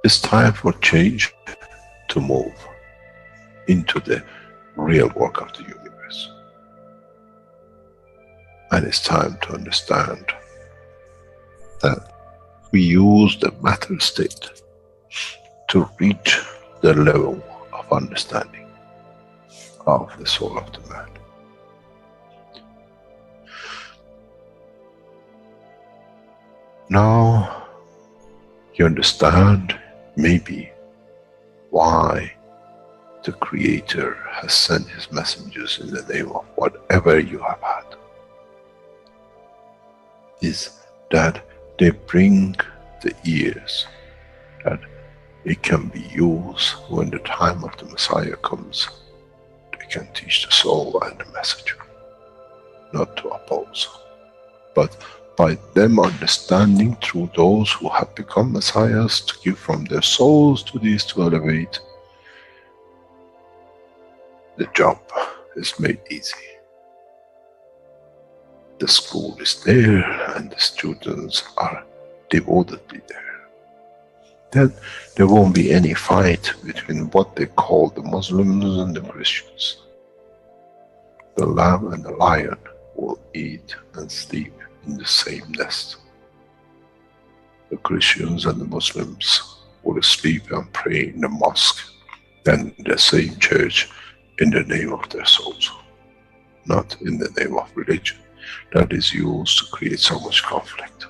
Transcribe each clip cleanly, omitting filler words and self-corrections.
It's time for change to move into the real work of the universe. And it's time to understand that we use the matter state to reach the level of understanding of the soul of the man. Now you understand maybe why the Creator has sent his messengers in the name of whatever you have had. Is that they bring the ears, that it can be used when the time of the Messiah comes. They can teach the soul and the message, not to oppose. But by them understanding through those who have become Messiahs, to give from their souls to these to elevate, the job is made easy. The school is there and the students are devotedly there. Then there won't be any fight between what they call the Muslims and the Christians. The lamb and the lion will eat and sleep in the same nest. The Christians and the Muslims will sleep and pray in the mosque, then in the same church, in the name of their souls, not in the name of religion. That is used to create so much conflict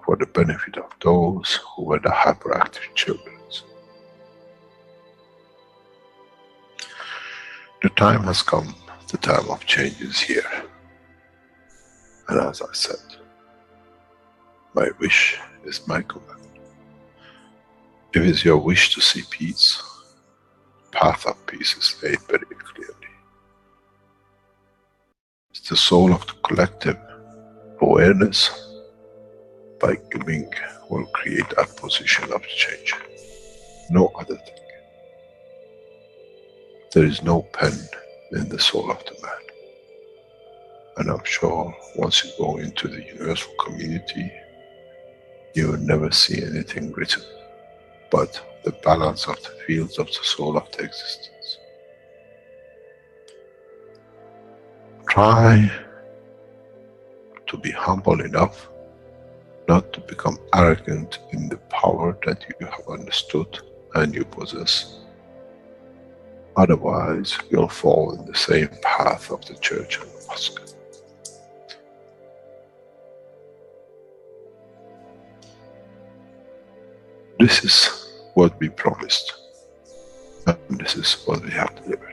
for the benefit of those who were the hyperactive children. The time has come, the time of change is here. And as I said, my wish is my command. If it's your wish to see peace, the path of peace is laid very clearly. It's the soul of the collective awareness. By giving will create that position of change. No other thing. There is no pen in the soul of the man. And I'm sure once you go into the universal community, you will never see anything written but the balance of the fields of the soul of the existence. Try to be humble enough not to become arrogant in the power that you have understood and you possess. Otherwise, you'll fall in the same path of the church and the mosque. This is what we promised, and this is what we have delivered.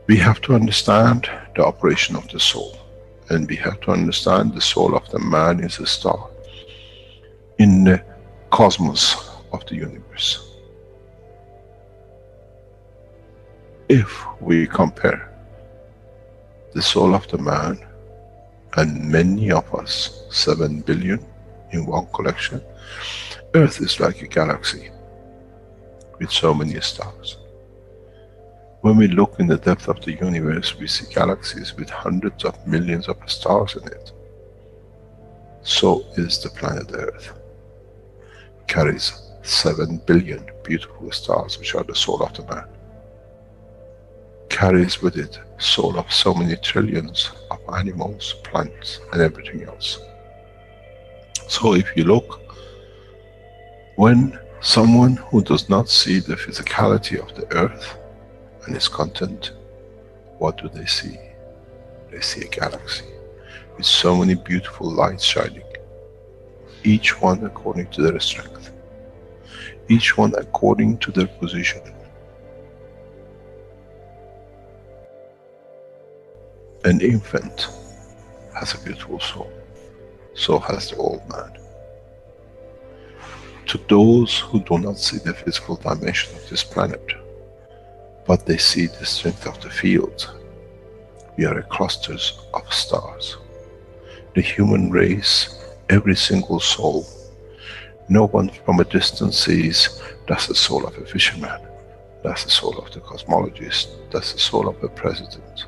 We have to understand the operation of the soul, and we have to understand the soul of the man is a star in the cosmos of the universe. If we compare the soul of the man and many of us, 7 billion in one collection, Earth is like a galaxy with so many stars. When we look in the depth of the universe, we see galaxies with hundreds of millions of stars in it. So is the planet Earth. It carries 7 billion beautiful stars, which are the soul of the man. Carries with it soul of so many trillions of animals, plants, and everything else. So if you look, when someone who does not see the physicality of the earth and its content, what do they see? They see a galaxy with so many beautiful lights shining, each one according to their strength, each one according to their position. An infant has a beautiful soul, so has the old man. To those who do not see the physical dimension of this planet, but they see the strength of the field, we are clusters of stars. The human race, every single soul, no one from a distance sees, that's the soul of a fisherman, that's the soul of the cosmologist, that's the soul of the president.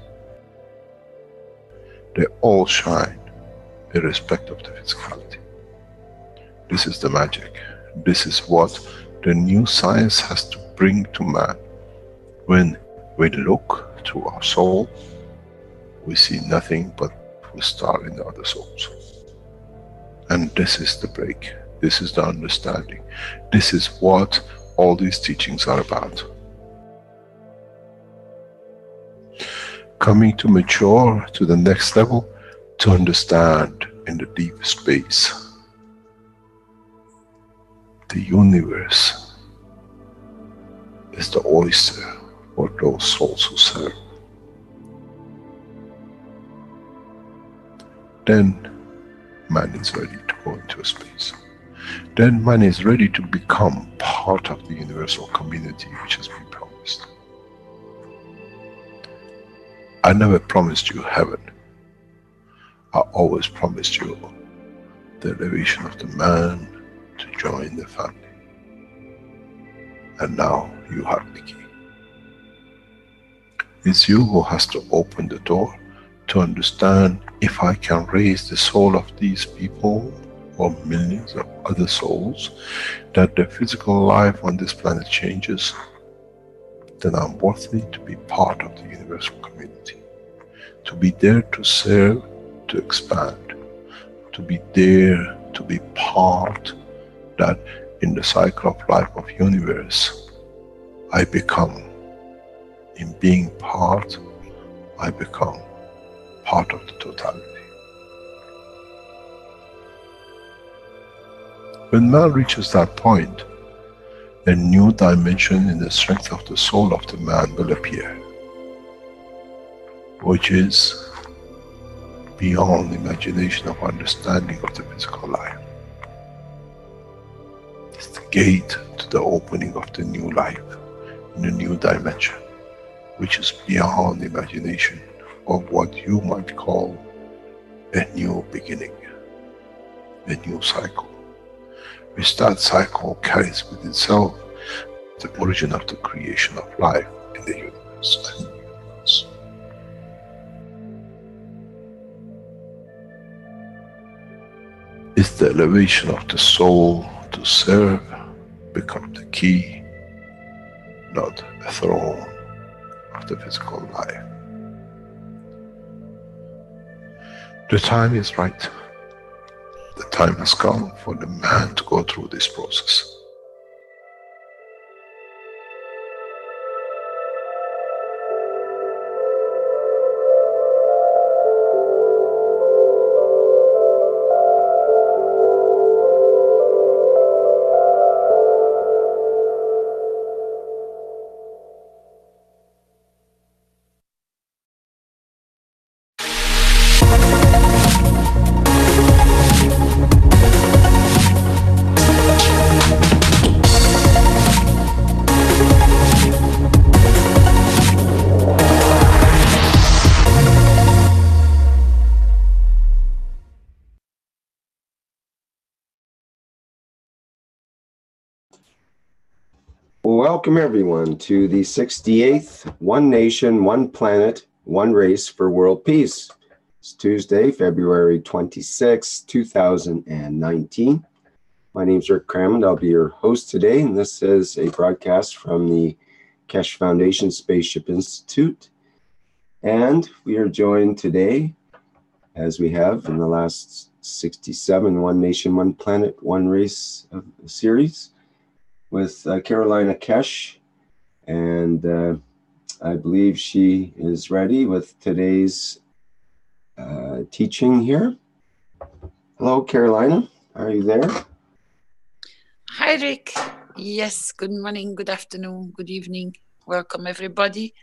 They all shine irrespective of the physicality. This is the magic. This is what the new science has to bring to man. When we look through our soul, we see nothing but we star in the other souls. And this is the break. This is the understanding. This is what all these teachings are about. Coming to mature to the next level, to understand in the deep space, the universe is the oyster for those souls who serve. Then man is ready to go into space. Then man is ready to become part of the universal community which has been promised. I never promised you heaven. I always promised you the elevation of the man to join the family. And now you have the key. It's you who has to open the door to understand, if I can raise the soul of these people or millions of other souls, that the physical life on this planet changes, then I'm worthy to be part of the universal community. To be there to serve, to expand. To be there, to be part, that in the cycle of life of universe, I become, in being part, I become part of the totality. When man reaches that point, a new dimension in the strength of the soul of the man will appear, which is beyond imagination of understanding of the physical life. It's the gate to the opening of the new life, in a new dimension, which is beyond imagination of what you might call a new beginning, a new cycle. Which that cycle carries with itself the origin of the creation of life in the universe. It's the elevation of the soul to serve become the key, not a throne of the physical life. The time is right. The time has come for the man to go through this process. Welcome everyone to the 68th One Nation, One Planet, One Race for World Peace. It's Tuesday, February 26, 2019. My name is Rick Crammond. I'll be your host today, and this is a broadcast from the Keshe Foundation Spaceship Institute. And we are joined today, as we have in the last 67 One Nation, One Planet, One Race series, with Carolina Keshe, and I believe she is ready with today's teaching here. Hello, Carolina. Are you there? Hi, Rick. Yes, good morning, good afternoon, good evening. Welcome, everybody.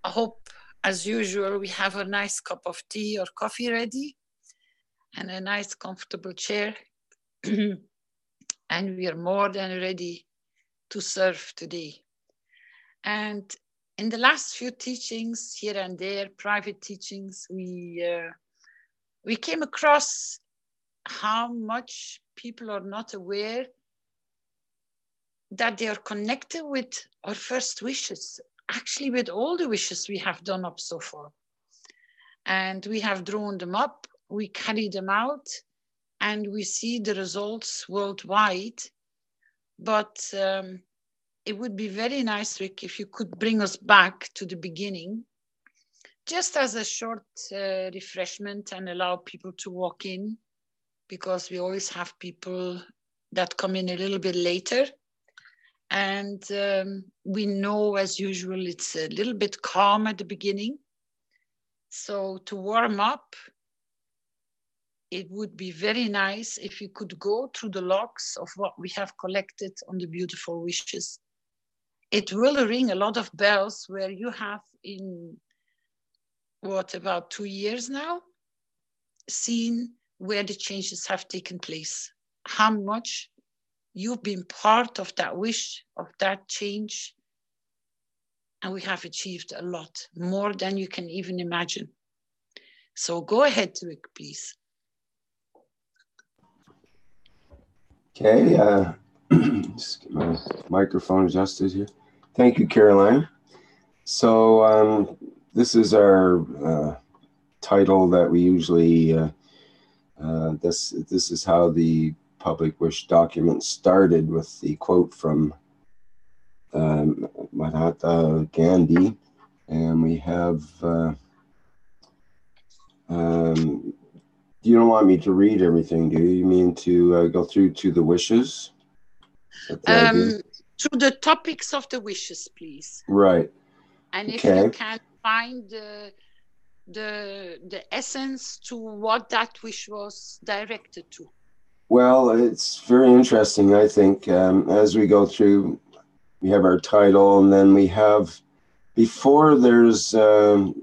I hope, as usual, we have a nice cup of tea or coffee ready and a nice, comfortable chair. And we are more than ready to serve today. And in the last few teachings, here and there, private teachings, we came across how much people are not aware that they are connected with our first wishes, actually with all the wishes we have done up so far. And we have drawn them up we carry them out and we see the results worldwide. But it would be very nice, Rick, if you could bring us back to the beginning, just as a short refreshment, and allow people to walk in, because we always have people that come in a little bit later. And we know, as usual, it's a little bit calm at the beginning. So to warm up, it would be very nice if you could go through the logs of what we have collected on the beautiful wishes. It will ring a lot of bells where you have in, what, about 2 years now, seen where the changes have taken place, how much you've been part of that wish, of that change. And we have achieved a lot, more than you can even imagine. So go ahead, Rick, please. Okay, just get my microphone adjusted here. Thank you, Caroline. So this is our title that we usually, this is how the Public Wish document started, with the quote from Mahatma Gandhi. And we have, you don't want me to read everything, do you? You mean to go through to the wishes? Through the topics of the wishes, please. Right. And if Okay. you can find the essence to what that wish was directed to. Well, it's very interesting, I think. As we go through, we have our title, and then we have, before there's the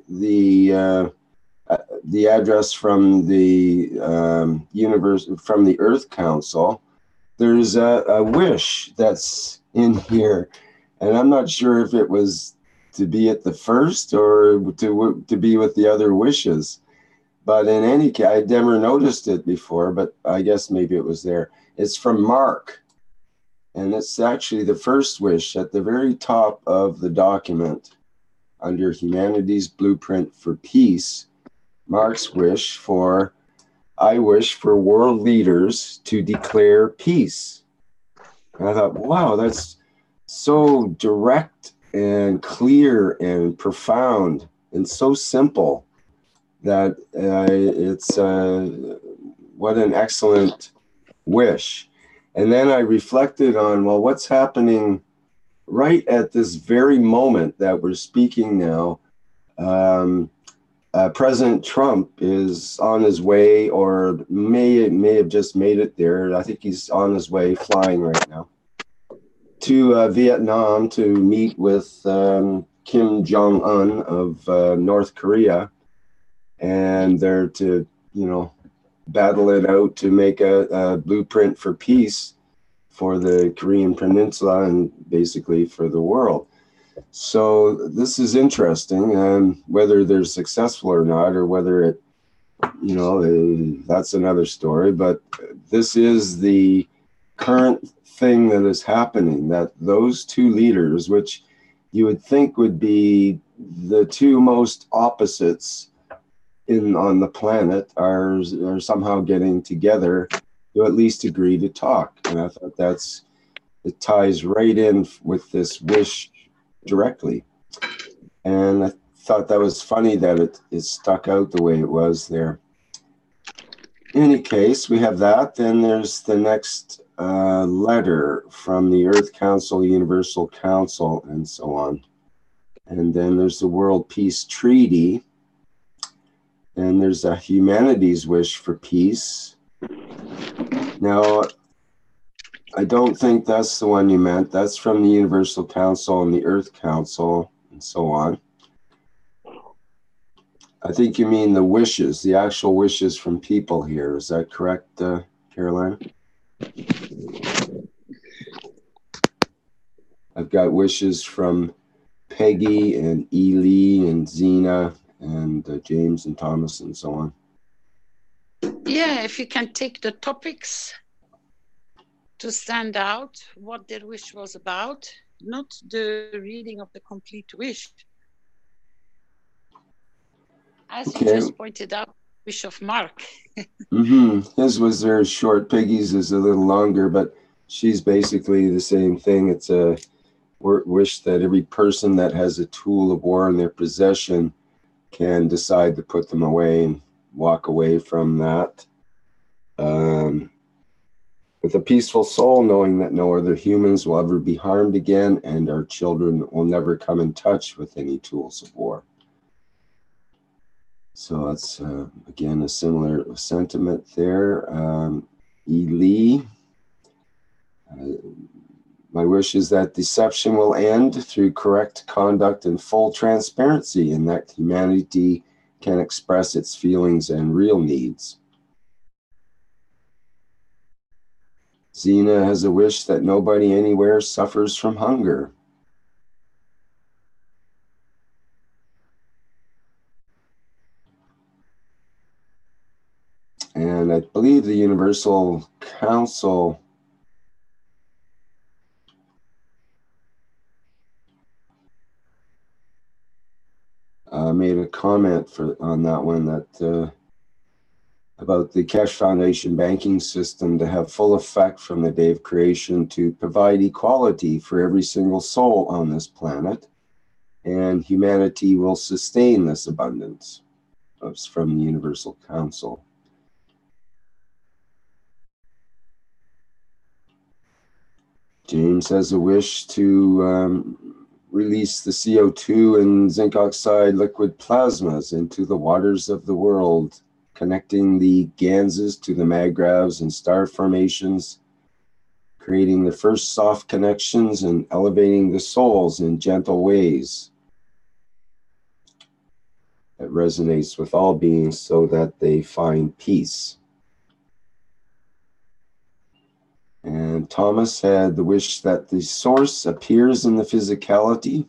address from the from the Earth Council. There's a wish that's in here, and I'm not sure if it was to be at the first or to be with the other wishes. But in any case, I'd never noticed it before, but I guess maybe it was there. It's from Mark, and it's actually the first wish at the very top of the document under Humanity's Blueprint for Peace. Mark's wish for, I wish for world leaders to declare peace. And I thought, wow, that's so direct and clear and profound and so simple that it's what an excellent wish. And then I reflected on, well, what's happening right at this very moment that we're speaking now. President Trump is on his way, or may have just made it there. I think he's on his way, flying right now, to Vietnam to meet with Kim Jong-un of North Korea. And they're to, battle it out to make a blueprint for peace for the Korean Peninsula and basically for the world. So this is interesting, whether they're successful or not, or whether it, that's another story. But this is the current thing that is happening, that those two leaders, which you would think would be the two most opposites on the planet, are somehow getting together to at least agree to talk. And I thought it ties right in with this wish directly. And I thought that was funny that it stuck out the way it was there. In any case, we have that. Then there's the next letter from the Earth Council, Universal Council, and so on. And then there's the World Peace Treaty. And there's a Humanity's Wish for Peace. Now, I don't think that's the one you meant. That's from the Universal Council and the Earth Council and so on. I think you mean the wishes, the actual wishes from people here. Is that correct, Caroline? I've got wishes from Peggy and Ely and Zena and James and Thomas and so on. Yeah, if you can take the topics to stand out, what their wish was about, not the reading of the complete wish. As you just pointed out, wish of Mark. His was very short. Piggy's is a little longer, but she's basically the same thing. It's a wish that every person that has a tool of war in their possession can decide to put them away and walk away from that. With a peaceful soul, knowing that no other humans will ever be harmed again, and our children will never come in touch with any tools of war. So that's, again, a similar sentiment there. E. Lee, my wish is that deception will end through correct conduct and full transparency, and that humanity can express its feelings and real needs. Zena has a wish that nobody anywhere suffers from hunger. And I believe the Universal Council made a comment on that one, that about the Keshe Foundation banking system to have full effect from the day of creation to provide equality for every single soul on this planet, and humanity will sustain this abundance. That's from the Universal Council. James has a wish to release the CO2 and zinc oxide liquid plasmas into the waters of the world, connecting the Ganses to the magravs and star formations, creating the first soft connections and elevating the souls in gentle ways that resonates with all beings so that they find peace. And Thomas had the wish that the source appears in the physicality,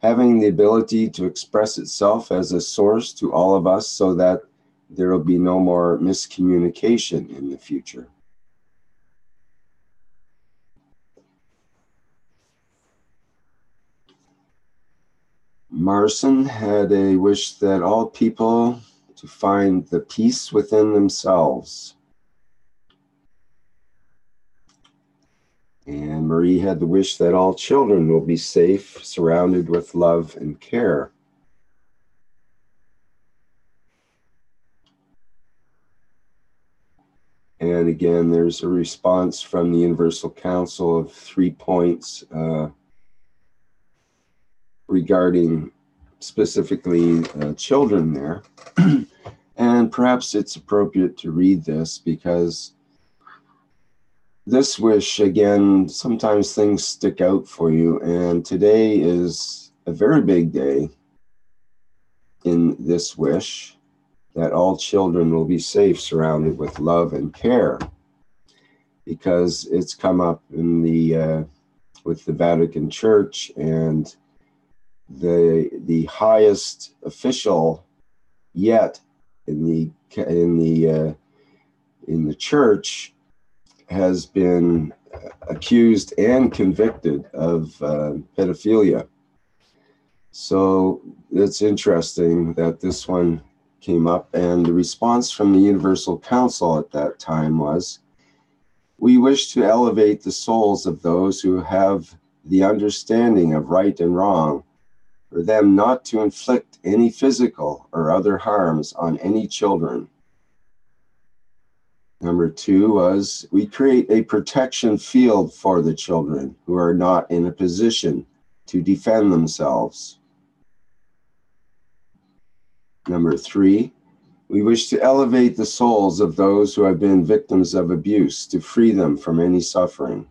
having the ability to express itself as a source to all of us so that there will be no more miscommunication in the future. Marson had a wish that all people to find the peace within themselves. And Marie had the wish that all children will be safe, surrounded with love and care. And again, there's a response from the Universal Council of 3 points regarding specifically children there. And perhaps it's appropriate to read this because this wish, again, sometimes things stick out for you. And today is a very big day in this wish that all children will be safe, surrounded with love and care, because it's come up in the with the Vatican Church, and the highest official yet in the church has been accused and convicted of pedophilia. So it's interesting that this one came up, and the response from the Universal Council at that time was, "We wish to elevate the souls of those who have the understanding of right and wrong, for them not to inflict any physical or other harms on any children." Number 2 was, "We create a protection field for the children who are not in a position to defend themselves." Number 3, "We wish to elevate the souls of those who have been victims of abuse to free them from any suffering."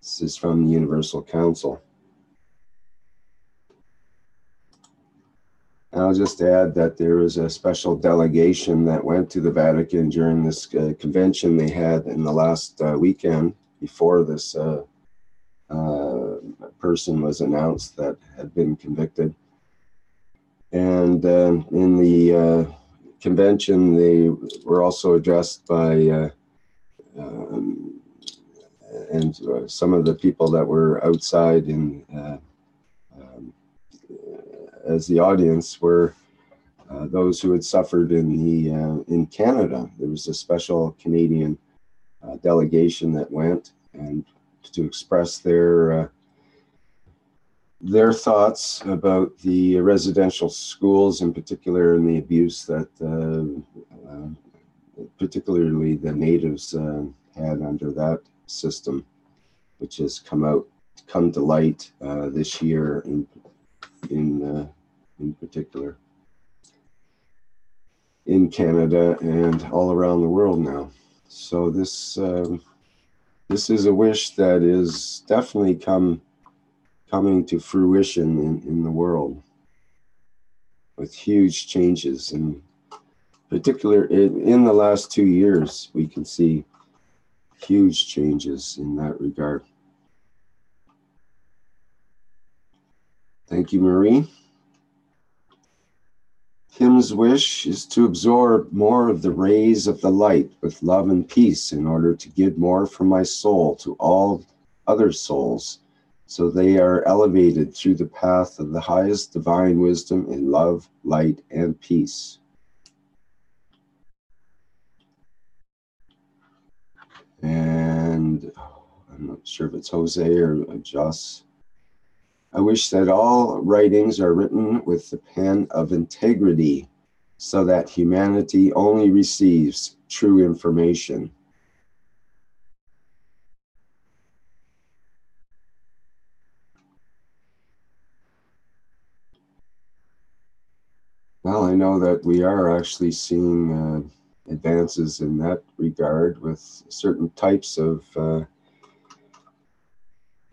This is from the Universal Council. I'll just add that there was a special delegation that went to the Vatican during this convention they had in the last weekend before this person was announced that had been convicted. And in the convention, they were also addressed by some of the people that were outside in as the audience were those who had suffered in Canada. There was a special Canadian delegation that went and to express their thoughts about the residential schools, in particular, and the abuse that particularly the natives had under that system, which has come to light this year in particular in Canada and all around the world now. So this is a wish that is definitely coming to fruition in the world, with huge changes, and particular in the last 2 years, we can see huge changes in that regard. Thank you, Marie. Kim's wish is to absorb more of the rays of the light with love and peace in order to give more from my soul to all other souls, so they are elevated through the path of the highest divine wisdom in love, light, and peace. And I'm not sure if it's Jose or Joss. I wish that all writings are written with the pen of integrity, so that humanity only receives true information. Well, I know that we are actually seeing advances in that regard with certain types of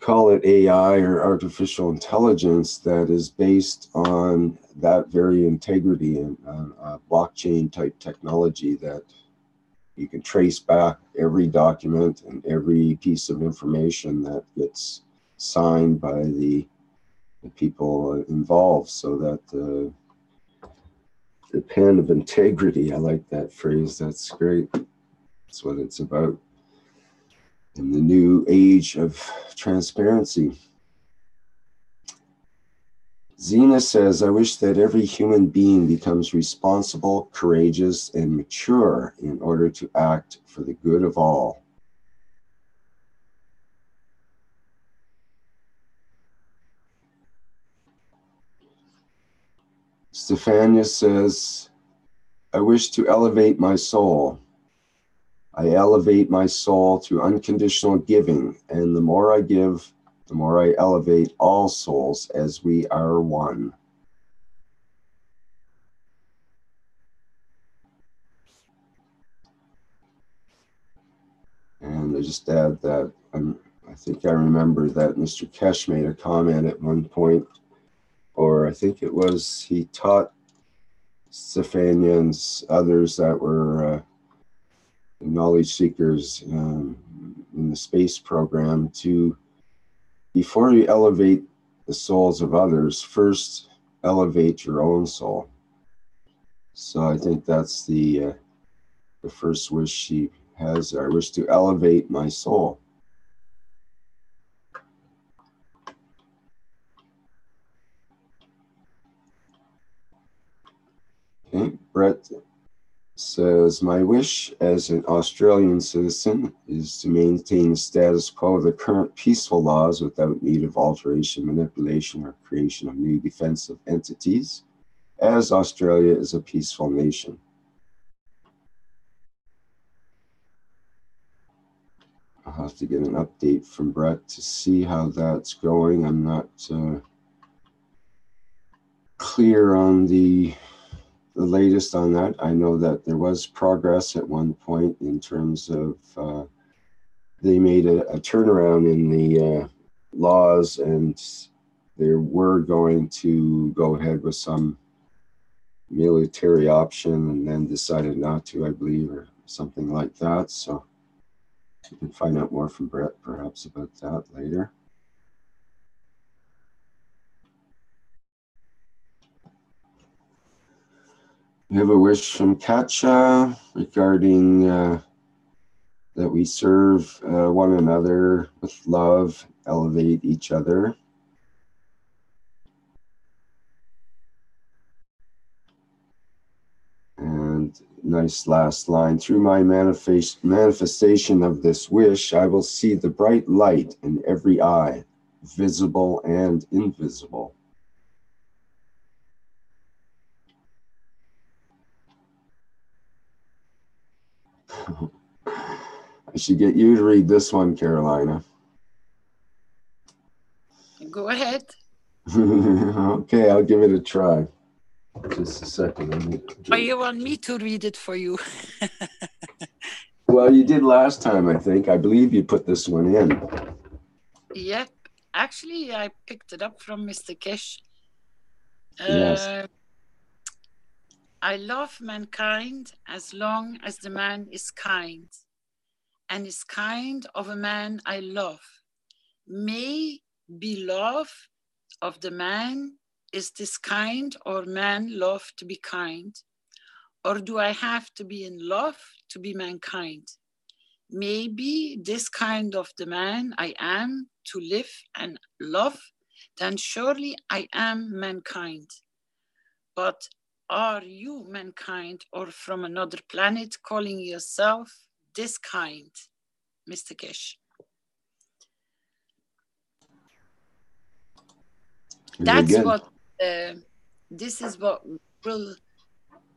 call it AI or artificial intelligence that is based on that very integrity and blockchain type technology, that you can trace back every document and every piece of information that gets signed by the people involved, so that the pen of integrity, I like that phrase, that's great. That's what it's about in the new age of transparency. Zena says, I wish that every human being becomes responsible, courageous, and mature in order to act for the good of all. Stefania says, I wish to elevate my soul. I elevate my soul through unconditional giving, and the more I give, the more I elevate all souls as we are one. And I just add that I think I remember that Mr. Keshe made a comment at one point, or I think it was he taught Stefania and others that were knowledge seekers in the space program to, before you elevate the souls of others, first elevate your own soul. So I think that's the first wish she has there. I wish to elevate my soul. Okay, Brett says, my wish as an Australian citizen is to maintain the status quo of the current peaceful laws without need of alteration, manipulation, or creation of new defensive entities, as Australia is a peaceful nation. I'll have to get an update from Brett to see how that's going. I'm not clear on the latest on that. I know that there was progress at one point in terms of they made a turnaround in the laws, and they were going to go ahead with some military option and then decided not to, I believe, or something like that. So you can find out more from Brett perhaps about that later. We have a wish from Katja regarding that we serve one another with love, elevate each other. nice last line. Through my manifestation of this wish, I will see the bright light in every eye, visible and invisible. I should get you to read this one, Carolina. Go ahead. Okay, I'll give it a try. Just a second. Or you want me to read it for you? Well, you did last time, I think. I believe you put this one in. Yep. Actually, I picked it up from Mr. Keshe. Yes. I love mankind as long as the man is kind, and is kind of a man I love. May be love of the man is this kind, or man love to be kind? Or do I have to be in love to be mankind? Maybe this kind of the man I am to live and love, then surely I am mankind. But are you mankind or from another planet calling yourself this kind, Mr. Keshe? That's what, this is what will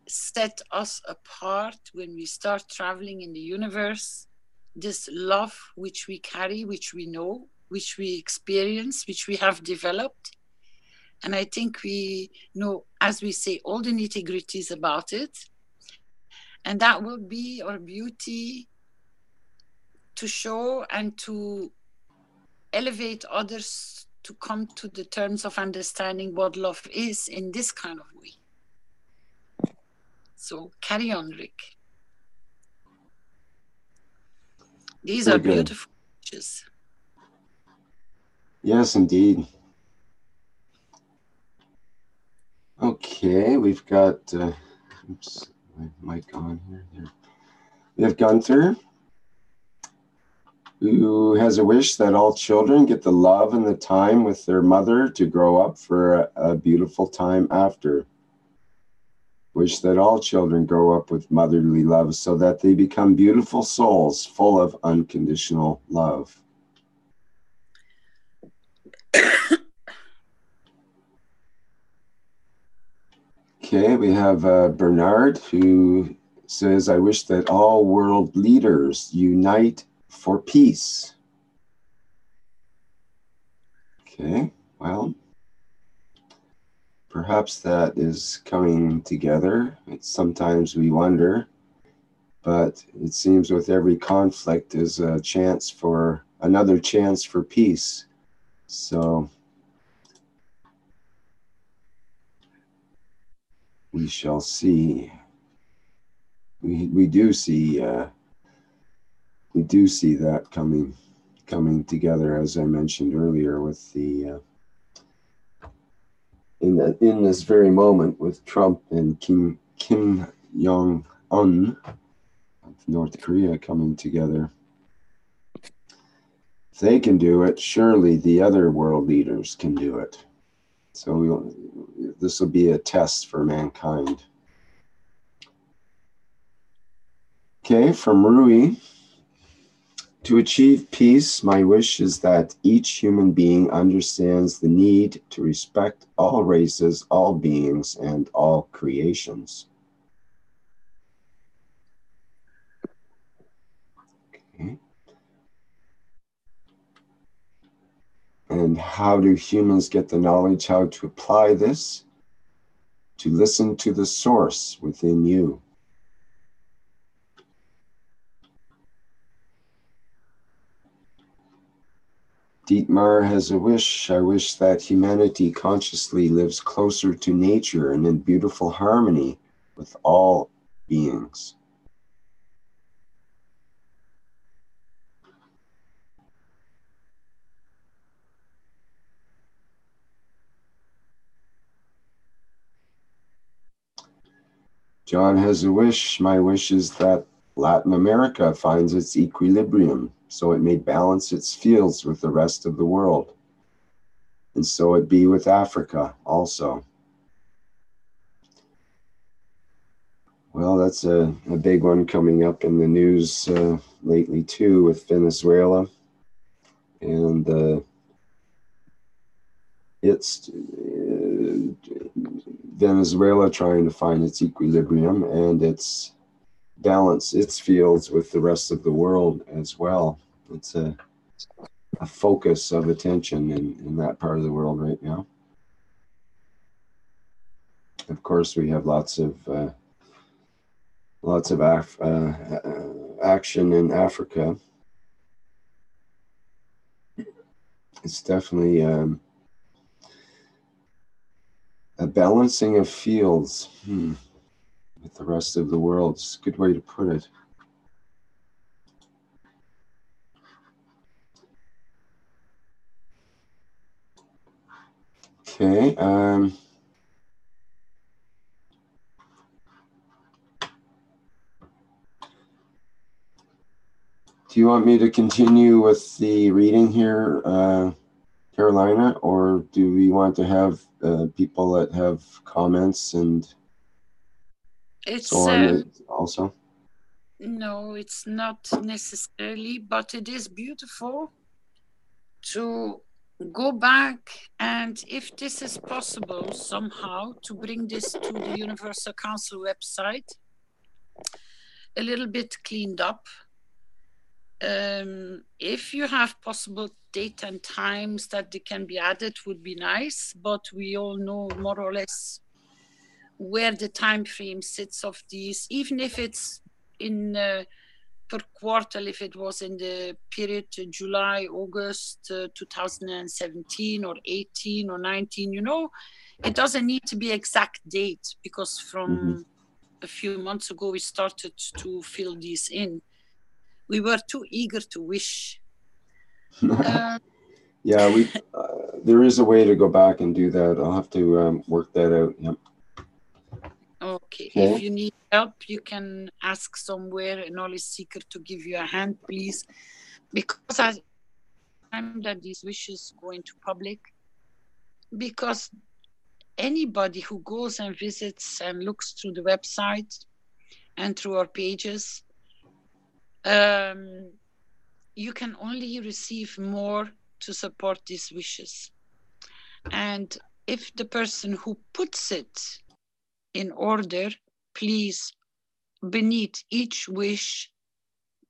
set us apart when we start traveling in the universe. This love which we carry, which we know, which we experience, which we have developed. And I think we know, as we say, all the nitty-gritties about it. And that will be our beauty to show and to elevate others to come to the terms of understanding what love is in this kind of way. So carry on, Rick. These are beautiful wishes. Yes, indeed. Okay, we've got, oops, my mic on here. There. We have Gunther, who has a wish that all children get the love and the time with their mother to grow up for a beautiful time after. Wish that all children grow up with motherly love so that they become beautiful souls full of unconditional love. Okay, we have Bernard, who says, I wish that all world leaders unite for peace. Okay, well, perhaps that is coming together. Sometimes we wonder, but it seems with every conflict is a chance for another chance for peace. So we shall see. We do see that coming together, as I mentioned earlier, with the in this very moment with Trump and Kim Jong-un of North Korea coming together. If they can do it, surely the other world leaders can do it. So this will be a test for mankind. Okay, from Rui. To achieve peace, my wish is that each human being understands the need to respect all races, all beings, and all creations. Okay. And how do humans get the knowledge how to apply this? To listen to the source within you. Dietmar has a wish. I wish that humanity consciously lives closer to nature and in beautiful harmony with all beings. John has a wish. My wish is that Latin America finds its equilibrium so it may balance its fields with the rest of the world. And so it be with Africa also. Well, that's a big one coming up in the news lately too, with Venezuela. And it's Venezuela trying to find its equilibrium and its balance its fields with the rest of the world as well. It's a focus of attention in that part of the world right now. Of course, we have lots of action in Africa. It's definitely a balancing of fields with the rest of the world. It's a good way to put it. Okay. Do you want me to continue with the reading here, Carolina, or do we want to have people that have comments and so on also? No, it's not necessarily, but it is beautiful to go back, and if this is possible somehow, to bring this to the Universal Council website a little bit cleaned up. If you have possible date and times that they can be added, would be nice, but we all know more or less where the time frame sits of these, even if it's in per quarter, if it was in the period July, August 2017 or 18 or 19, you know, it doesn't need to be exact date, because from a few months ago we started to fill these in. We were too eager to wish. Yeah, we there is a way to go back and do that. I'll have to work that out. Yep. Okay. If you need help, you can ask somewhere a knowledge seeker to give you a hand, please, because I time that these wishes go into public, because anybody who goes and visits and looks through the website and through our pages, you can only receive more to support these wishes. And if the person who puts it in order, please, beneath each wish,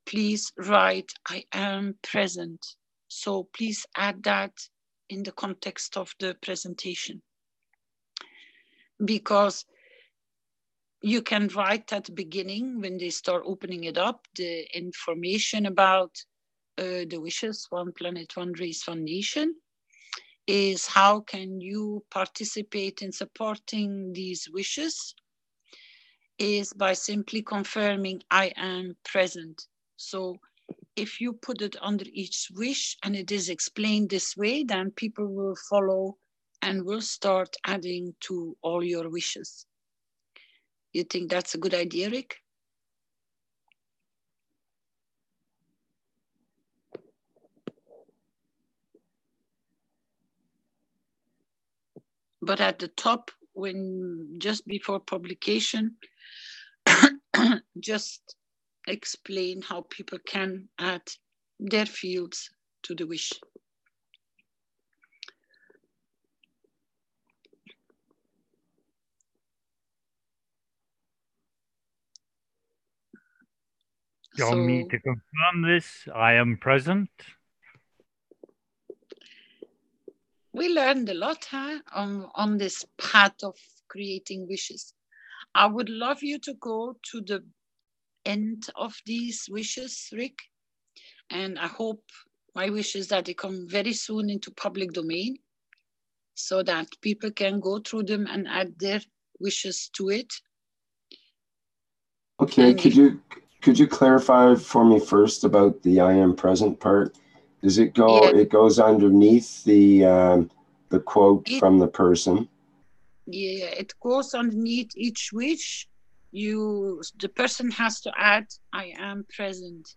please write, I am present. So please add that in the context of the presentation, because you can write at the beginning, when they start opening it up, the information about the wishes, one planet, one race, one nation, is how can you participate in supporting these wishes, is by simply confirming I am present. So if you put it under each wish and it is explained this way, then people will follow and will start adding to all your wishes. You think that's a good idea, Rick? But at the top, when just before publication, just explain how people can add their fields to the wish. You want me to confirm this? I am present. We learned a lot, huh, on this path of creating wishes. I would love you to go to the end of these wishes, Rick. And I hope, my wish is that they come very soon into public domain, so that people can go through them and add their wishes to it. Okay, could you clarify for me first about the I am present part? Does it go? Yeah. It goes underneath the quote from the person. Yeah, it goes underneath each wish. The person has to add I am present.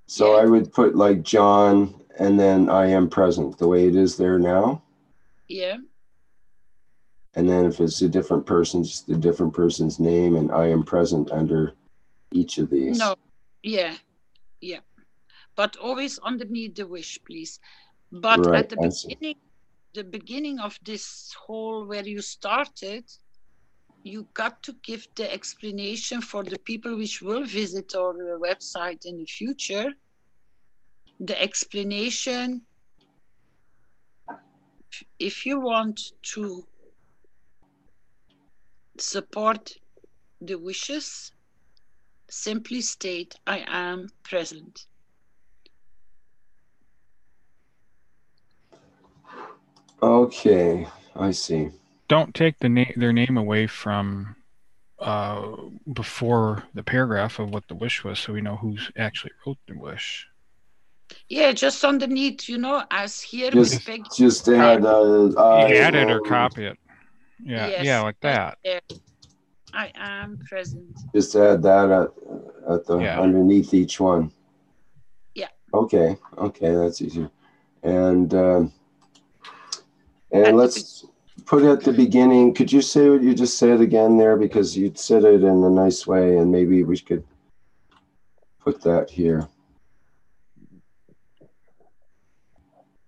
So yeah. I would put like John and then I am present, the way it is there now. Yeah. And then if it's a different person, just the different person's name, and I am present under each of these. No, yeah, yeah. But always underneath the wish, please. But Right, at the beginning of this whole where you started, you got to give the explanation for the people which will visit our website in the future. The explanation, if you want to support the wishes, simply state, I am present. Okay, I see. Don't take their name away from before the paragraph of what the wish was, so we know who's actually wrote the wish. Yeah, just underneath, you know, as here Just add add it or copy it. Yeah, yes, yeah, like that. I am present. Just add that at the underneath each one. Yeah. Okay, that's easier. And let's put at the beginning. Could you say what you just said again there, because you said it in a nice way, and maybe we could put that here.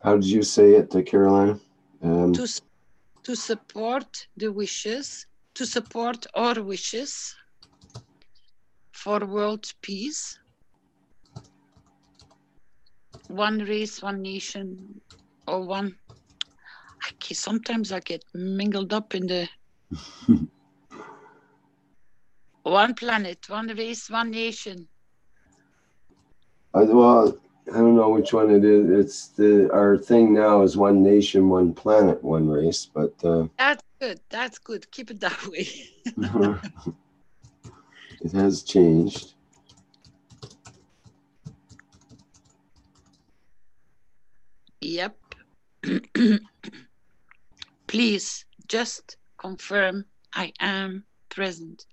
How did you say it, Carolina? To support the wishes, to support our wishes for world peace, one race, one nation, or one. Sometimes I get mingled up in the one planet, one race, one nation. Well, I don't know which one it is. It's our thing now is one nation, one planet, one race. But that's good. That's good. Keep it that way. It has changed. Yep. Please just confirm I am present.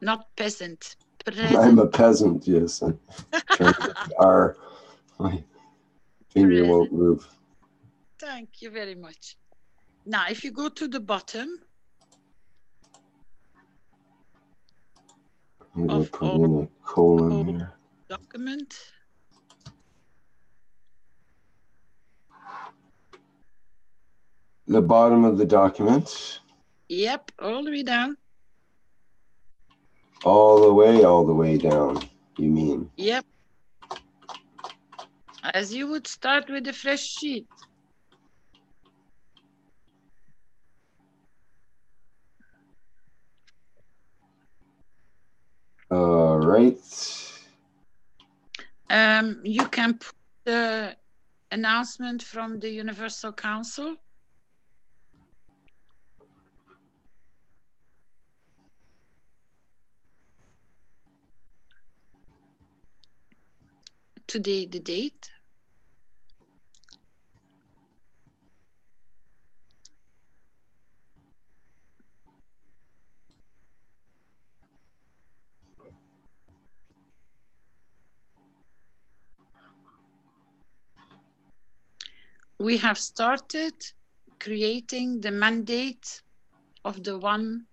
Not peasant. Present. I'm a peasant, yes. I'm trying to my finger won't move. Thank you very much. Now, if you go to the bottom I'm going to put in a colon here. Document. The bottom of the document. Yep, all the way down. All the way down, you mean? Yep. As you would start with a fresh sheet. All right. You can put the announcement from the Universal Council. Today, the date. We have started creating the mandate of the One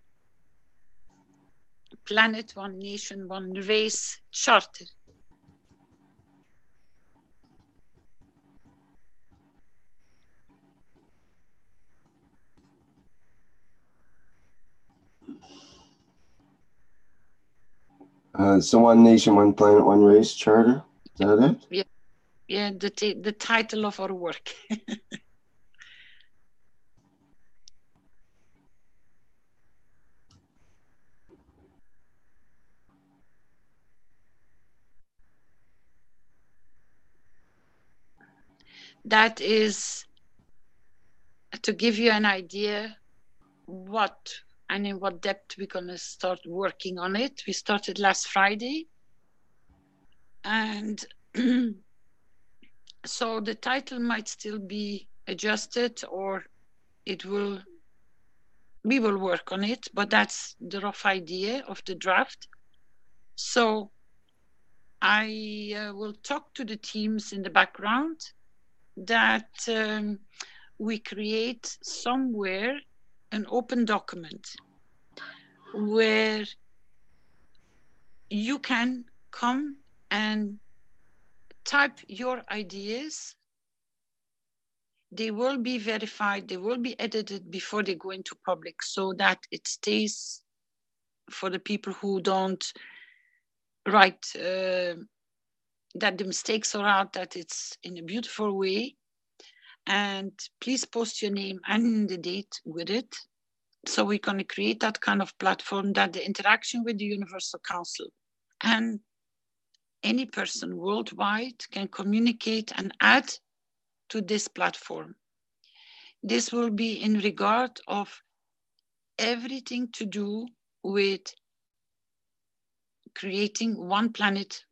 Planet, One Nation, One Race Charter. So One Nation, One Planet, One Race Charter. Is that it? Yeah, yeah. The title of our work. That is to give you an idea what and in what depth we're going to start working on it. We started last Friday. And so the title might still be adjusted, or it will we will work on it, but that's the rough idea of the draft. So I will talk to the teams in the background that we create somewhere an open document where you can come and type your ideas. They will be verified, they will be edited before they go into public, so that it stays for the people who don't write, that the mistakes are out, that it's in a beautiful way. And please post your name and the date with it. So we're going to create that kind of platform, that the interaction with the Universal Council and any person worldwide can communicate and add to this platform. This will be in regard of everything to do with creating one planet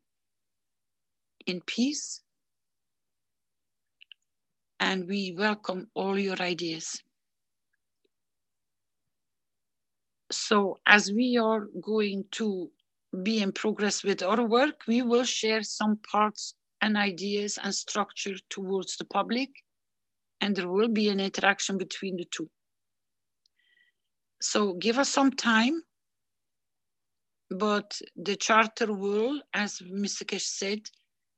in peace. And we welcome all your ideas. So as we are going to be in progress with our work, we will share some parts and ideas and structure towards the public, and there will be an interaction between the two. So give us some time, but the charter will, as Mr. Keshe said,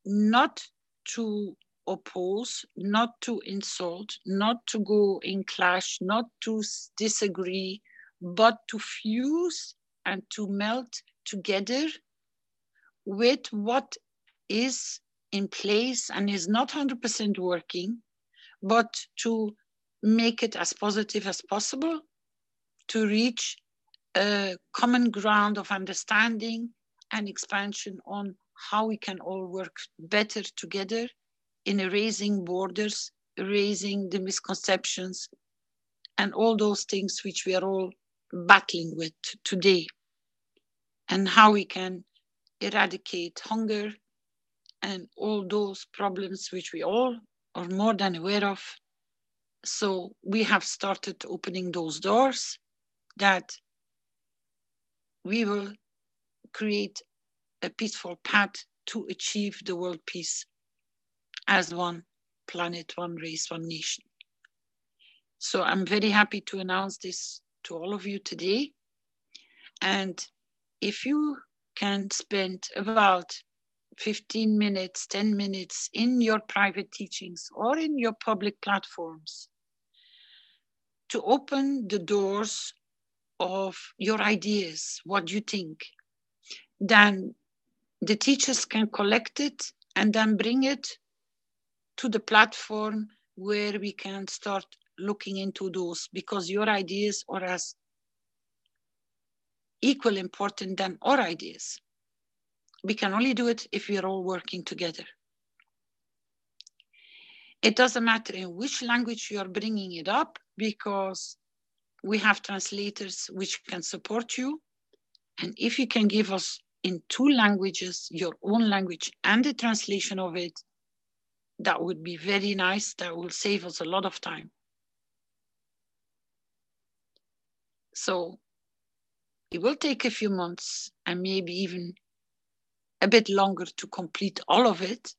not to oppose, not to insult, not to go in clash, not to disagree, but to fuse and to melt together with what is in place and is not 100% working, but to make it as positive as possible, to reach a common ground of understanding and expansion on how we can all work better together in erasing borders, erasing the misconceptions, and all those things which we are all battling with today, and how we can eradicate hunger and all those problems which we all are more than aware of. So we have started opening those doors, that we will create a peaceful path to achieve the world peace as one planet, one race, one nation. So I'm very happy to announce this to all of you today. And if you can spend about 15 minutes, 10 minutes in your private teachings or in your public platforms to open the doors of your ideas, what you think, then the teachers can collect it and then bring it to the platform where we can start looking into those, because your ideas are as equally important than our ideas. We can only do it if we are all working together. It doesn't matter in which language you are bringing it up, because we have translators which can support you. And if you can give us in 2 languages, your own language and the translation of it, that would be very nice. That will save us a lot of time. So it will take a few months and maybe even a bit longer to complete all of it.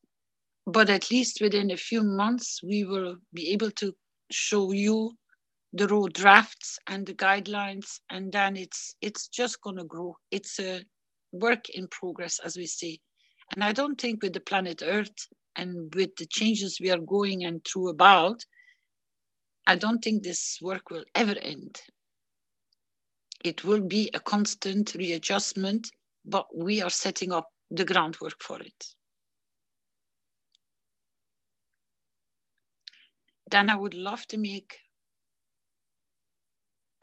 But at least within a few months, we will be able to show you the raw drafts and the guidelines, and then it's just going to grow. It's a work in progress, as we say. And I don't think with the planet Earth and with the changes we are going and through about, I don't think this work will ever end. It will be a constant readjustment, but we are setting up the groundwork for it. Then I would love to make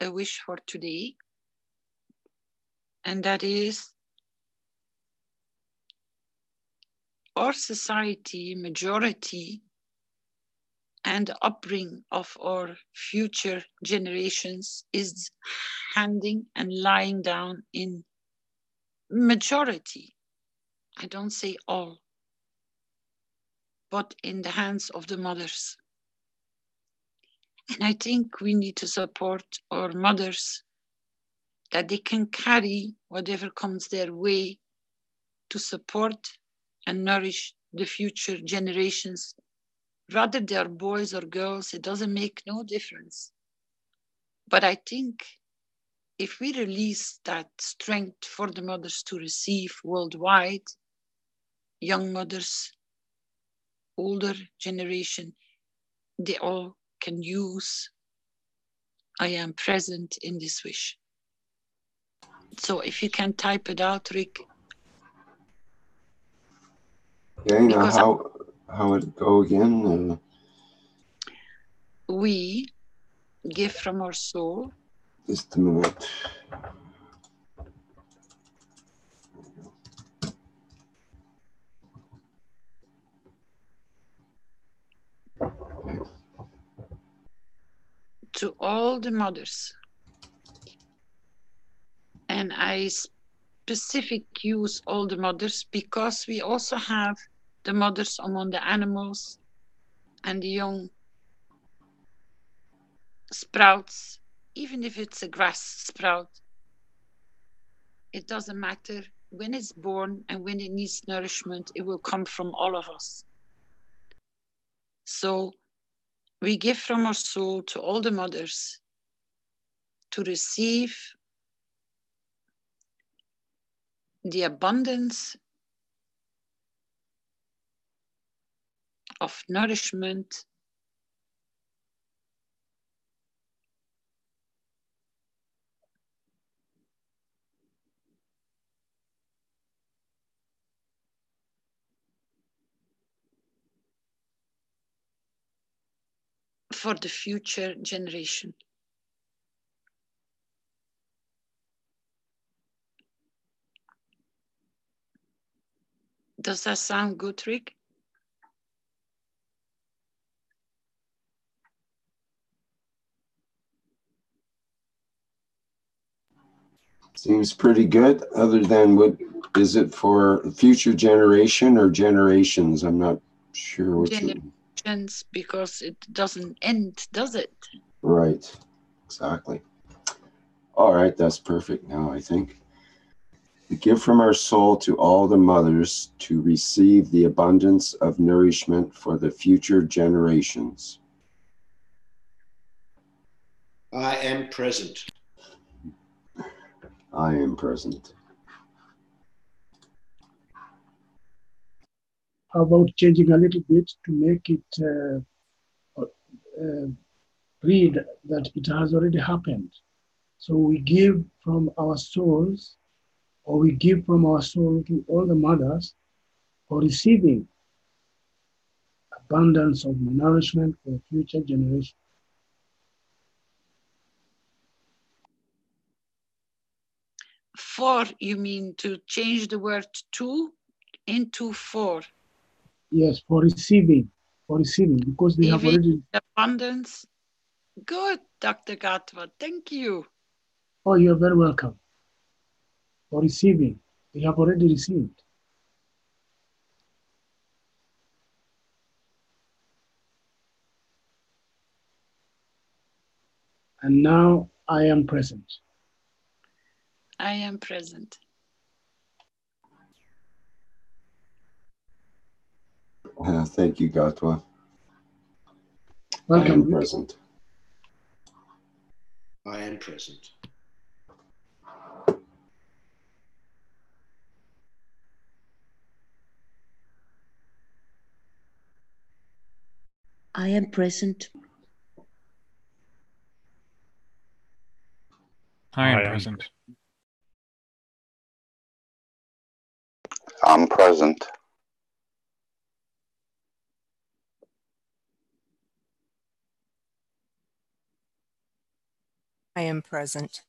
a wish for today, and that is our society, majority, and the upbringing of our future generations is handing and lying down in majority, I don't say all, but in the hands of the mothers. And I think we need to support our mothers that they can carry whatever comes their way to support and nourish the future generations. Whether they are boys or girls, it doesn't make no difference. But I think if we release that strength for the mothers to receive worldwide, young mothers, older generation, they all can use I am present in this wish. So if you can type it out, Rick. Okay, now how would it go again? We give from our soul. Just a minute. To all the mothers. And I specifically use all the mothers because we also have the mothers among the animals and the young sprouts, even if it's a grass sprout. It doesn't matter. When it's born and when it needs nourishment, it will come from all of us. So we give from our soul to all the mothers to receive the abundance of nourishment for the future generation. Does that sound good, Rick? Seems pretty good, other than what is it for future generation or generations? I'm not sure what generations, because it doesn't end, does it? Right, exactly. All right, that's perfect now, I think. We give from our soul to all the mothers to receive the abundance of nourishment for the future generations. I am present. I am present. How about changing a little bit to make it read that it has already happened? So we give from our souls, or we give from our soul to all the mothers for receiving abundance of nourishment for the future generation. For, you mean to change the word to into for? Yes, for receiving, because they have already... Abundance. Good, Dr. Gatwa, thank you. Oh, you're very welcome. For receiving, they have already received. And now I am present. I am present. Thank you, Gatwa. Welcome. I am present. I am present. I am present. I am present. I'm present. I am present.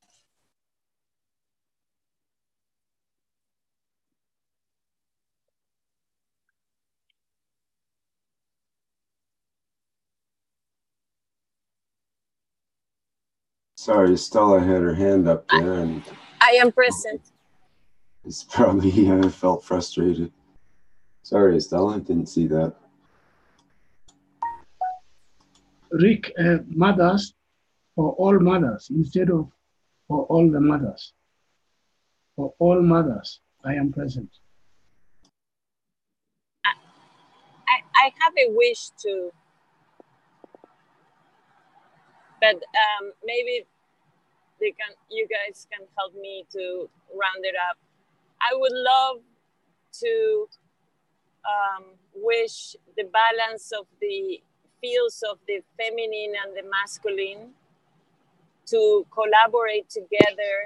Sorry, Stella had her hand up there, and I am present. it's probably felt frustrated. Sorry, Stella, I didn't see that. mothers for all mothers instead of for all the mothers. For all mothers, I am present. I have a wish too, but maybe you guys can help me to round it up. I would love to wish the balance of the fields of the feminine and the masculine to collaborate together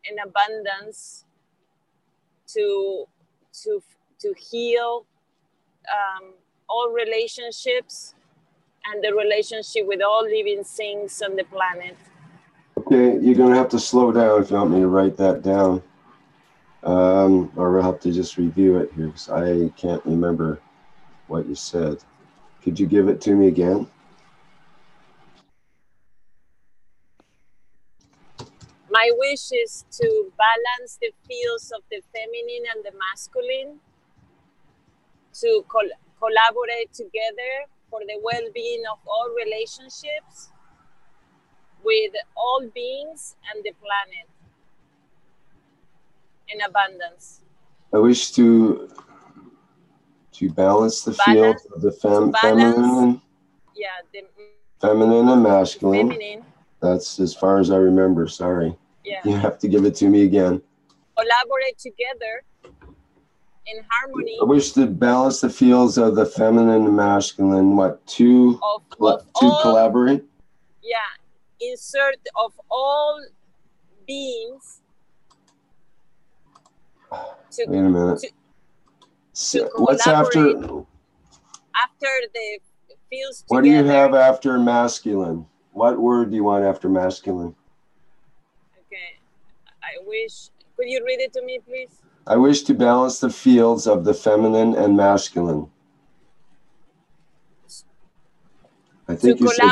in abundance to heal all relationships and the relationship with all living things on the planet. Okay, you're going to have to slow down if you want me to write that down. Or we'll have to just review it here because I can't remember what you said. Could you give it to me again? My wish is to balance the fields of the feminine and the masculine, to collaborate together for the well-being of all relationships with all beings and the planet in abundance. I wish to balance the field of the feminine, feminine and masculine. Feminine. That's as far as I remember. Sorry. Yeah. You have to give it to me again. Collaborate together in harmony. I wish to balance the fields of the feminine and masculine. What, to collaborate? Yeah. Insert of all beings. Wait a minute. What's after? After the fields together. What do you have after masculine? What word do you want after masculine? Okay. I wish. Could you read it to me, please? I wish to balance the fields of the feminine and masculine. I think you said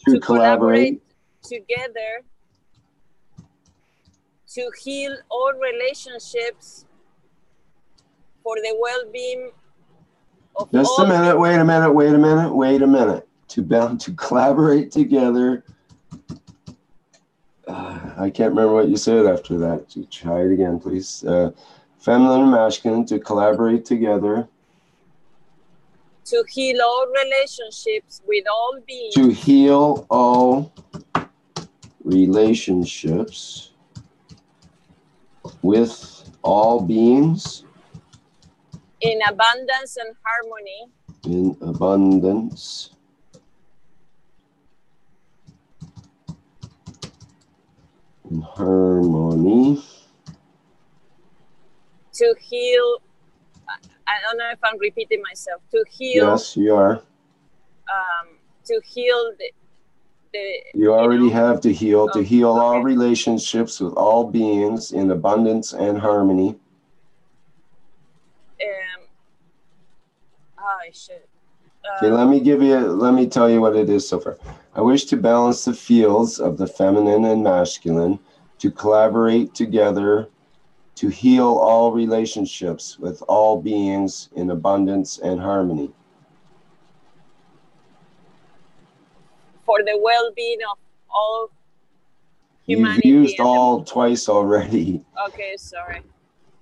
to collaborate together to heal all relationships for the well-being of Just a minute, wait a minute. To collaborate together. I can't remember what you said after that. Try it again, please. Feminine and masculine to collaborate together. To heal all relationships with all beings. To heal all relationships with all beings. In abundance and harmony. In abundance. In harmony. To heal, I don't know if I'm repeating myself. To heal. Yes, you are. To heal you already have to heal. To heal all relationships with all beings in abundance and harmony. I should. Okay, let me tell you what it is so far. I wish to balance the fields of the feminine and masculine, to collaborate together, to heal all relationships with all beings in abundance and harmony. For the well-being of all humanity. You've used all twice already. Okay, sorry.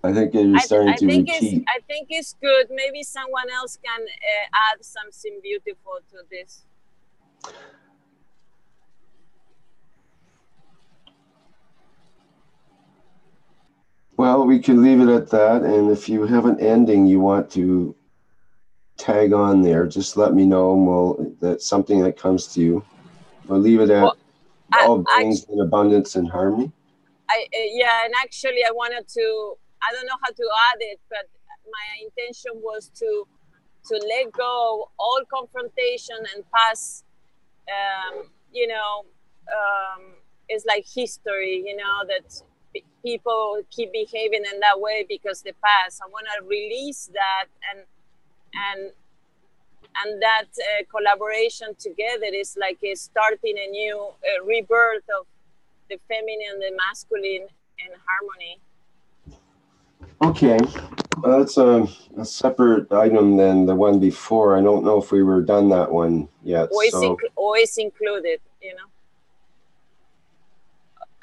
I think you're starting to repeat. I think it's good. Maybe someone else can add something beautiful to this. Well, we could leave it at that. And if you have an ending you want to tag on there, just let me know, and that's something that comes to you. We'll leave it at all beings in abundance and harmony. Yeah, and actually I wanted to, I don't know how to add it, but my intention was to let go of all confrontation and past, it's like history, that people keep behaving in that way because the past. I want to release that and that collaboration together is like starting a new rebirth of the feminine and the masculine in harmony. Okay. That's a separate item than the one before. I don't know if we were done that one yet. Always included, you know.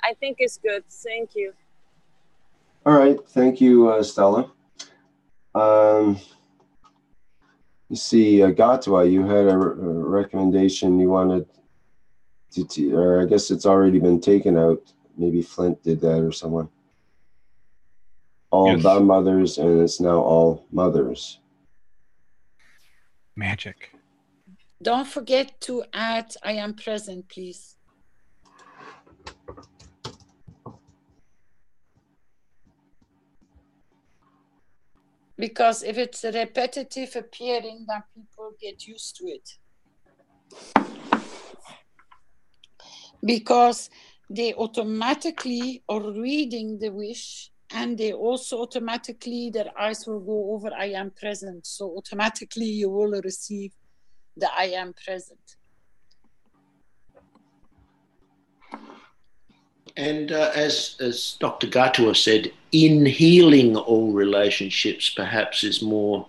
I think it's good. Thank you. All right. Thank you, Stella. You see, Gatwa, you had a recommendation you wanted to, or I guess it's already been taken out. Maybe Flint did that or someone. All Yes. the mothers, and it's now all mothers. Magic. Don't forget to add I am present, please. Because if it's a repetitive appearing, then people get used to it. Because they automatically are reading the wish, and they also automatically, their eyes will go over I am present. So automatically you will receive the I am present. And as Dr. Gatua said, in healing all relationships perhaps is more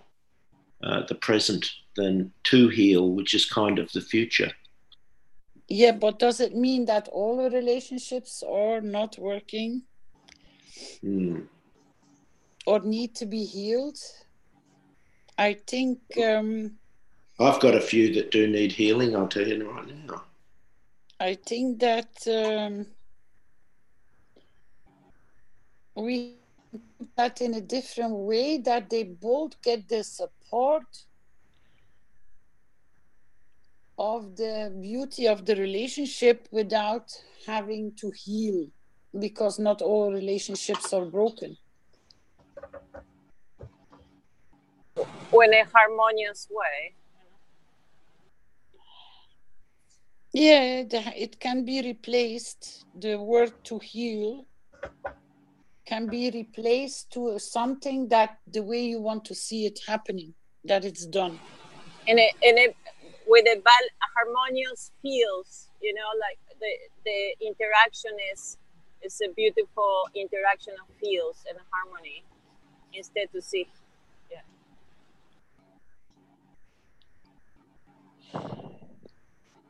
the present than to heal, which is kind of the future. Yeah, but does it mean that all the relationships are not working or need to be healed? I think... I've got a few that do need healing, I'll tell you right now. I think that we do that in a different way, that they both get the support of the beauty of the relationship without having to heal, because not all relationships are broken. In a harmonious way. Yeah, it can be replaced. The word to heal can be replaced to something that the way you want to see it happening, that it's done. With a harmonious feels, you know, like the interaction is a beautiful interaction of feels and harmony instead to see. Yeah.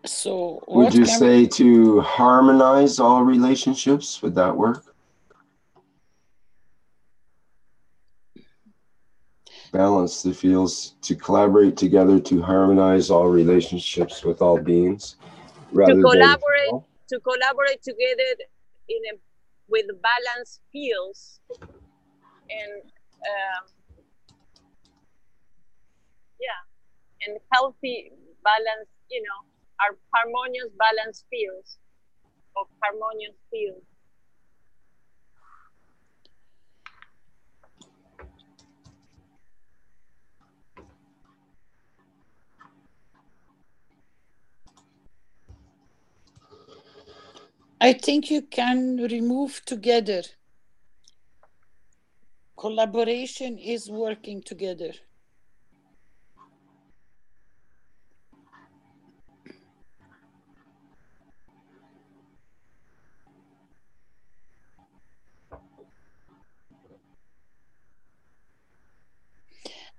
So would you say to harmonize all relationships? Would that work? Balance the fields, to collaborate together to harmonize all relationships with all beings, rather to collaborate than together with balanced fields and and healthy balance, you know, our harmonious balance fields of harmonious fields. I think you can remove together. Collaboration is working together.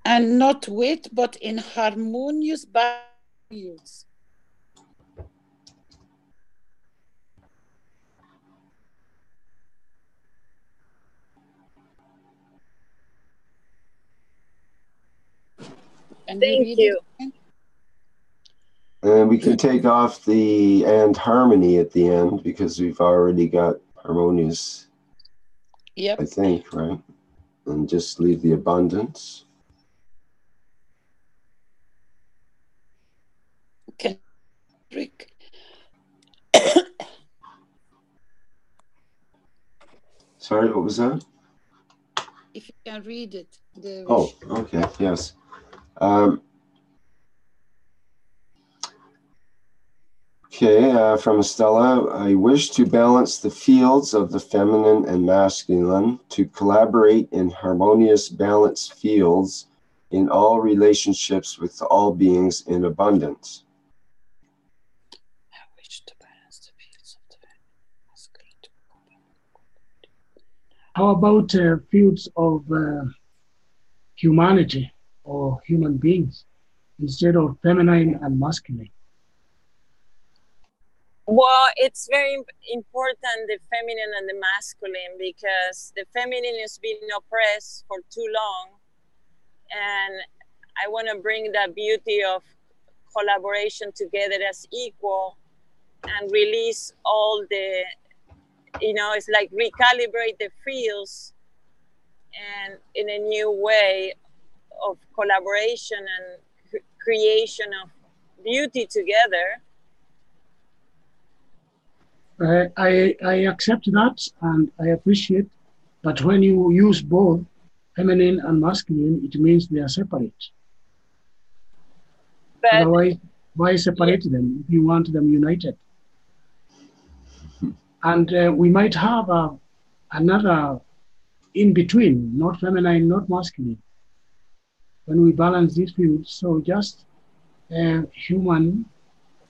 And not with, but in harmonious fields. Thank you. And we can take off the and harmony at the end because we've already got harmonious. Yep. I think, right? And just leave the abundance. Can Rick? Sorry, what was that? If you can read it. Oh, okay, yes. From Estella, I wish to balance the fields of the feminine and masculine, to collaborate in harmonious balanced fields in all relationships with all beings in abundance. I wish to balance the fields of the feminine and masculine. How about fields of humanity or human beings instead of feminine and masculine? Well, it's very important, the feminine and the masculine, because the feminine has been oppressed for too long. And I want to bring the beauty of collaboration together as equal and release all the, it's like recalibrate the fields and in a new way of collaboration and creation of beauty together. I accept that and I appreciate, but when you use both feminine and masculine, it means they are separate. But otherwise, why separate them if you want them united? And we might have another in between, not feminine, not masculine, when we balance these fields. So just human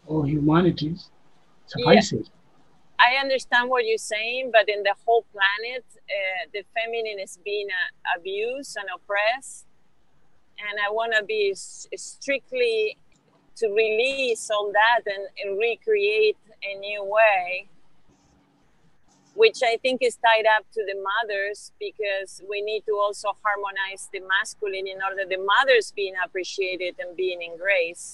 or humanities suffices. Yeah. I understand what you're saying, but in the whole planet, the feminine is being abused and oppressed. And I want to be strictly to release all that and recreate a new way, which I think is tied up to the mothers, because we need to also harmonize the masculine in order the mothers being appreciated and being in grace.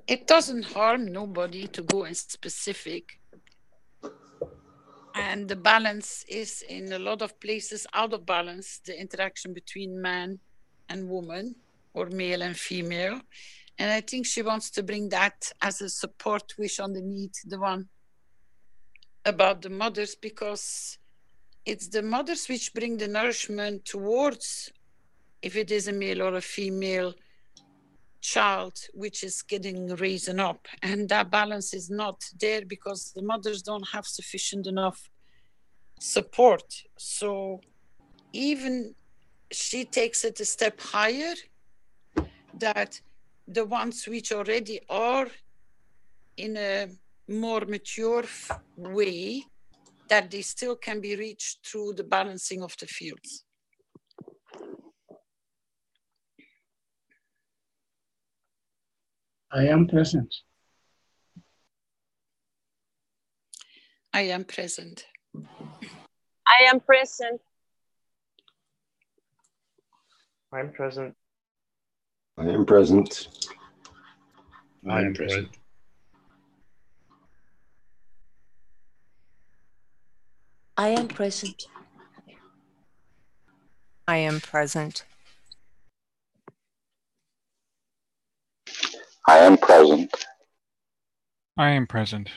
It doesn't harm nobody to go in specific. And the balance is in a lot of places out of balance, the interaction between man and woman or male and female. And I think she wants to bring that as a support wish underneath the one about the mothers, because it's the mothers which bring the nourishment towards, if it is a male or a female child which is getting raised up, and that balance is not there because the mothers don't have sufficient enough support. So even she takes it a step higher, that the ones which already are in a more mature way, that they still can be reached through the balancing of the fields. I am present. I am present. I am present. I'm present. I am present. I am present. I am present. I am present. I am present. I am present.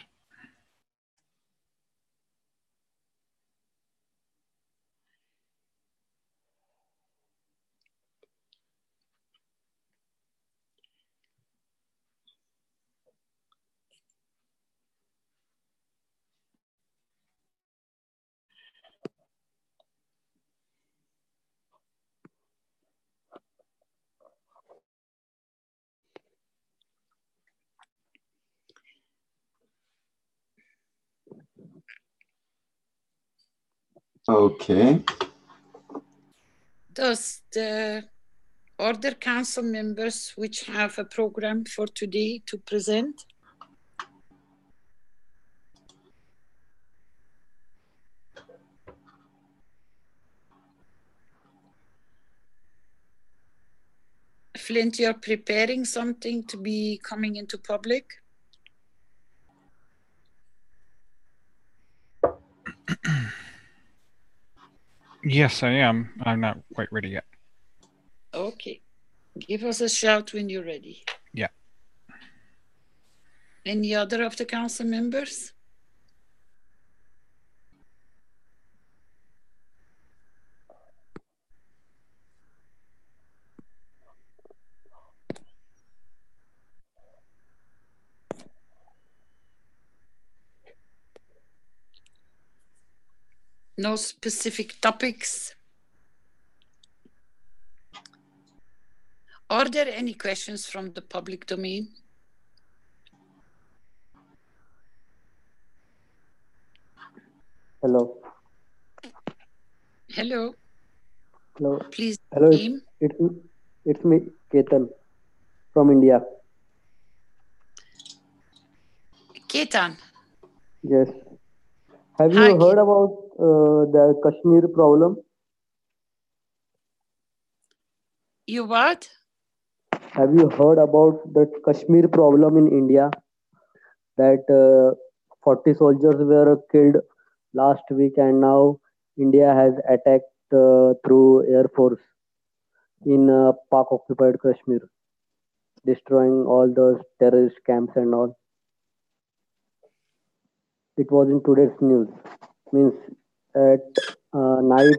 Okay. Does the other council members which have a program for today to present? Flint, you're preparing something to be coming into public? Yes, I am. I'm not quite ready yet. Okay. Give us a shout when you're ready. Yeah. Any other of the council members? No specific topics? Are there any questions from the public domain? Hello. Hello. Hello. Please, Hello. name. It's me, Ketan, from India. Ketan. Yes. Have Hi, you heard about the Kashmir problem? You what? Have you heard about the Kashmir problem in India? That 40 soldiers were killed last week, and now India has attacked through Air Force in Pak-occupied Kashmir, destroying all those terrorist camps and all. It was in today's news. Means at night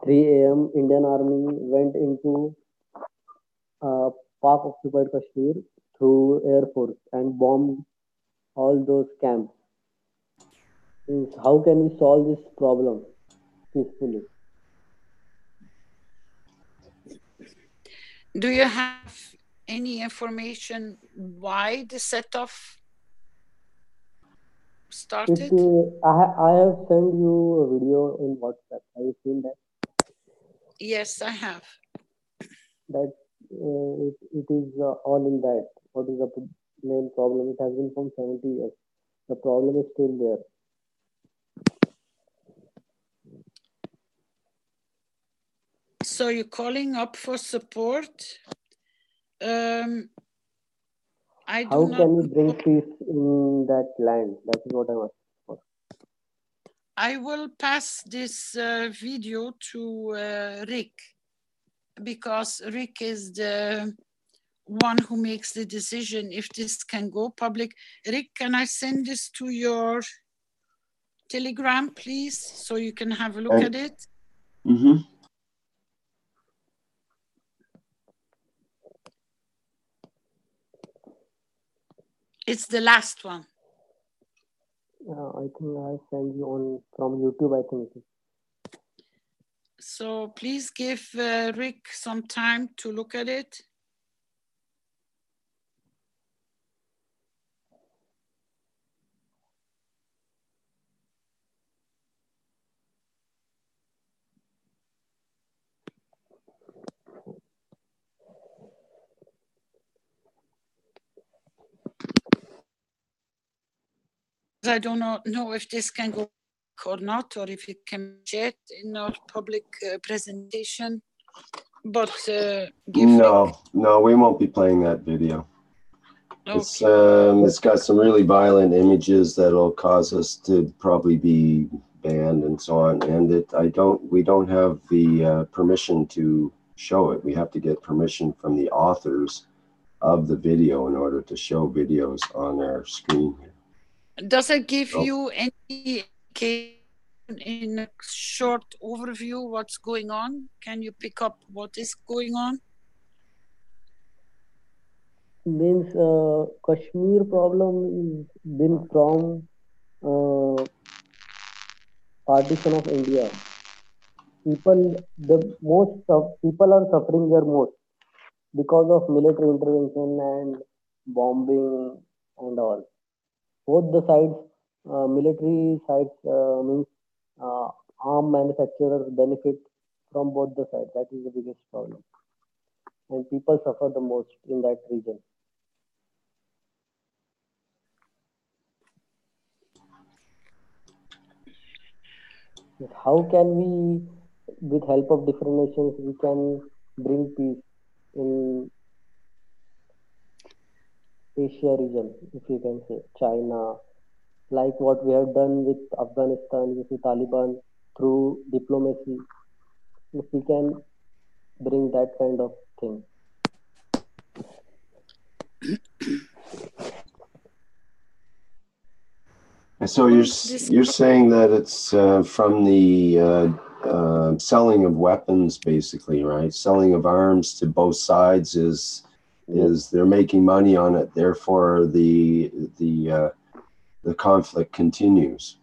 3 a.m. Indian Army went into Pak-occupied Kashmir through Air Force and bombed all those camps. Means how can we solve this problem peacefully? Do you have any information why the set-off started? I have sent you a video in WhatsApp. Have you seen that? Yes, I have. That it is all in that. What is the main problem? It has been from 70 years. The problem is still there. So you're calling up for support? How can we bring peace in that land? That is what I'm asking for. I will pass this video to Rick, because Rick is the one who makes the decision if this can go public. Rick, can I send this to your Telegram, please, so you can have a look at it? Mm-hmm. It's the last one. I think I send you on from YouTube, I think. So please give Rick some time to look at it. I do not know if this can go or not, or if it can share it in our public presentation. But No, we won't be playing that video. Okay. It's got some really violent images that'll cause us to probably be banned and so on. And we don't have the permission to show it. We have to get permission from the authors of the video in order to show videos on our screen here. Does it give you any in a short overview what's going on? Can you pick up what is going on? Means Kashmir problem is been from partition of India. People are suffering there most because of military intervention and bombing and all. Both the sides, military sides means arm manufacturers benefit from both the sides. That is the biggest problem, and people suffer the most in that region. How can we, with help of different nations, we can bring peace in Asia region, if you can say China, like what we have done with Afghanistan, with the Taliban through diplomacy. If we can bring that kind of thing. So you're saying that it's from the selling of weapons, basically, right? Selling of arms to both sides is they're making money on it. Therefore, the conflict continues.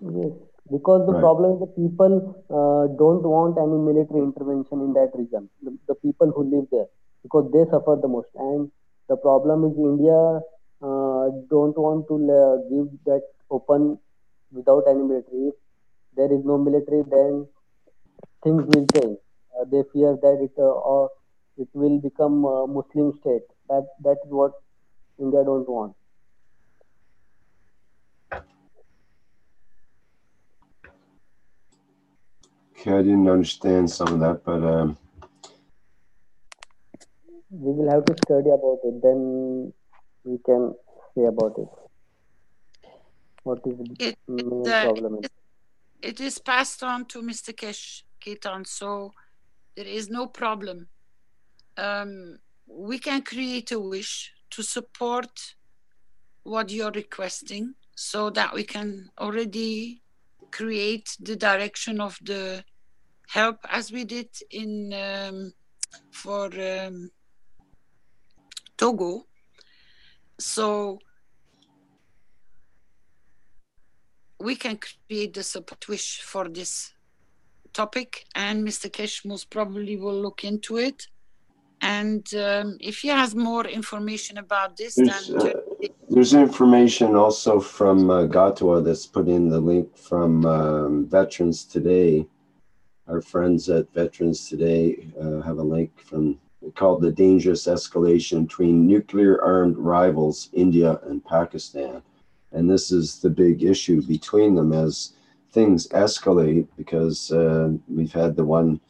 Yes, because the problem is the people don't want any military intervention in that region. The people who live there, because they suffer the most. And the problem is India don't want to give that open without any military. If there is no military, then things will change. They fear that or it will become a Muslim state. That is what India don't want. Okay, I didn't understand some of that, but we will have to study about it. Then we can say about it. What is the main problem? It is passed on to Mr. Ketan, so there is no problem. We can create a wish to support what you're requesting so that we can already create the direction of the help as we did in for Togo. So we can create the support wish for this topic, and Mr. Kesh most probably will look into it. And if he has more information about this, there's information also from Gatua that's put in the link from Veterans Today. Our friends at Veterans Today have a link from called The Dangerous Escalation Between Nuclear Armed Rivals, India and Pakistan. And this is the big issue between them as things escalate, because we've had the one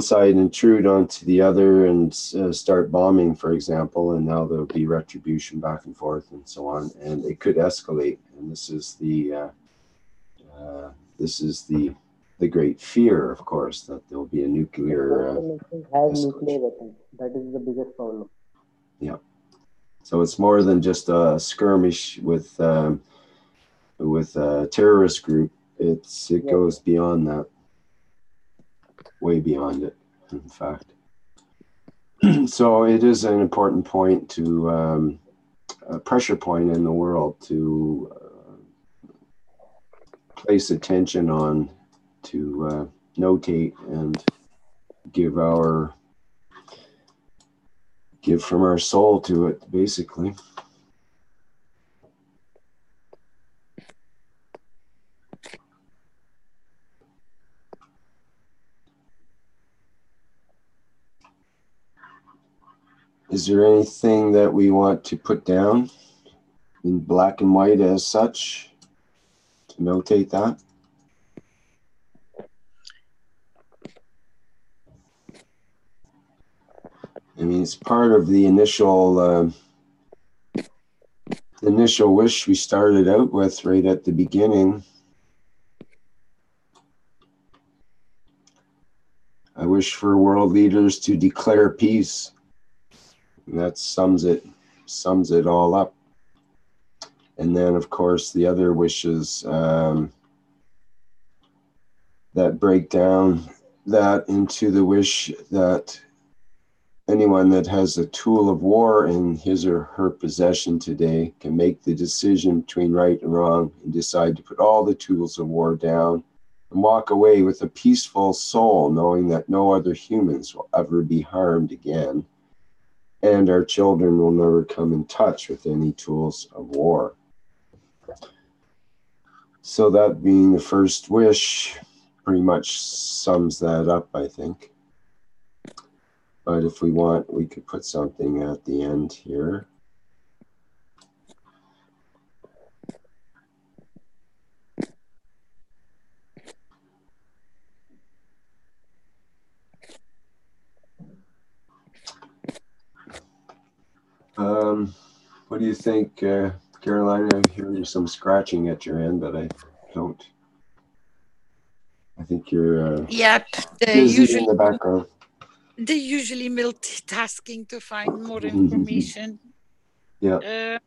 side intrude onto the other and start bombing, for example, and now there'll be retribution back and forth and so on, and it could escalate. And this is the great fear, of course, that there'll be a nuclear nuclear weapons. That is the biggest problem. Yeah. So it's more than just a skirmish with a terrorist group. It goes beyond that, way beyond it, in fact. So it is an important point to a pressure point in the world to place attention on, to notate and give from our soul to it, basically. Is there anything that we want to put down in black and white as such to notate that? I mean, it's part of the initial wish we started out with right at the beginning. I wish for world leaders to declare peace. And that sums it all up. And then, of course, the other wishes that break down that into the wish that anyone that has a tool of war in his or her possession today can make the decision between right and wrong and decide to put all the tools of war down and walk away with a peaceful soul, knowing that no other humans will ever be harmed again, and our children will never come in touch with any tools of war. So that being the first wish pretty much sums that up, I think. But if we want, we could put something at the end here. What do you think, Carolina? I hear some scratching at your end, but I don't. I think you're busy in the background. They're usually multitasking to find more information. Yeah.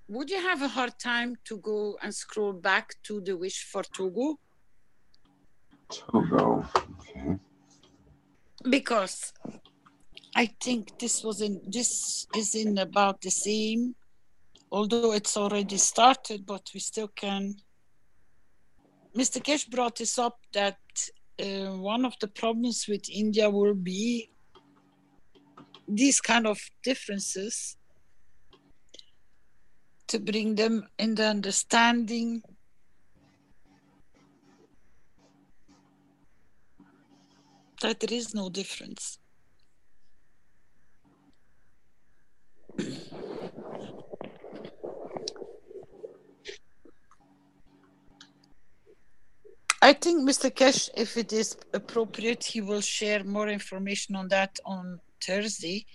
Would you have a hard time to go and scroll back to the wish for Togo? Togo, okay. Because I think this is in about the same, although it's already started, but we still can. Mr. Kesh brought this up that one of the problems with India will be these kind of differences, to bring them in the understanding that there is no difference. I think Mr. Keshe, if it is appropriate, he will share more information on that on Thursday,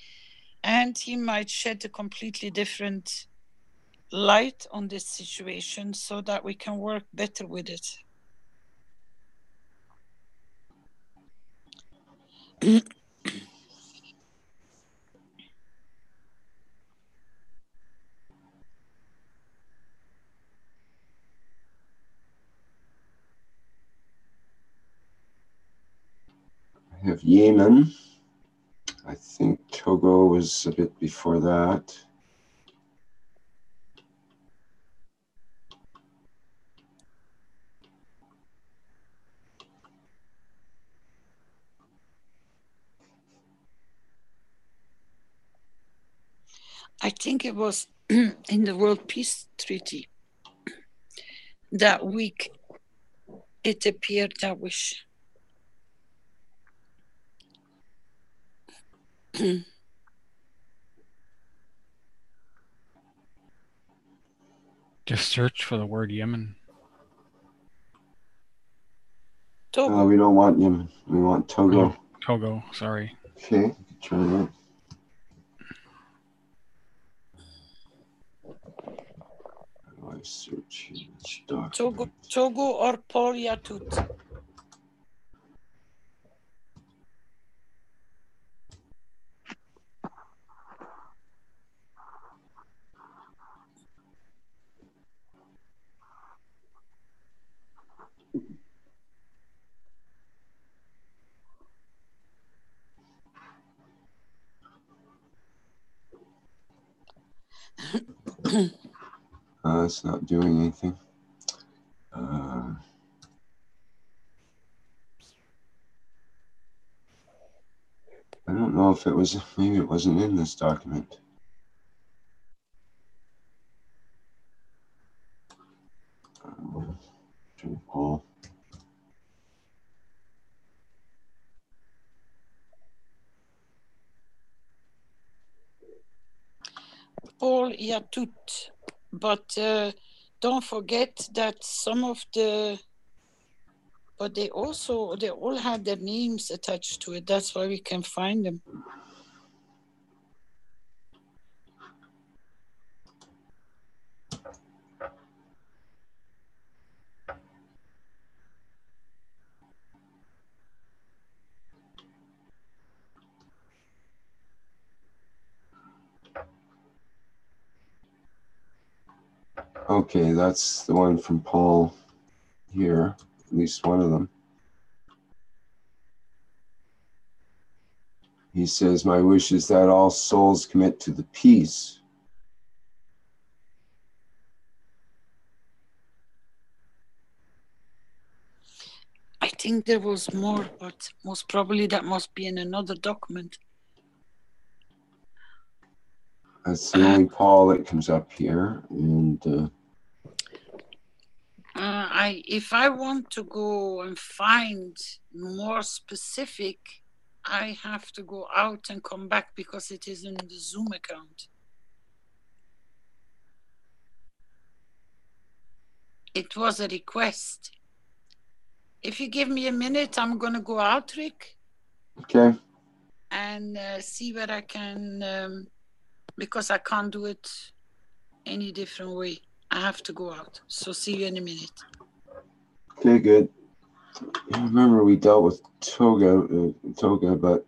and he might shed a completely different light on this situation so that we can work better with it. I have Yemen. I think Togo was a bit before that. I think it was in the World Peace Treaty that week it appeared that wish. Just search for the word Yemen. Togo. We don't want Yemen. We want Togo. Oh, Togo, sorry. Okay, try that. How do I search in this document? Togo or Paul Yatut. It's not doing anything. I don't know if it was, maybe it wasn't in this document. Paul. Paul Yatut. But don't forget that some of the, but they all had their names attached to it. That's why we can find them. Okay, that's the one from Paul here, at least one of them. He says, my wish is that all souls commit to the peace. I think there was more, but most probably that must be in another document. That's the only Paul that comes up here. And if I want to go and find more specific, I have to go out and come back because it is in the Zoom account. It was a request. If you give me a minute, I'm going to go out, Rick. Okay. And see where I can, because I can't do it any different way. I have to go out. So see you in a minute. Okay, good. I remember we dealt with Toga, but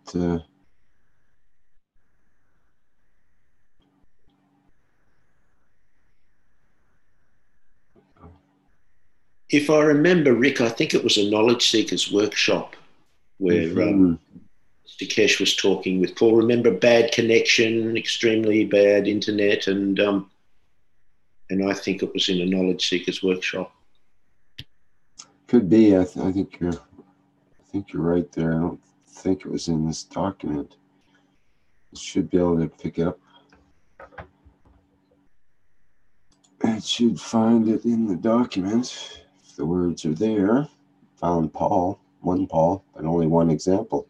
if I remember, Rick, I think it was a knowledge seekers workshop where Mr. Keshe was talking with Paul. Remember, bad connection, extremely bad internet, and I think it was in a knowledge seekers workshop. Could be. I think think you're right there. I don't think it was in this document. It should be able to pick it up. It should find it in the document. If the words are there. Found Paul, one Paul, but only one example.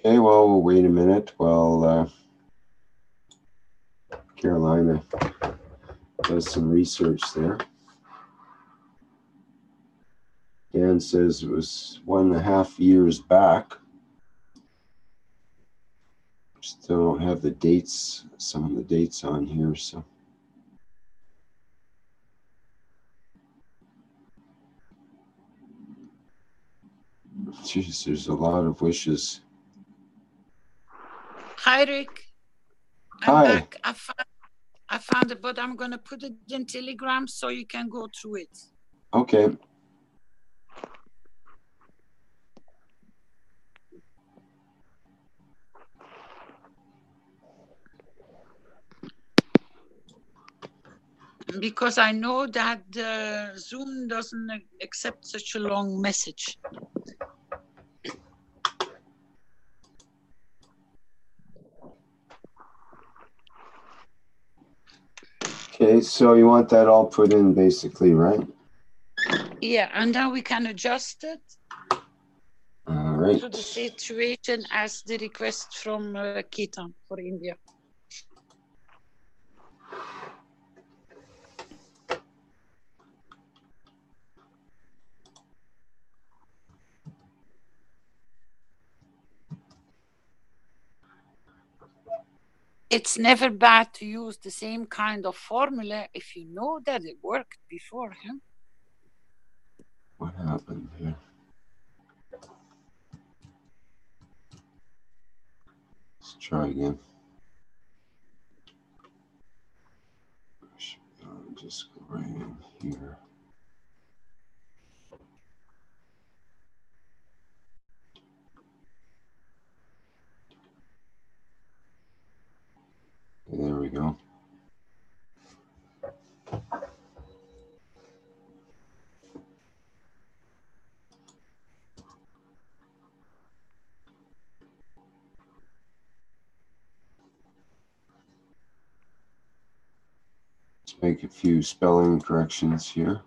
Okay, well, we'll wait a minute while Carolina does some research there. Dan says it was 1.5 years back. Still don't have the dates, some of the dates on here, so. Jeez, there's a lot of wishes. Hi, Rick. I'm Hi. back. I found it, but I'm going to put it in Telegram so you can go through it. Okay. Because I know that Zoom doesn't accept such a long message. Okay, so you want that all put in basically, right? Yeah, and now we can adjust it All right. to the situation as the request from Ketan for India. It's never bad to use the same kind of formula if you know that it worked before. Huh? What happened here? Let's try again. Just go right in here. There we go. Let's make a few spelling corrections here.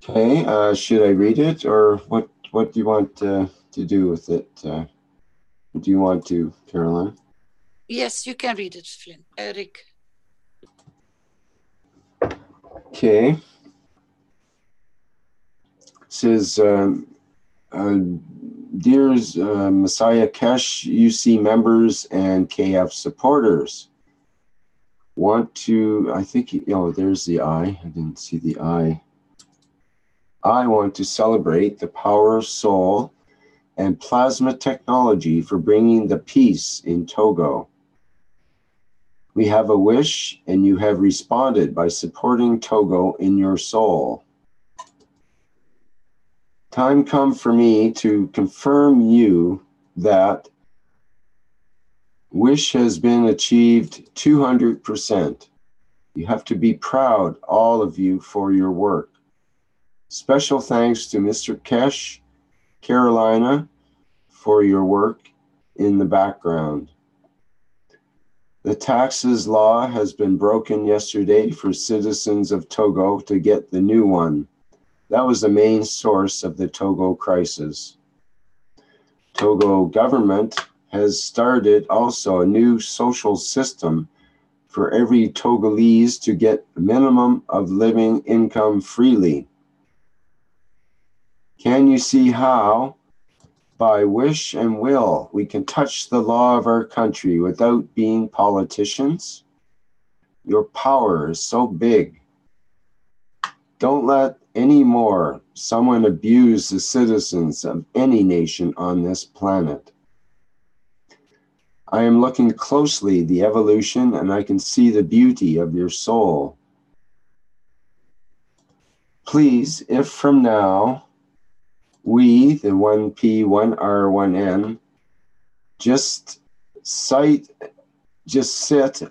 Okay, should I read it, or what do you want to do with it? Do you want to, Caroline? Yes, you can read it, Flynn. Rick. Okay. It says, dear Messiah Keshe, UC members and KF supporters, want to, I think, oh, there's the I. I didn't see the I. I want to celebrate the power of soul and plasma technology for bringing the peace in Togo. We have a wish, and you have responded by supporting Togo in your soul. Time come for me to confirm you that wish has been achieved 200%. You have to be proud, all of you, for your work. Special thanks to Mr. Keshe, Carolina, for your work in the background. The taxes law has been broken yesterday for citizens of Togo to get the new one. That was the main source of the Togo crisis. Togo government has started also a new social system for every Togolese to get a minimum of living income freely. Can you see how, by wish and will, we can touch the law of our country without being politicians? Your power is so big Don't let anymore someone abuse the citizens of any nation on this planet. I am looking closely the evolution, and I can see the beauty of your soul. Please, if from now we, the 1P, 1R, 1N, just sit,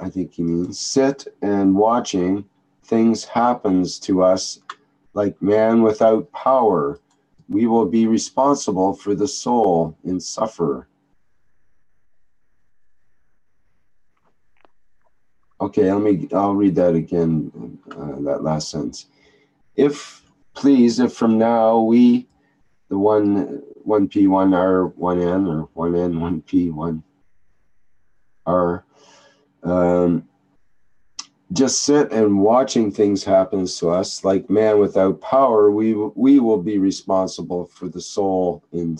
I think he means, sit and watching things happens to us like man without power, we will be responsible for the soul and suffer. Okay, I'll read that again, that last sentence. Please, if from now we, the 1P, 1R, 1N, or 1N, 1P, 1R, just sit and watching things happens to us like man without power, we will be responsible for the soul in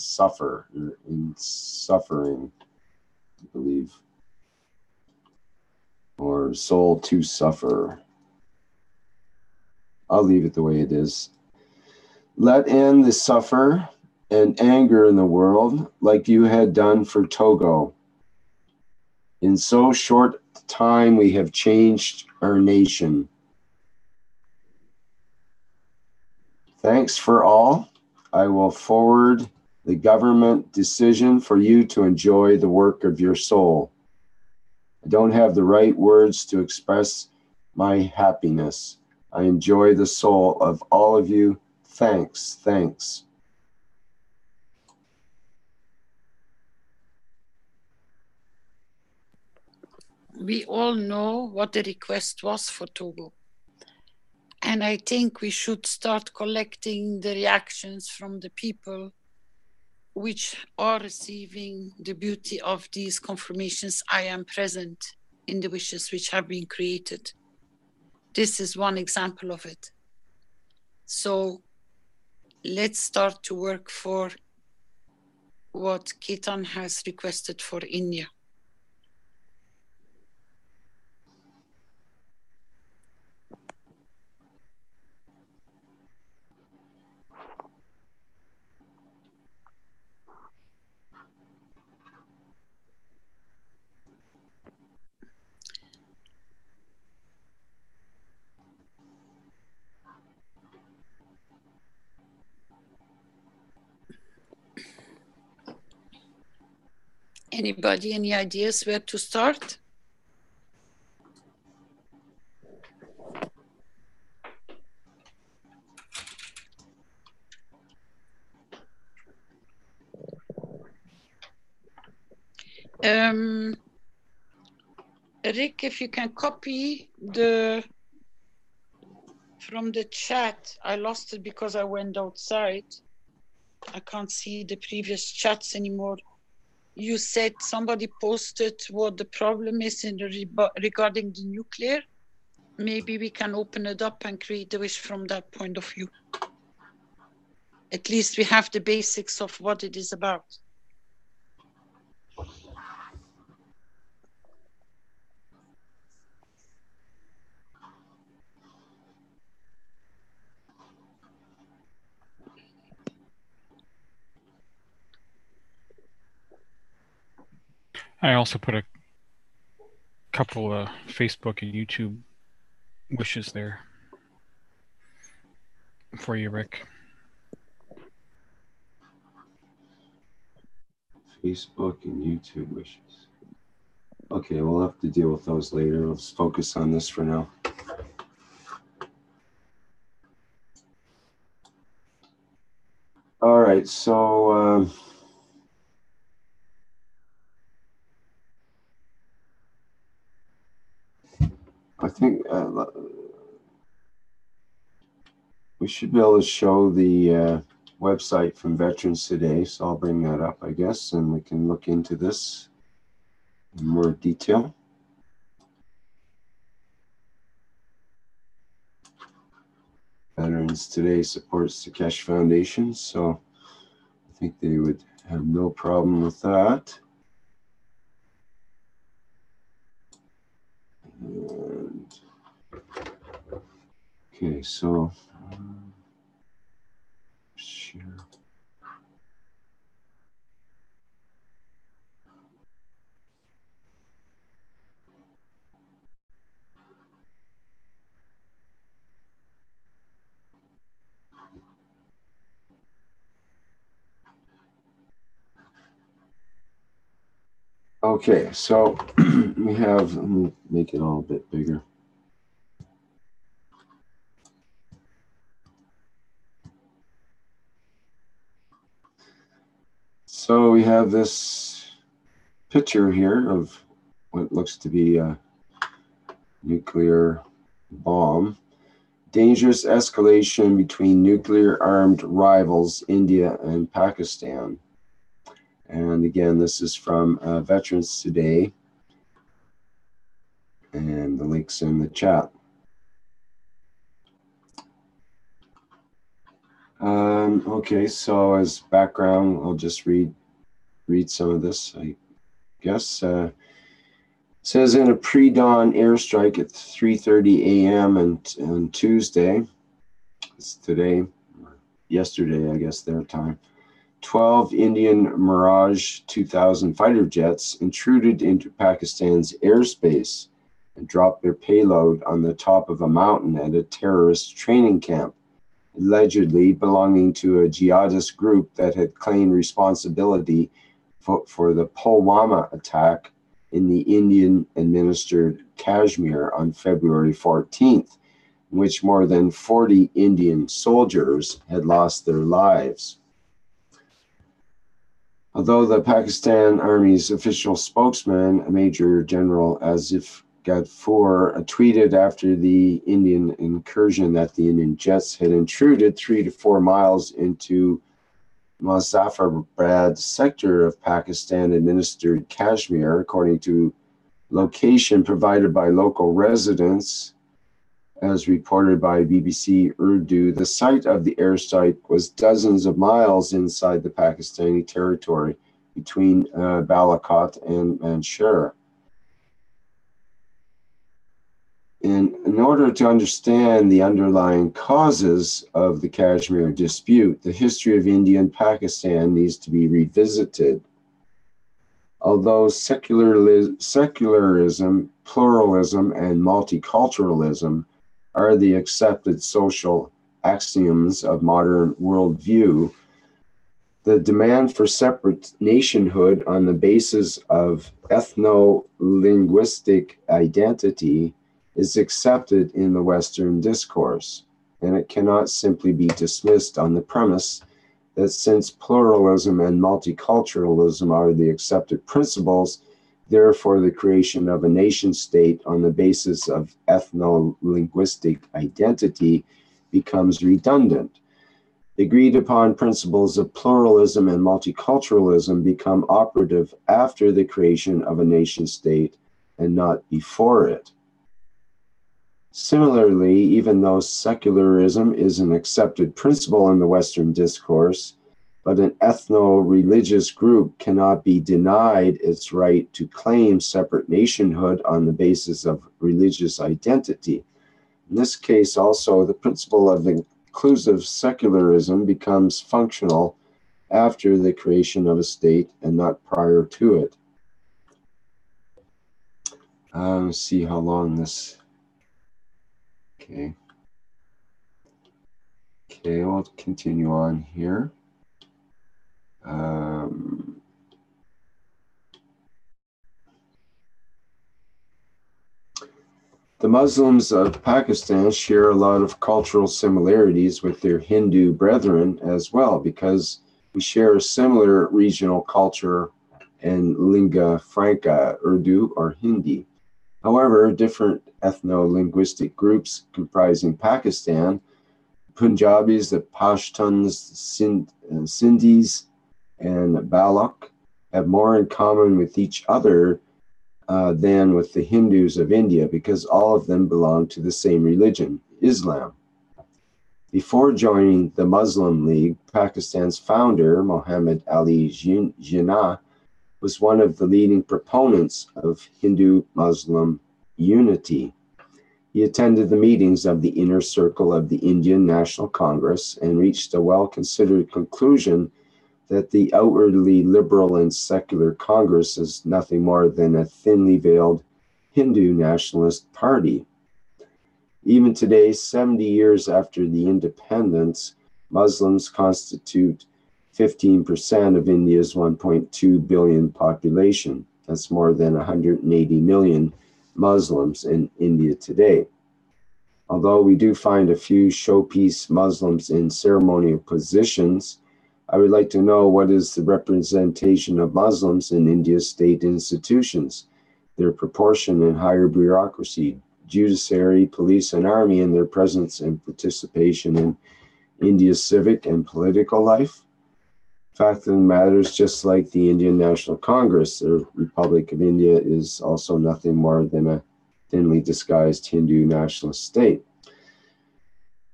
suffering, I believe, or soul to suffer. I'll leave it the way it is. Let in the suffer and anger in the world like you had done for Togo. In so short time we have changed our nation. Thanks for all. I will forward the government decision for you to enjoy the work of your soul. I don't have the right words to express my happiness. I enjoy the soul of all of you. Thanks, thanks. We all know what the request was for Togo. And I think we should start collecting the reactions from the people which are receiving the beauty of these confirmations. I am present in the wishes which have been created. This is one example of it. So let's start to work for what Ketan has requested for India. Anybody, any ideas where to start? Rick, if you can copy from the chat, I lost it because I went outside. I can't see the previous chats anymore. You said somebody posted what the problem is regarding the nuclear. Maybe we can open it up and create the wish from that point of view. At least we have the basics of what it is about. I also put a couple of Facebook and YouTube wishes there for you, Rick. Facebook and YouTube wishes. Okay, we'll have to deal with those later. Let's focus on this for now. All right, so I think we should be able to show the website from Veterans Today, so I'll bring that up, I guess, and we can look into this in more detail. Veterans Today supports the Keshe Foundation, so I think they would have no problem with that. And, okay, so share. Okay, so we have, let me make it all a bit bigger. So we have this picture here of what looks to be a nuclear bomb. Dangerous escalation between nuclear-armed rivals, India and Pakistan. And again, this is from Veterans Today, and the link's in the chat. Okay, so as background, I'll just read some of this, I guess. Says in a pre-dawn airstrike at 3:30 a.m. on Tuesday, it's today, yesterday, I guess their time, 12 Indian Mirage 2000 fighter jets intruded into Pakistan's airspace and dropped their payload on the top of a mountain at a terrorist training camp, allegedly belonging to a jihadist group that had claimed responsibility for the Pulwama attack in the Indian-administered Kashmir on February 14th, in which more than 40 Indian soldiers had lost their lives. Although the Pakistan Army's official spokesman, Major General Asif Gadfoor, tweeted after the Indian incursion that the Indian jets had intruded 3 to 4 miles into Muzaffarabad sector of Pakistan-administered Kashmir, according to location provided by local residents, as reported by BBC Urdu. The site of the airstrike was dozens of miles inside the Pakistani territory between Balakot and Manshur. In order to understand the underlying causes of the Kashmir dispute, the history of India and Pakistan needs to be revisited. Although secularism, pluralism, and multiculturalism are the accepted social axioms of modern worldview, the demand for separate nationhood on the basis of ethno-linguistic identity is accepted in the Western discourse, and it cannot simply be dismissed on the premise that since pluralism and multiculturalism are the accepted principles, therefore the creation of a nation state on the basis of ethno-linguistic identity becomes redundant. The agreed upon principles of pluralism and multiculturalism become operative after the creation of a nation state and not before it. Similarly, even though secularism is an accepted principle in the Western discourse, but an ethno-religious group cannot be denied its right to claim separate nationhood on the basis of religious identity. In this case, also, the principle of inclusive secularism becomes functional after the creation of a state and not prior to it. Let's see how long this... Okay, we'll continue on here. The Muslims of Pakistan share a lot of cultural similarities with their Hindu brethren as well, because we share a similar regional culture and lingua franca, Urdu or Hindi. However, different ethno-linguistic groups comprising Pakistan, Punjabis, the Pashtuns, Sindhis, and Balak, have more in common with each other than with the Hindus of India, because all of them belong to the same religion, Islam. Before joining the Muslim League, Pakistan's founder, Muhammad Ali Jinnah, was one of the leading proponents of Hindu-Muslim unity. He attended the meetings of the inner circle of the Indian National Congress and reached a well-considered conclusion that the outwardly liberal and secular Congress is nothing more than a thinly veiled Hindu nationalist party. Even today, 70 years after the independence, Muslims constitute 15% of India's 1.2 billion population. That's more than 180 million Muslims in India today. Although we do find a few showpiece Muslims in ceremonial positions, I would like to know what is the representation of Muslims in India's state institutions, their proportion in higher bureaucracy, judiciary, police, and army, and their presence and participation in India's civic and political life. Fact of the matter is, just like the Indian National Congress, the Republic of India is also nothing more than a thinly disguised Hindu nationalist state.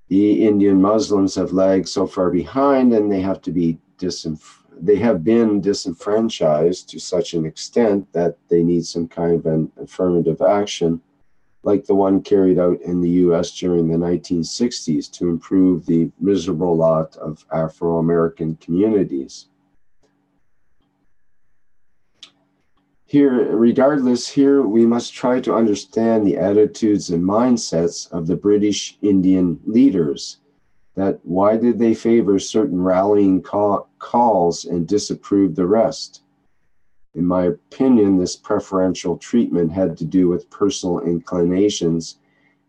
The Indian Muslims have lagged so far behind, and they have been disenfranchised to such an extent that they need some kind of an affirmative action, like the one carried out in the US during the 1960s to improve the miserable lot of Afro-American communities. Regardless, we must try to understand the attitudes and mindsets of the British Indian leaders. That why did they favor certain rallying calls and disapprove the rest? In my opinion, this preferential treatment had to do with personal inclinations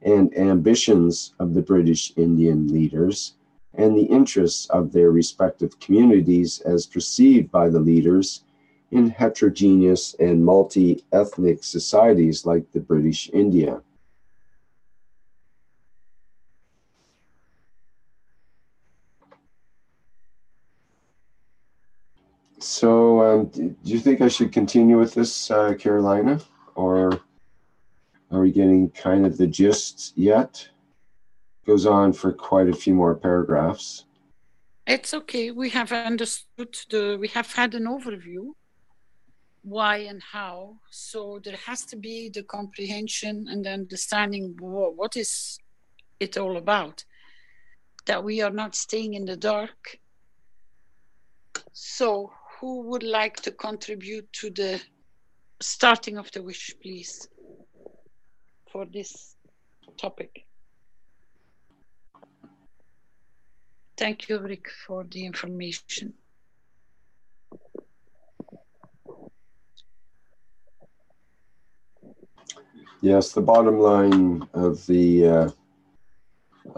and ambitions of the British Indian leaders and the interests of their respective communities as perceived by the leaders in heterogeneous and multi-ethnic societies like the British India. So, do you think I should continue with this, Carolina, or are we getting kind of the gist yet? Goes on for quite a few more paragraphs. It's okay. We have understood we have had an overview, why and how. So there has to be the comprehension and the understanding what is it all about, that we are not staying in the dark. So who would like to contribute to the starting of the wish, please, for this topic? Thank you, Rick, for the information. Yes, the bottom line of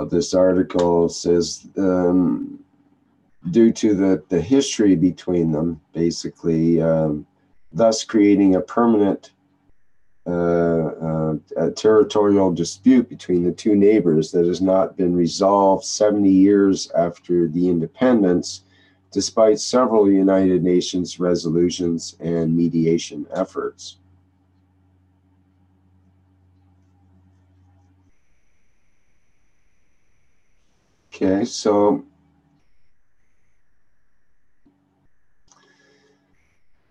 this article says, due to the history between them, basically, thus creating a permanent a territorial dispute between the two neighbors that has not been resolved 70 years after the independence, despite several United Nations resolutions and mediation efforts. Okay, so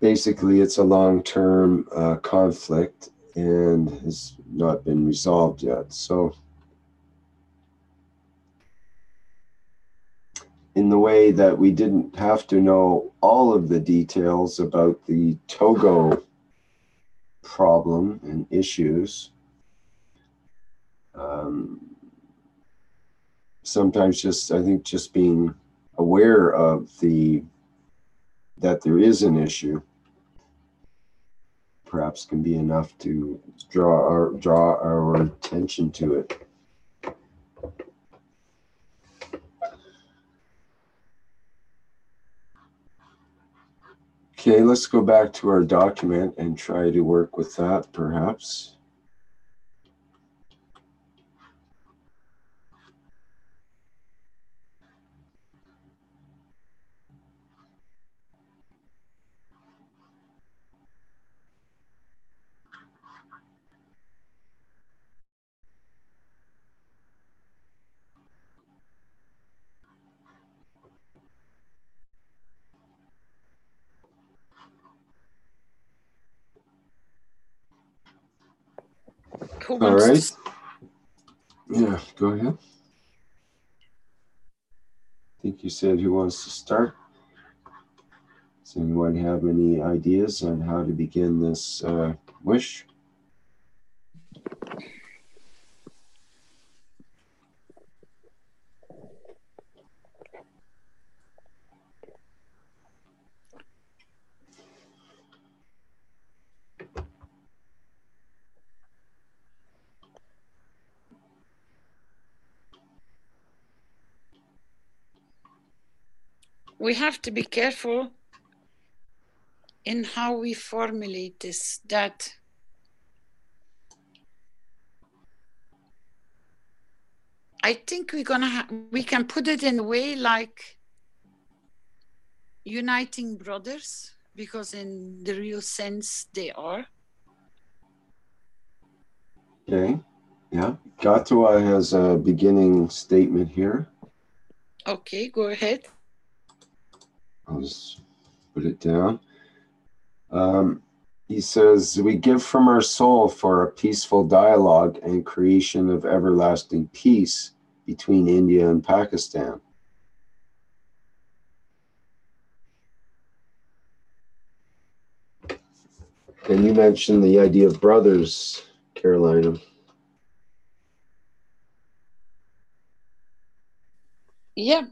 basically it's a long-term conflict and has not been resolved yet. So in the way that we didn't have to know all of the details about the Togo problem and issues, sometimes I think just being aware of that there is an issue perhaps can be enough to draw our attention to it. Okay, let's go back to our document and try to work with that, perhaps. Who wants All right. Yeah, go ahead. I think you said who wants to start. Does anyone have any ideas on how to begin this wish? We have to be careful in how we formulate this, that I think we can put it in a way like uniting brothers, because in the real sense they are. Okay, yeah. Gatua has a beginning statement here. Okay, go ahead. I'll just put it down. He says, we give from our soul for a peaceful dialogue and creation of everlasting peace between India and Pakistan. And you mentioned the idea of brothers, Carolina. Yeah,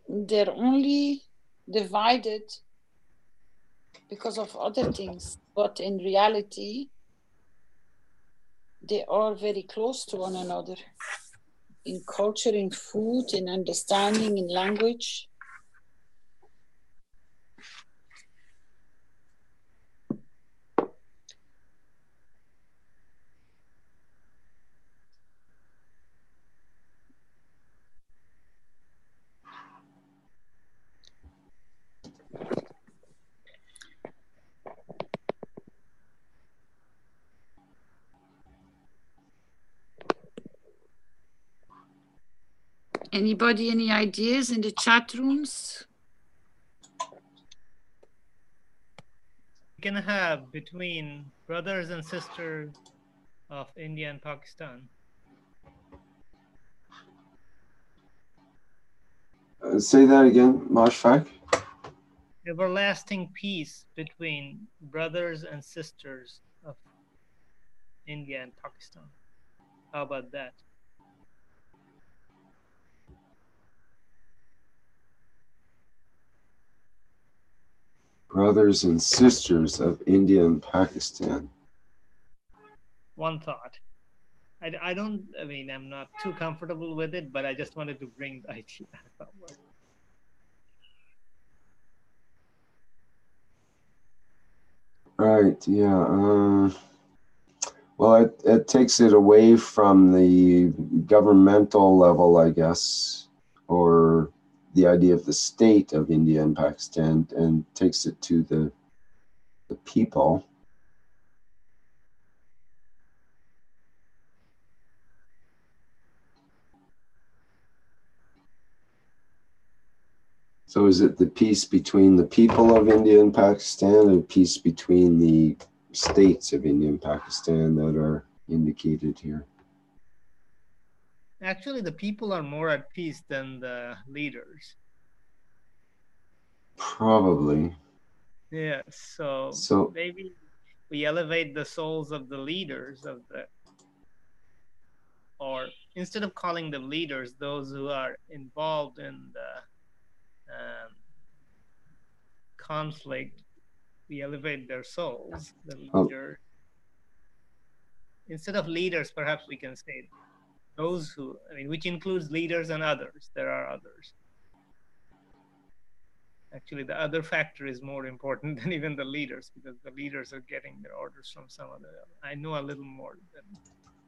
they're only divided because of other things, but in reality, they are very close to one another in culture, in food, in understanding, in language. Anybody, any ideas in the chat rooms? We can have between brothers and sisters of India and Pakistan. Say that again, Mashfaq. Everlasting peace between brothers and sisters of India and Pakistan. How about that? Brothers and sisters of India and Pakistan. One thought. I mean, I'm not too comfortable with it, but I just wanted to bring the idea forward. Right, yeah. Well, it takes it away from the governmental level, I guess, or the idea of the state of India and Pakistan, and takes it to the people. So is it the peace between the people of India and Pakistan, and peace between the states of India and Pakistan that are indicated here? Actually, the people are more at peace than the leaders. Probably. Yeah, so maybe we elevate the souls of the leaders of the, or instead of calling them leaders, those who are involved in the conflict, we elevate their souls, the leader. Instead of leaders, perhaps we can say those who, I mean, which includes leaders and others. There are others. Actually, the other factor is more important than even the leaders, because the leaders are getting their orders from some other. I know a little more than.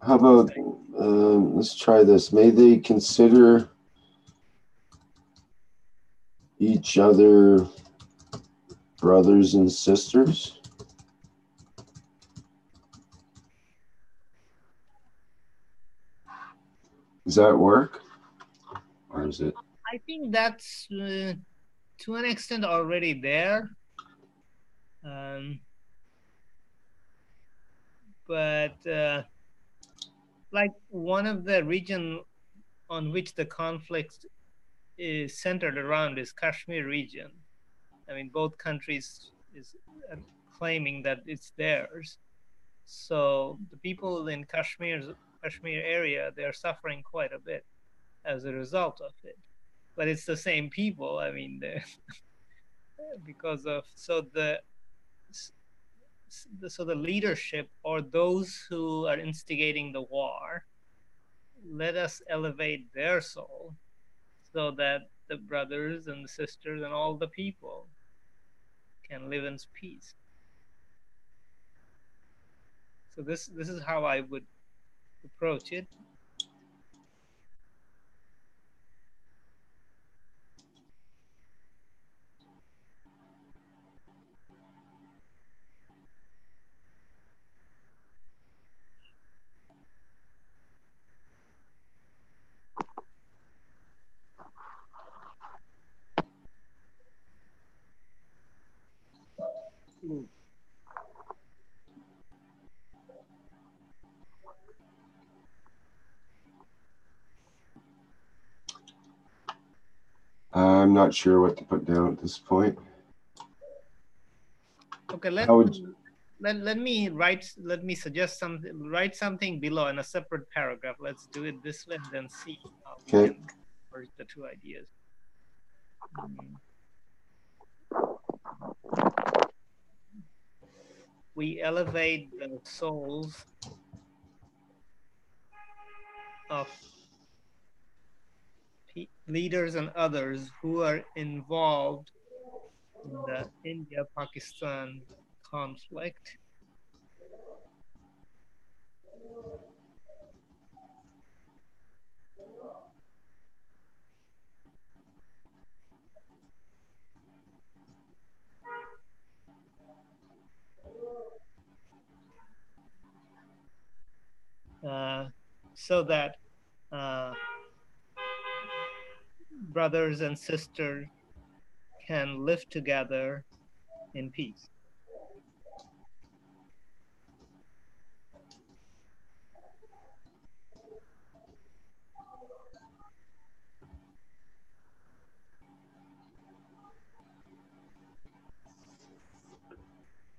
How about, let's try this. May they consider each other brothers and sisters? Does that work? Or is it? I think that's to an extent already there. But like one of the region on which the conflict is centered around is Kashmir region. I mean, both countries is claiming that it's theirs. So the people in Kashmir area, they are suffering quite a bit as a result of it. But it's the same people. I mean, because of the leadership or those who are instigating the war, let us elevate their soul so that the brothers and the sisters and all the people can live in peace. So this is how I would approach it. I'm not sure what to put down at this point. Okay, let me suggest something. Write something below in a separate paragraph. Let's do it this way and then see how we can merge the two ideas. We elevate the souls of leaders and others who are involved in the India-Pakistan conflict. So that brothers and sisters can live together in peace.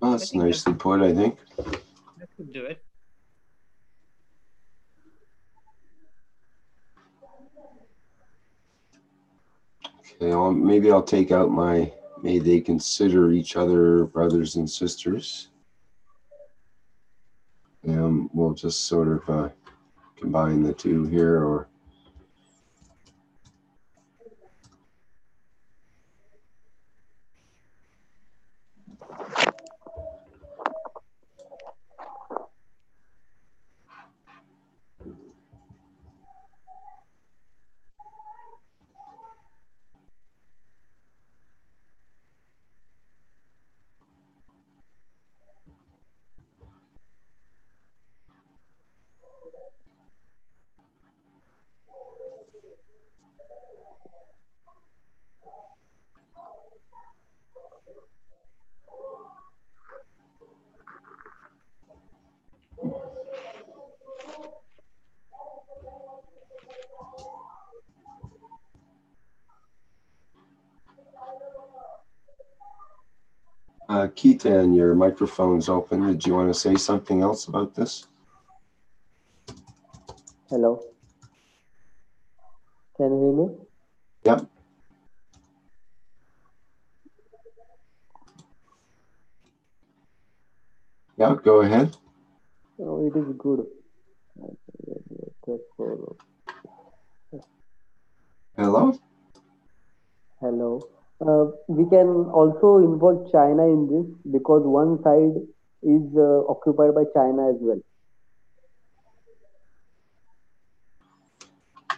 Well, that's nicely put, I think. That could do it. Okay, well, maybe I'll take out my, may they consider each other brothers and sisters. And we'll just sort of combine the two here, or Keaton, your microphone's open. Did you want to say something else about this? Hello. Can you hear me? Yep. Yeah, go ahead. Oh, it is good. Hello? Hello. We can also involve China in this because one side is occupied by China as well.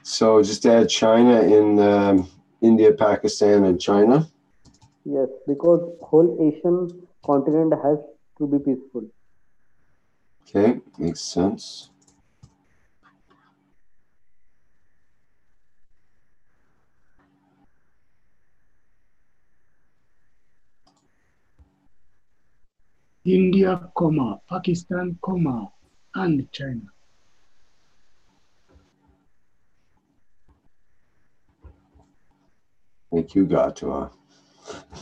So just add China in India, Pakistan, and China. Yes, because whole Asian continent has to be peaceful. Okay, makes sense. India, Pakistan, and China. Thank you, Gatua.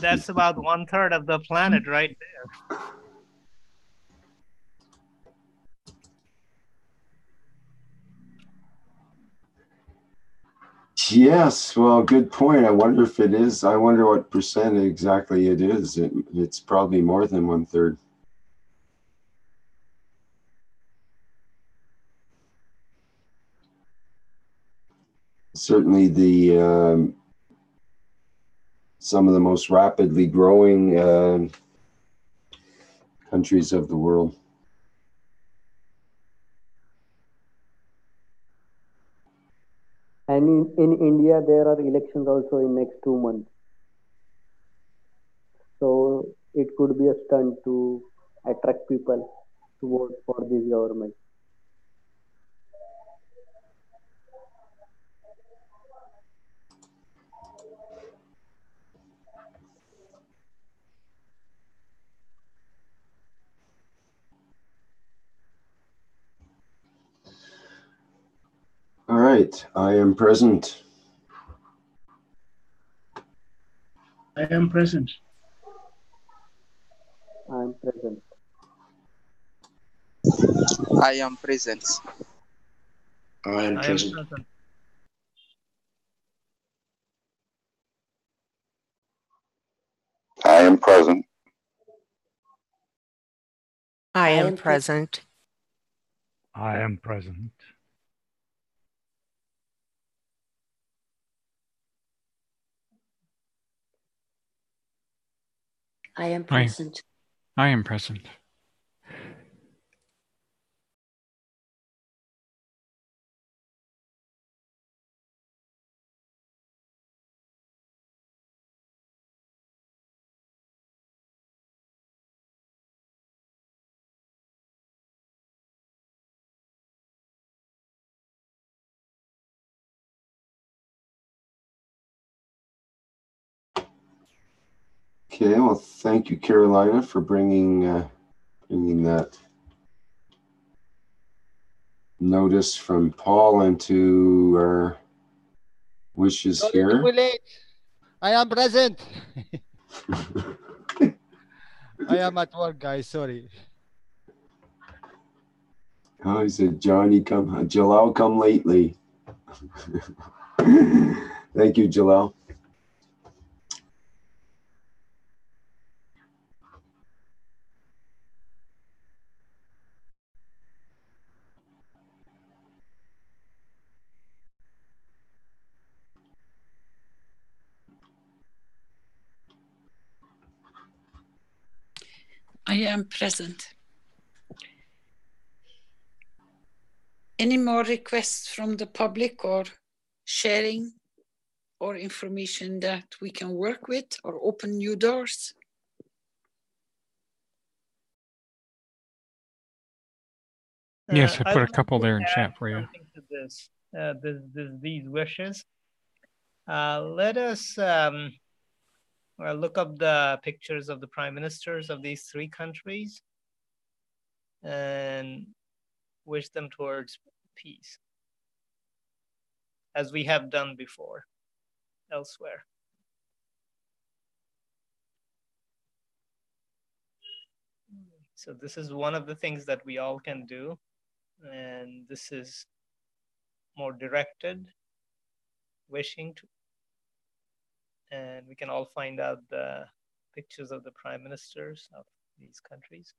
That's about 1/3 of the planet right there. Yes, well, good point. I wonder if it is. I wonder what percent exactly it is. It's probably more than 1/3. Certainly the some of the most rapidly growing countries of the world. And in India, there are elections also in next 2 months. So it could be a stunt to attract people to vote for this government. All right, I am present. I am present. I am present. I am present. I am present. I am present. I am present. I am present. I am present. I am present. Okay, well, thank you, Carolina, for bringing that notice from Paul into our wishes Sorry here. to be late. I am present. I am at work, guys. Sorry. Oh, he said, Johnny, Jalal, come lately. Thank you, Jalal. I am present. Any more requests from the public or sharing or information that we can work with or open new doors? Yes, I I'd put a like couple to there in add chat for you. something to these wishes. Let us look up the pictures of the prime ministers of these 3 countries and wish them towards peace, as we have done before elsewhere. So this is one of the things that we all can do, and this is more directed, wishing to, and we can all find out the pictures of the prime ministers of these countries.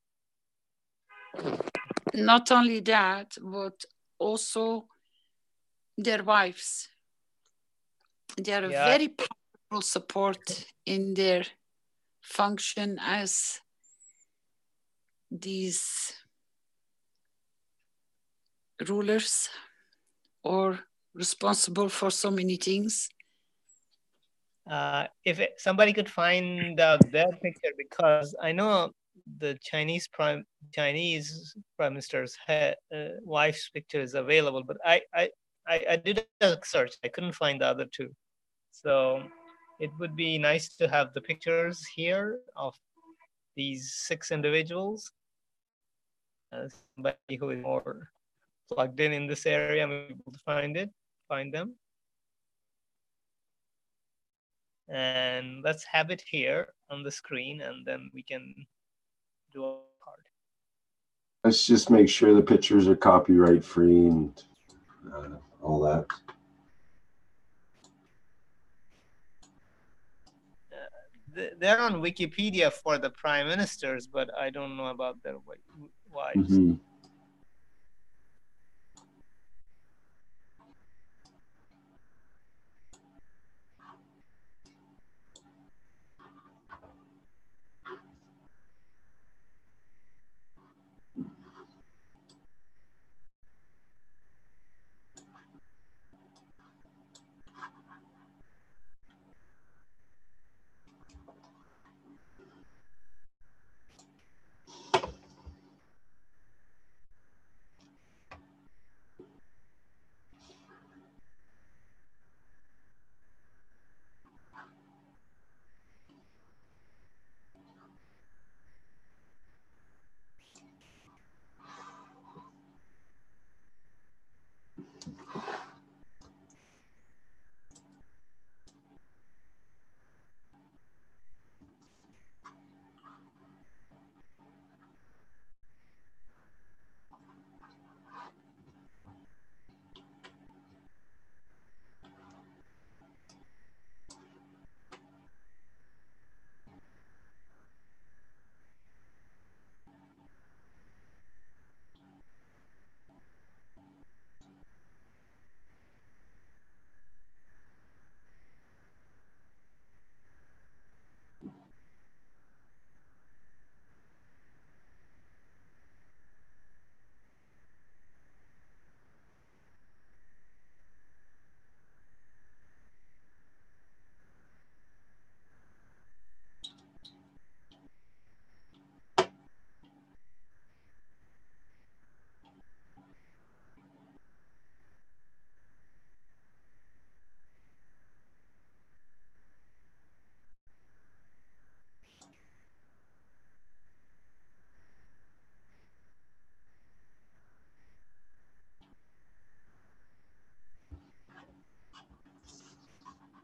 Not only that, but also their wives. They are a very powerful support in their function as these rulers or responsible for so many things. If somebody could find out their picture, because I know the Chinese prime minister's wife's picture is available, but I did a search. I couldn't find the other 2. So it would be nice to have the pictures here of these 6 individuals. Somebody who is more plugged in this area may be able to find them. And let's have it here on the screen, and then we can do our part. Let's just make sure the pictures are copyright free and all that. They're on Wikipedia for the prime ministers, but I don't know about their wives. Mm-hmm.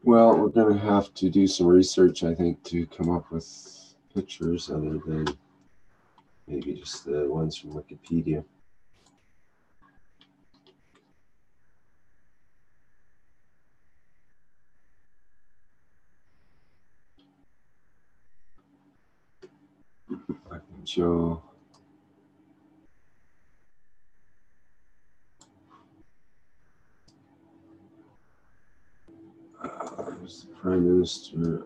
Well, we're going to have to do some research, I think, to come up with pictures other than maybe just the ones from Wikipedia. I can show. There's the Prime Minister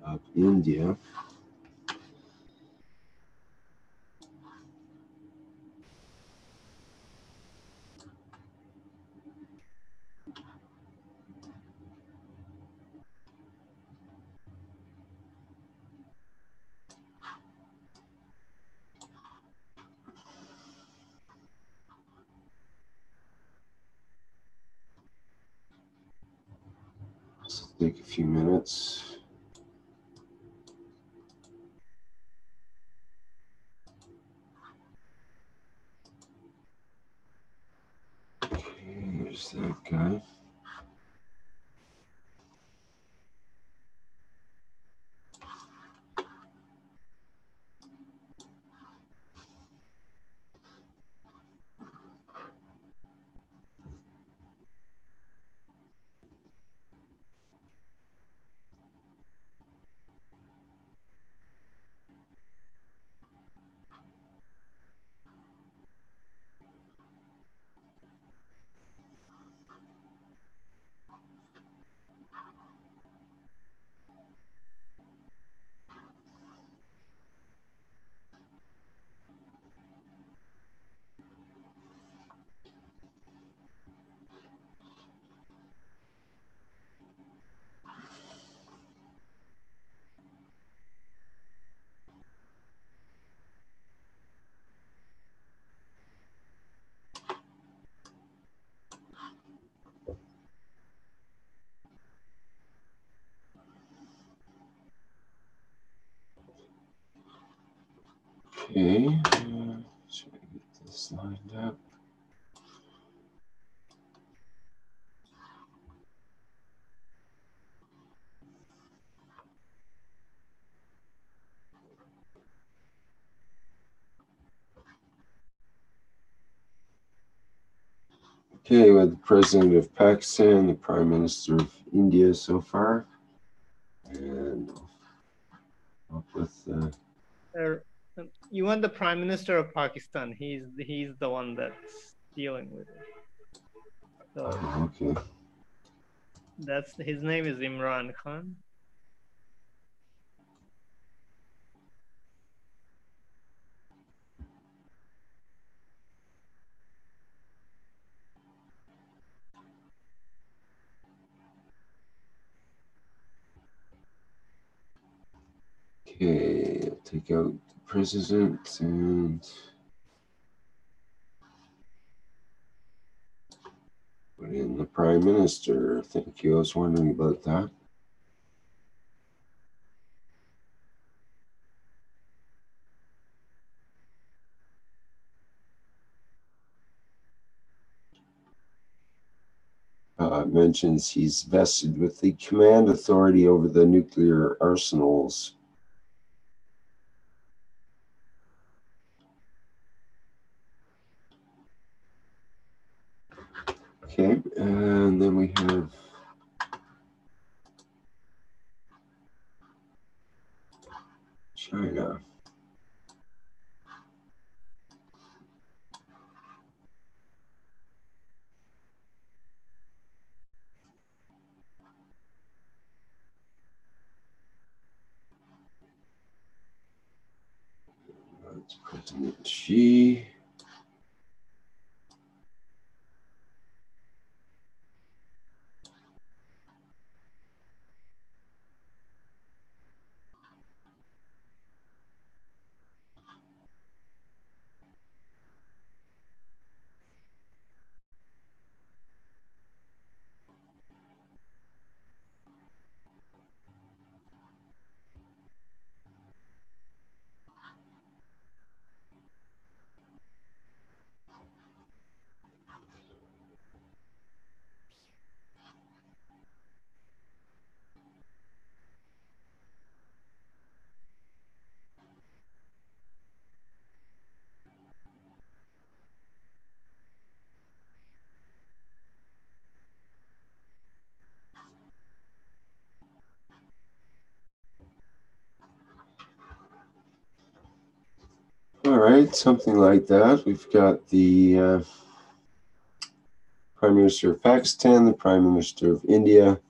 of India. This will take a few minutes. Okay, there's that guy. Okay, should I get this lined up? Okay, with the President of Pakistan, the Prime Minister of India so far, and up with you want the Prime Minister of Pakistan. He's the one that's dealing with it. So okay. That's his name is Imran Khan. Okay, I'll take out the President and put in the Prime Minister. Thank you. I was wondering about that. It mentions he's vested with the command authority over the nuclear arsenals. Okay, and then we have China. That's President Xi. All right, something like that. We've got the Prime Minister of Pakistan, the Prime Minister of India,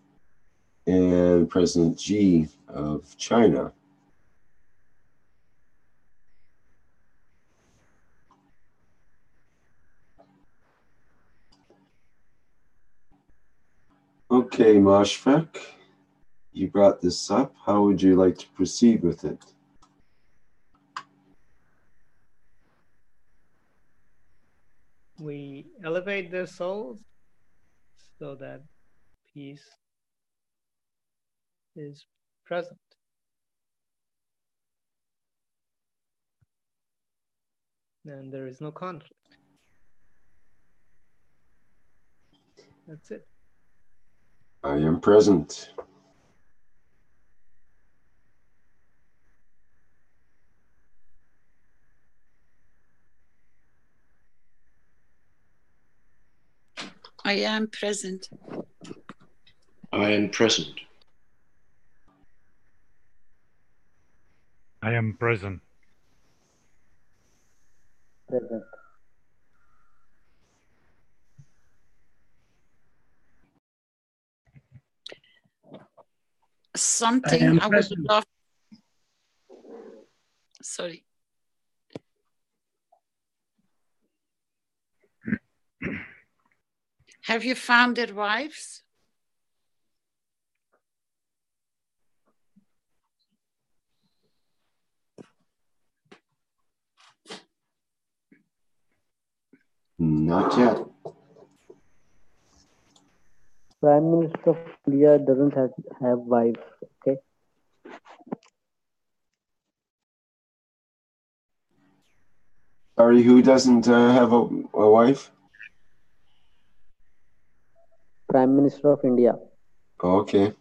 and President Xi of China. Okay, Mashfaq, you brought this up. How would you like to proceed with it? We elevate their souls so that peace is present. And there is no conflict. That's it. I am present. I am present. I am present. I am present. Present. Something I would present. love. Sorry. Have you found their wives? Not yet. Prime Minister of India doesn't have wife. Okay. Sorry, who doesn't have a wife? Prime Minister of India. Okay.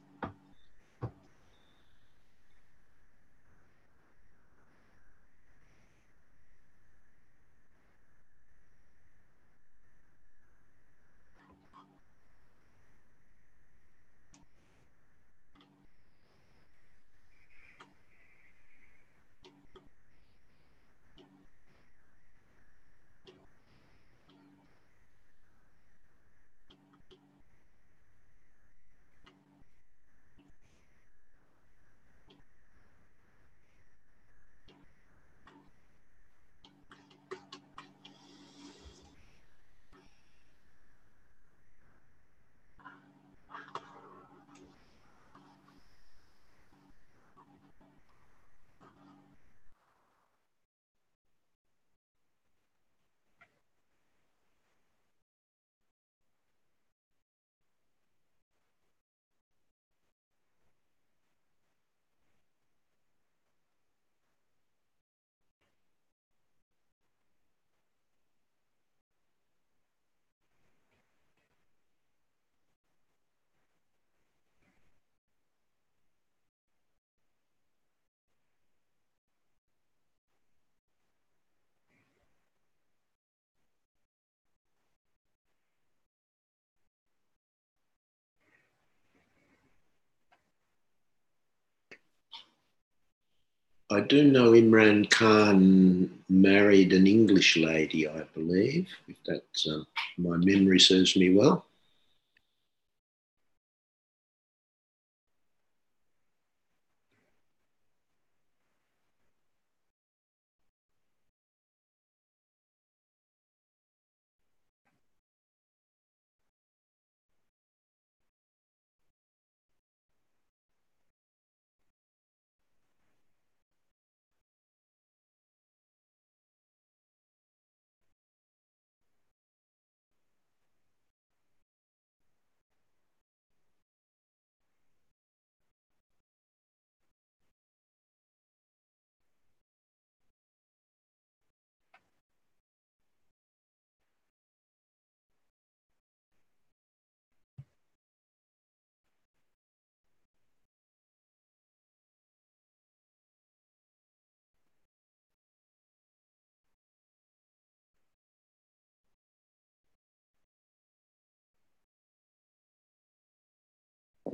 I do know Imran Khan married an English lady, I believe, if that my memory serves me well.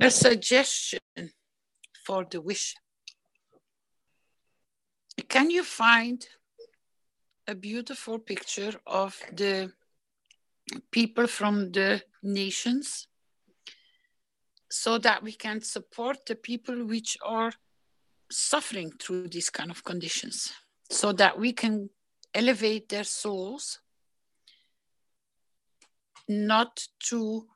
A suggestion for the wish. Can you find a beautiful picture of the people from the nations so that we can support the people which are suffering through these kind of conditions, so that we can elevate their souls, not to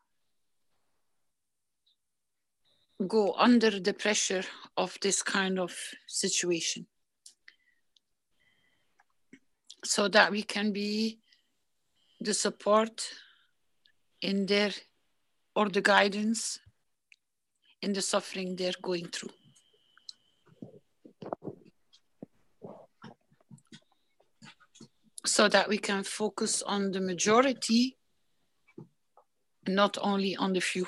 go under the pressure of this kind of situation, so that we can be the support in their, or the guidance in the suffering they're going through. So that we can focus on the majority, not only on the few.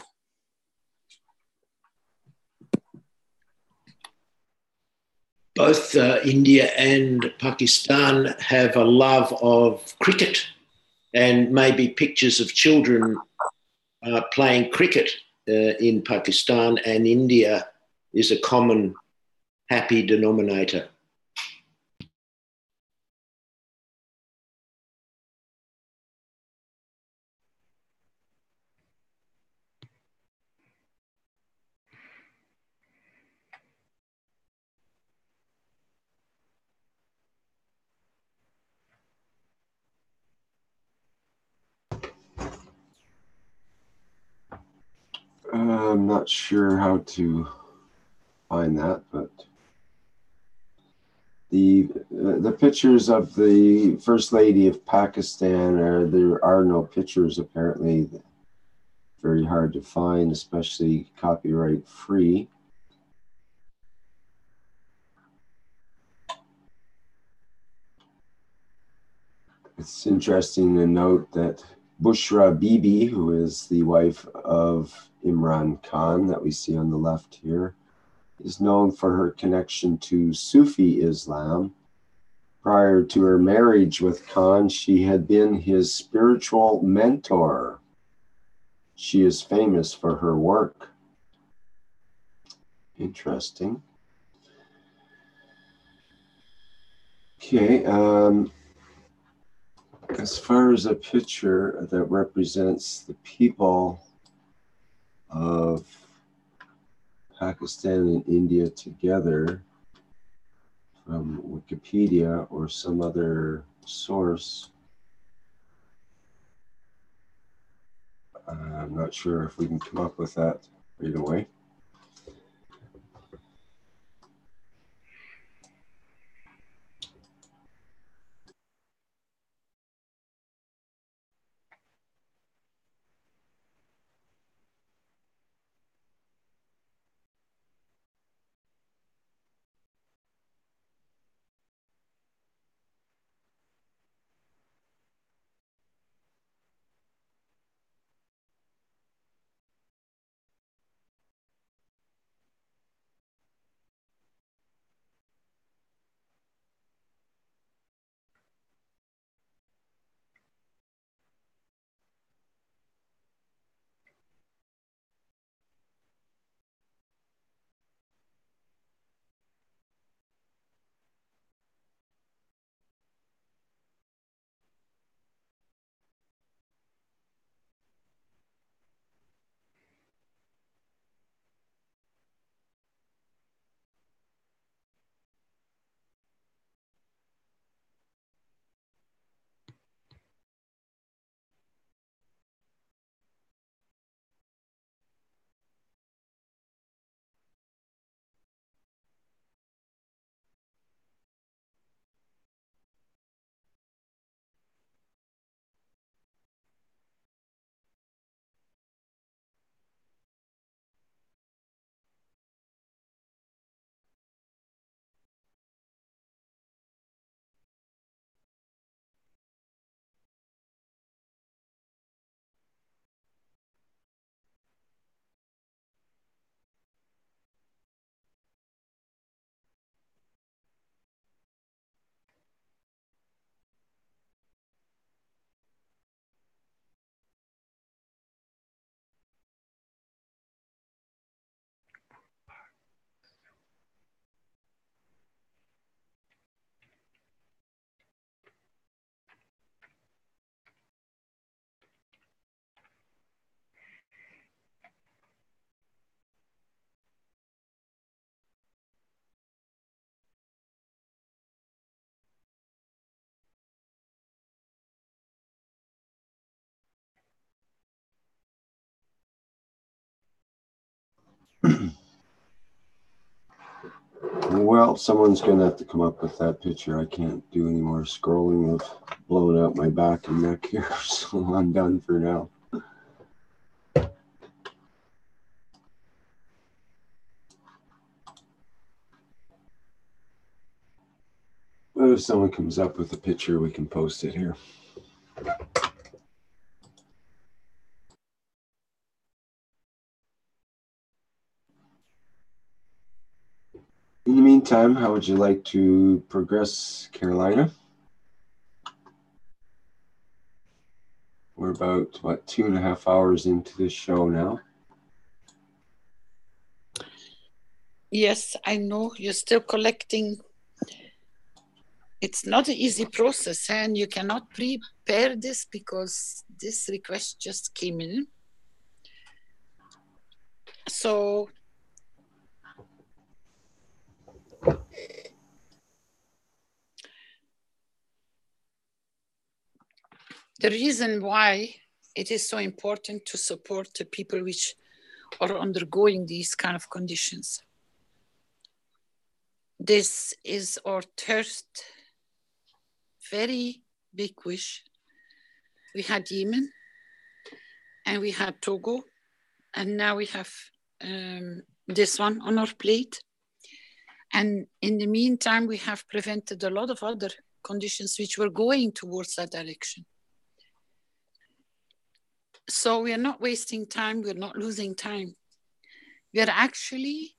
Both India and Pakistan have a love of cricket, and maybe pictures of children playing cricket in Pakistan and India is a common happy denominator. I'm not sure how to find that, but the pictures of the First Lady of Pakistan there are no pictures apparently. Very hard to find, especially copyright free. It's interesting to note that Bushra Bibi, who is the wife of Imran Khan that we see on the left here, is known for her connection to Sufi Islam. Prior to her marriage with Khan, she had been his spiritual mentor. She is famous for her work. Interesting. Okay, as far as a picture that represents the people of Pakistan and India together from Wikipedia or some other source, I'm not sure if we can come up with that right away. Well, someone's going to have to come up with that picture. I can't do any more scrolling. I've blown out my back and neck here, so I'm done for now. But if someone comes up with a picture, we can post it here. In the meantime, how would you like to progress, Carolina? We're about, what, 2.5 hours into this show now. Yes, I know you're still collecting. It's not an easy process, and you cannot prepare this because this request just came in. So the reason why it is so important to support the people which are undergoing these kind of conditions. This is our third very big wish. We had Yemen, and we had Togo, and now we have this one on our plate. And in the meantime, we have prevented a lot of other conditions which were going towards that direction. So we are not wasting time, we're not losing time. We are actually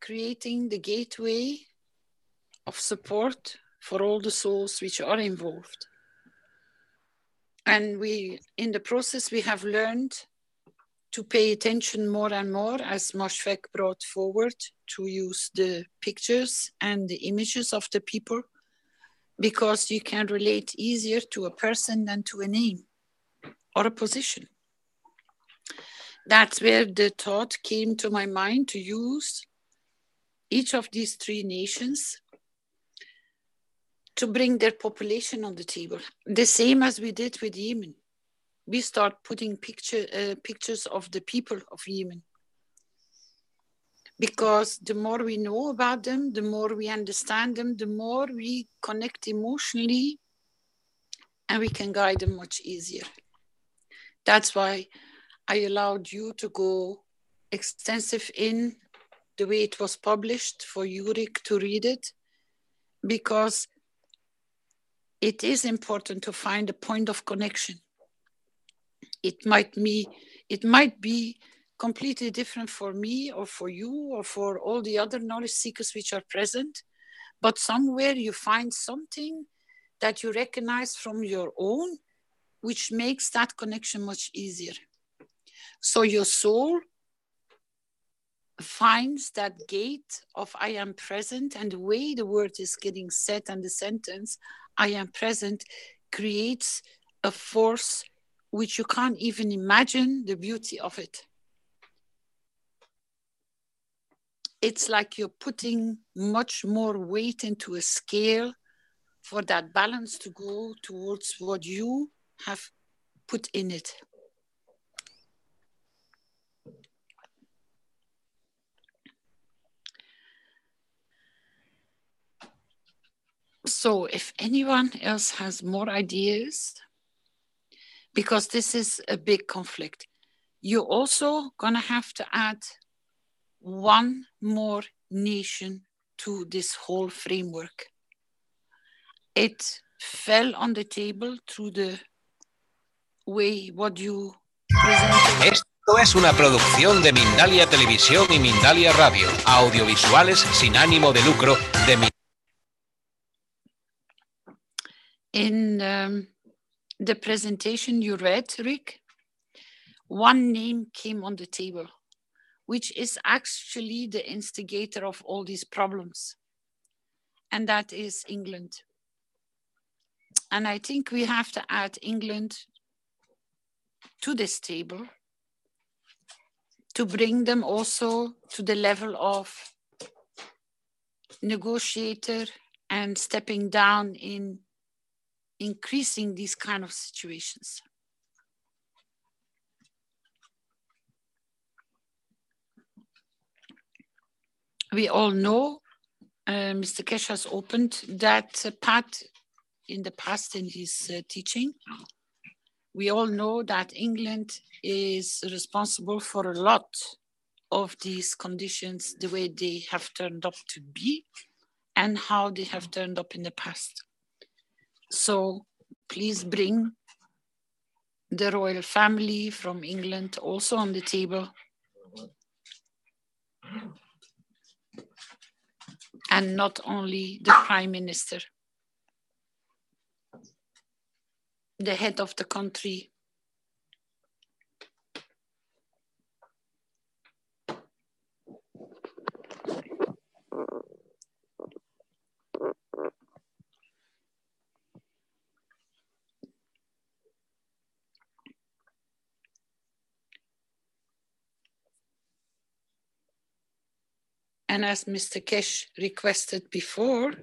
creating the gateway of support for all the souls which are involved. And in the process, we have learned to pay attention more and more, as Moshfek brought forward, to use the pictures and the images of the people, because you can relate easier to a person than to a name or a position. That's where the thought came to my mind to use each of these three nations to bring their population on the table. The same as we did with Yemen. We start putting pictures of the people of Yemen. Because the more we know about them, the more we understand them, the more we connect emotionally, and we can guide them much easier. That's why I allowed you to go extensive in the way it was published for Yurik to read it, because it is important to find a point of connection. It might be completely different for me or for you or for all the other knowledge seekers which are present, but somewhere you find something that you recognize from your own, which makes that connection much easier. So your soul finds that gate of I am present, and the way the word is getting said and the sentence, I am present, creates a force which you can't even imagine the beauty of it. It's like you're putting much more weight into a scale for that balance to go towards what you have put in it. So if anyone else has more ideas, because this is a big conflict, you're also gonna have to add one more nation to this whole framework. It fell on the table through the way what you presented. Esto es una producción de Mindalia Televisión y Mindalia Radio, audiovisuales sin ánimo de lucro de In the presentation you read, Rick, one name came on the table, which is actually the instigator of all these problems, and that is England. And I think we have to add England to this table to bring them also to the level of negotiator and stepping down in increasing these kind of situations. We all know Mr. Keshe has opened that path in the past in his teaching. We all know that England is responsible for a lot of these conditions, the way they have turned up to be and how they have turned up in the past. So please bring the royal family from England also on the table. And not only the Prime Minister, the head of the country. And as Mr. Keshe requested before,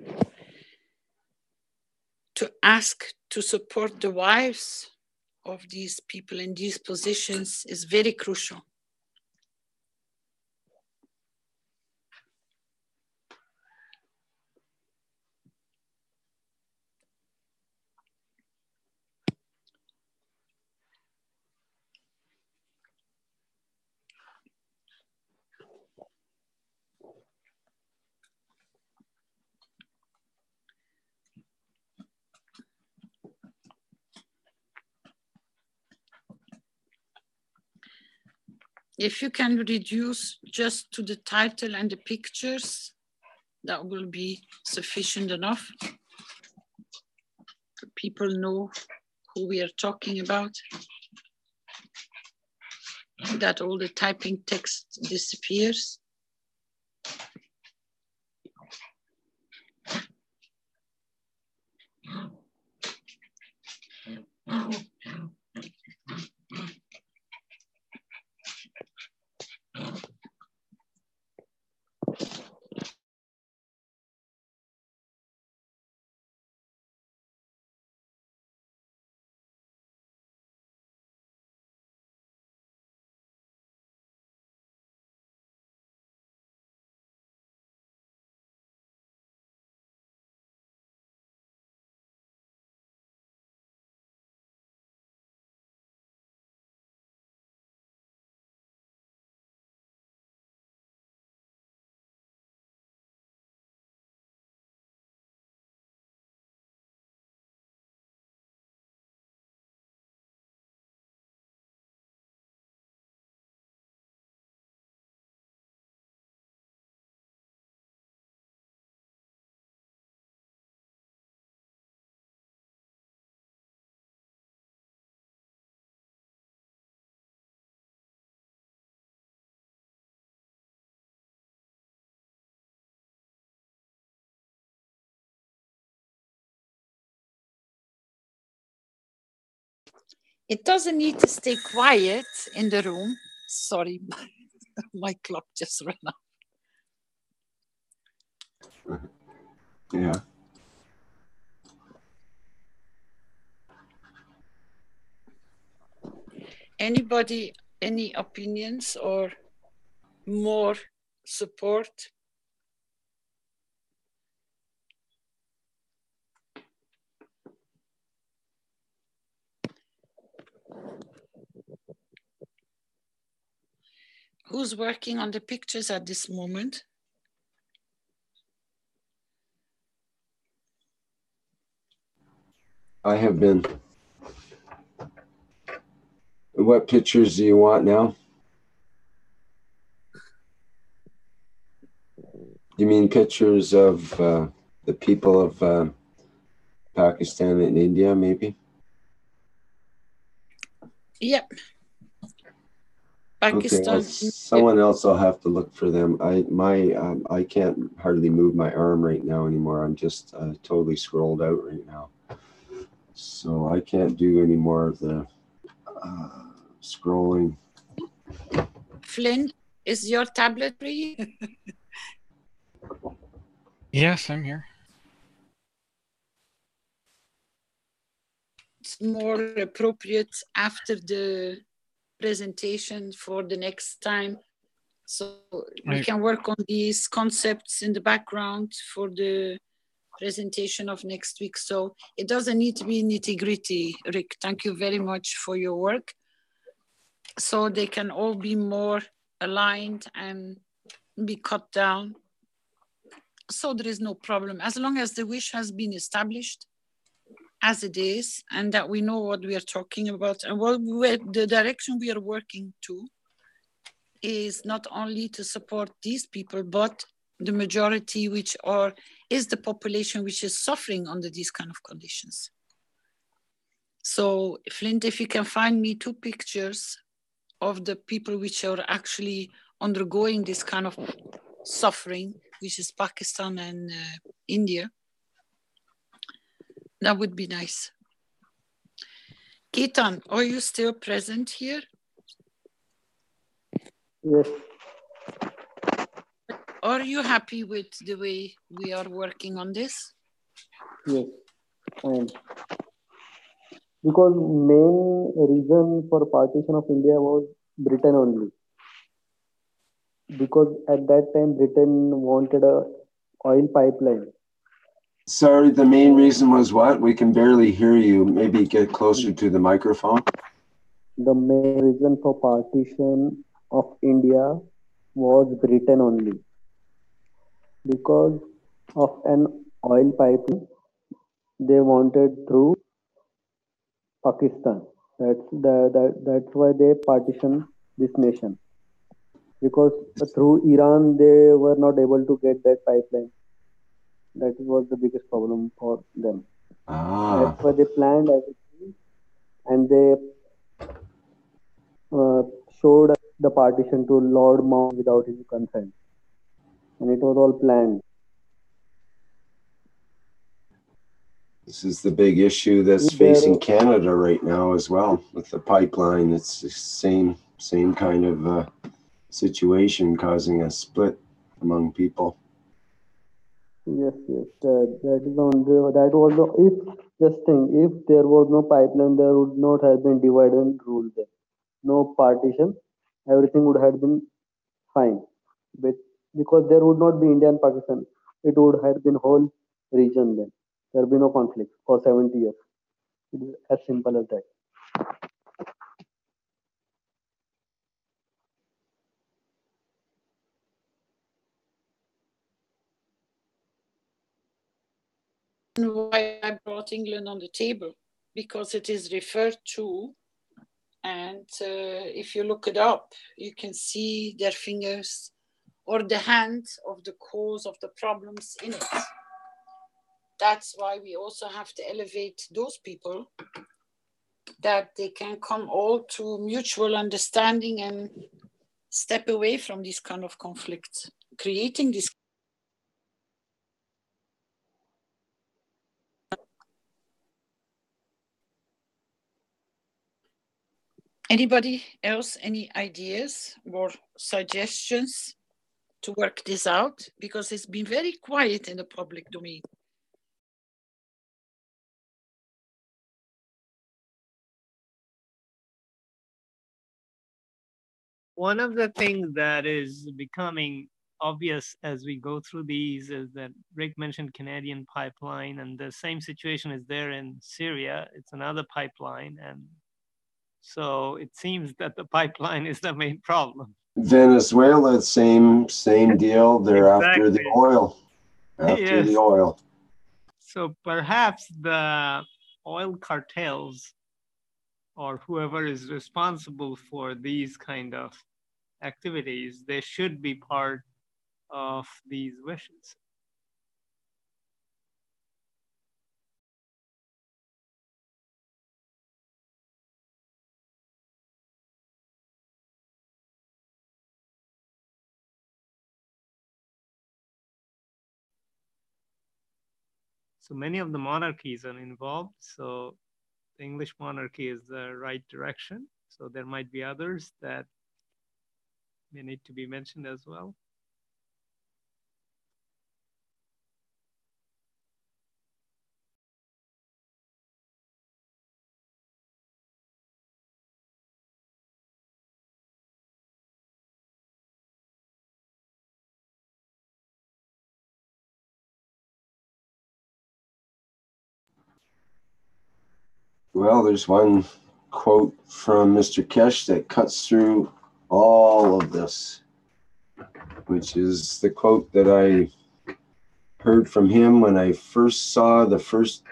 to ask to support the wives of these people in these positions is very crucial. If you can reduce just to the title and the pictures, that will be sufficient enough. People know who we are talking about, that all the typing text disappears. It doesn't need to stay quiet in the room. Sorry, my clock just ran out. Yeah. Anybody, any opinions or more support? Who's working on the pictures at this moment? I have been. What pictures do you want now? You mean pictures of the people of Pakistan and India, maybe? Yep. Pakistan. Okay, someone else will have to look for them. I can't hardly move my arm right now anymore. I'm just totally scrolled out right now. So I can't do any more of the scrolling. Flynn, is your tablet free? Yes, I'm here. It's more appropriate after the presentation for the next time So we can work on these concepts in the background for the presentation of next week. So it doesn't need to be nitty-gritty, Rick. Thank you very much for your work. So they can all be more aligned and be cut down. So there is no problem. As long as the wish has been established as it is, and that we know what we are talking about, and the direction we are working to is not only to support these people, but the majority is the population which is suffering under these kind of conditions. So Flint, if you can find me 2 pictures of the people which are actually undergoing this kind of suffering, which is Pakistan and India, that would be nice. Ketan, are you still present here? Yes. Are you happy with the way we are working on this? Yes, and because main reason for partition of India was Britain only. Because at that time Britain wanted a oil pipeline. Sorry, the main reason was what? We can barely hear you. Maybe get closer to the microphone. The main reason for partition of India was Britain only. Because of an oil pipeline they wanted through Pakistan. That's why they partitioned this nation. Because through Iran they were not able to get that pipeline. That was the biggest problem for them. That's why they planned everything, and they showed the partition to Lord Mount without his consent, and it was all planned. This is the big issue that's facing Canada right now as well with the pipeline. It's the same kind of situation causing a split among people. Yes, that is on that was the if there was no pipeline, there would not have been divide and rule there. No partition, everything would have been fine. But because there would not be India and Pakistan, it would have been whole region then. There would be no conflict for 70 years. It is as simple as that. Why I brought England on the table, because it is referred to, and if you look it up, you can see their fingers or the hand of the cause of the problems in it. That's why we also have to elevate those people, that they can come all to mutual understanding and step away from these kind of conflicts, creating this. Anybody else, any ideas or suggestions to work this out? Because it's been very quiet in the public domain. One of the things that is becoming obvious as we go through these is that Rick mentioned Canadian pipeline, and the same situation is there in Syria. It's another pipeline, and so it seems that the pipeline is the main problem. Venezuela, same deal. They're after the oil. Yes. The oil. So perhaps the oil cartels or whoever is responsible for these kind of activities, they should be part of these wishes. So many of the monarchies are involved. So the English monarchy is the right direction. So there might be others that may need to be mentioned as well. Well, there's one quote from Mr. Keshe that cuts through all of this, which is the quote that I heard from him when I first saw the first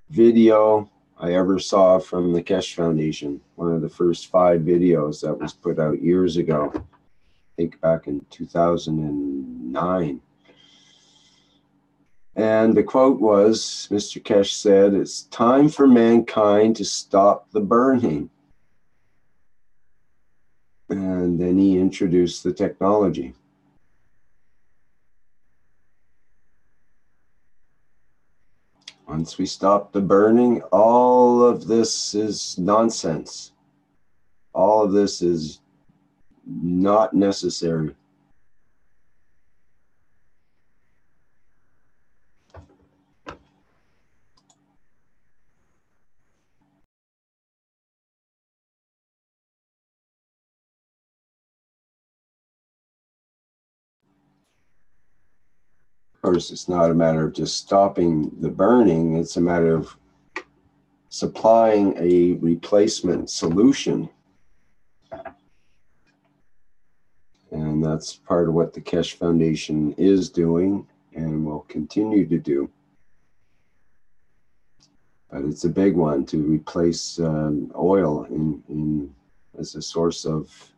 video I ever saw from the Keshe Foundation, one of the first 5 videos that was put out years ago, I think back in 2009. And the quote was, Mr. Keshe said, "It's time for mankind to stop the burning." And then he introduced the technology. Once we stop the burning, all of this is nonsense. All of this is not necessary. Of course, it's not a matter of just stopping the burning. It's a matter of supplying a replacement solution. And that's part of what the Keshe Foundation is doing and will continue to do. But it's a big one to replace oil as a source of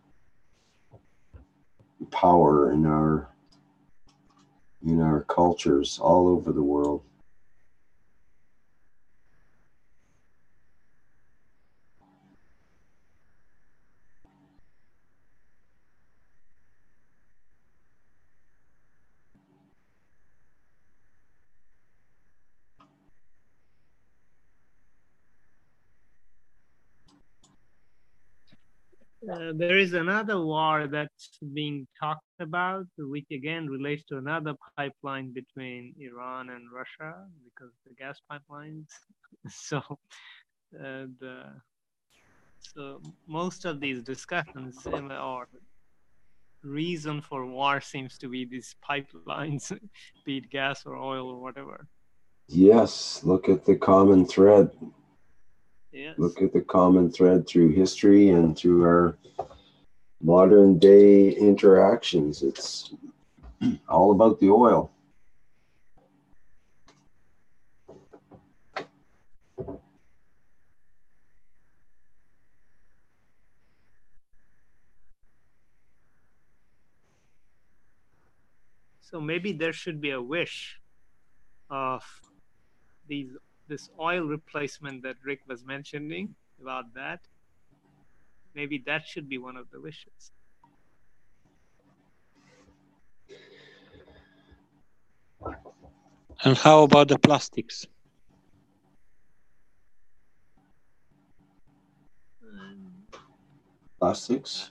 power in our cultures all over the world. There is another war that's being talked about, which again relates to another pipeline between Iran and Russia, because the gas pipelines. So, so most of these discussions or reason for war seems to be these pipelines, be it gas or oil or whatever. Yes, look at the common thread. Yes. Look at the common thread through history and through our modern day interactions. It's all about the oil. So maybe there should be a wish of this oil replacement that Rick was mentioning about that. Maybe that should be one of the wishes. And how about the plastics? Plastics?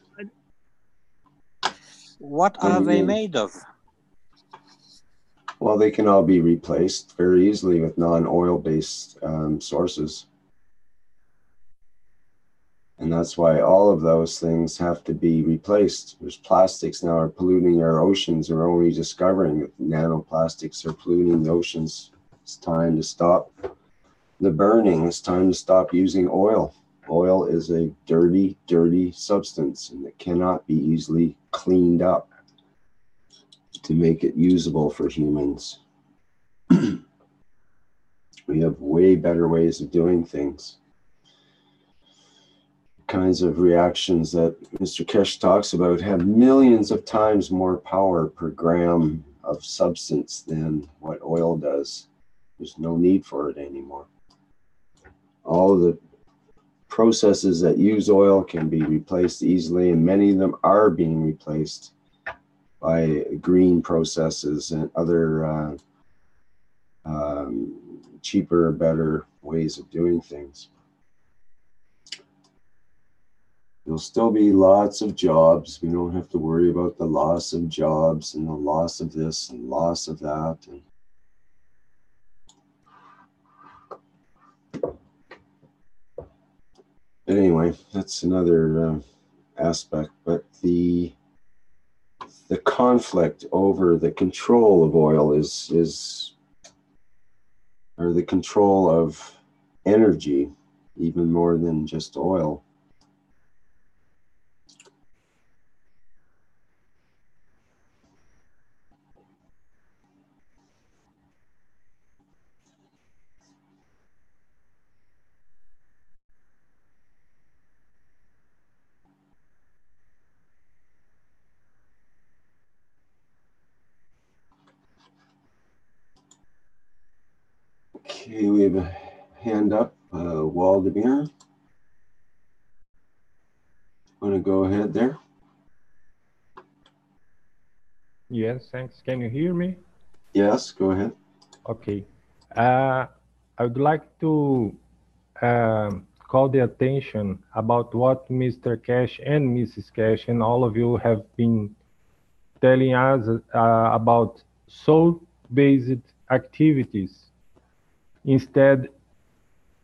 What are they made of? Well, they can all be replaced very easily with non-oil based sources. And that's why all of those things have to be replaced. There's plastics now are polluting our oceans. We're only discovering that nanoplastics are polluting the oceans. It's time to stop the burning. It's time to stop using oil. Oil is a dirty, dirty substance, and it cannot be easily cleaned up to make it usable for humans. We have way better ways of doing things. Kinds of reactions that Mr. Keshe talks about have millions of times more power per gram of substance than what oil does. There's no need for it anymore. All of the processes that use oil can be replaced easily, and many of them are being replaced by green processes and other cheaper, better ways of doing things. There'll still be lots of jobs. We don't have to worry about the loss of jobs and the loss of this and loss of that. But anyway, that's another aspect. But the conflict over the control of oil or the control of energy even more than just oil. Okay, we have a hand up, Waldemir. Want to go ahead there? Yes, thanks. Can you hear me? Yes, go ahead. Okay. I would like to call the attention about what Mr. Keshe and Mrs. Keshe and all of you have been telling us about soul-based activities instead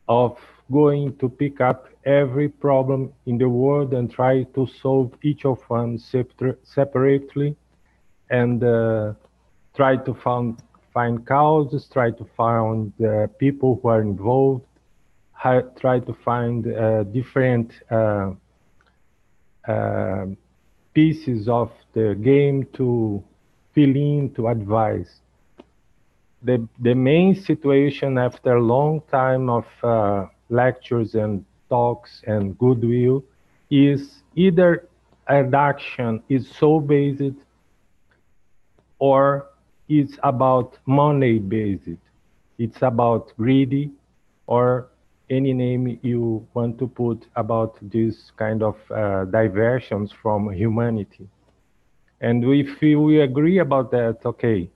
of going to pick up every problem in the world and try to solve each of them separately and try to find causes, try to find people who are involved, try to find different pieces of the game to fill in, to advise. The main situation after a long time of lectures and talks and goodwill is either an action is soul-based or it's about money-based. It's about greedy or any name you want to put about this kind of diversions from humanity. And if we agree about that, okay,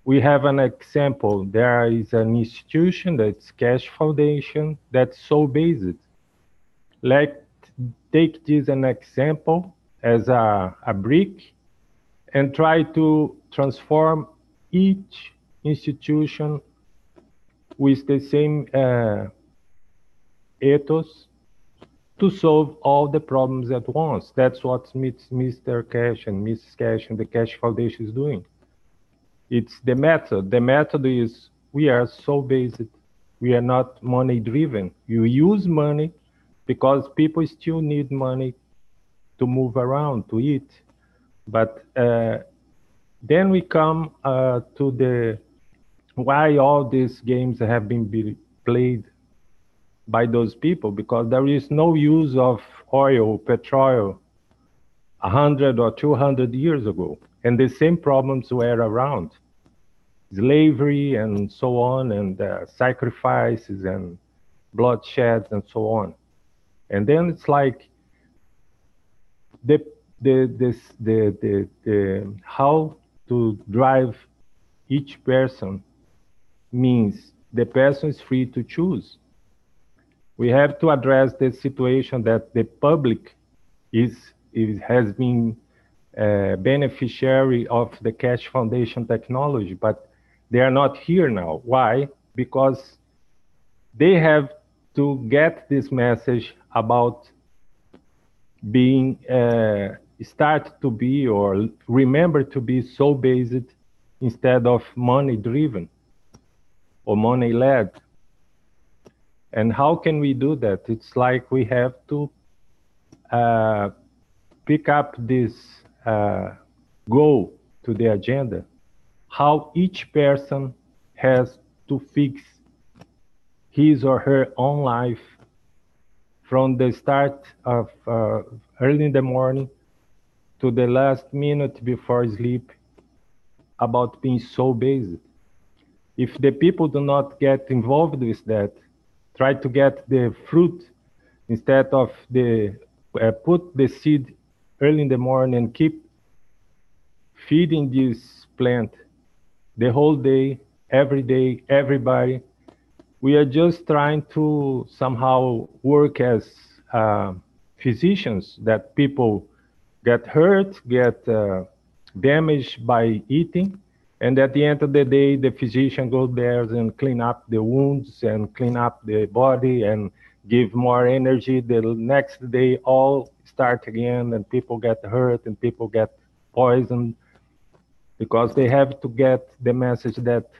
we have an example. There is an institution that's Keshe Foundation that's soul-based. Let's take this an example as a brick and try to transform each institution with the same ethos to solve all the problems at once. That's what Mr. Keshe and Mrs. Keshe and the Keshe Foundation is doing. It's the method. The method is we are soul-based. We are not money-driven. You use money because people still need money to move around, to eat. But then we come to the why all these games have been played by those people, because there is no use of oil, petrol 100 or 200 years ago. And the same problems were around. Slavery and so on, and sacrifices and bloodshed and so on. And then it's like how to drive each person means the person is free to choose. We have to address the situation that the public has been beneficiary of the Keshe Foundation technology, but they are not here now. Why? Because they have to get this message about being start to be or remember to be soul-based instead of money-driven or money-led. And how can we do that? It's like we have to pick up this goal to the agenda, how each person has to fix his or her own life from the start of early in the morning to the last minute before sleep, about being soul-based. If the people do not get involved with that, try to get the fruit instead of the put the seed early in the morning and keep feeding this plant the whole day, every day, everybody. We are just trying to somehow work as physicians, that people get hurt, get damaged by eating, and at the end of the day, the physician goes there and clean up the wounds and clean up the body and give more energy. The next day, all start again, and people get hurt and people get poisoned because they have to get the message that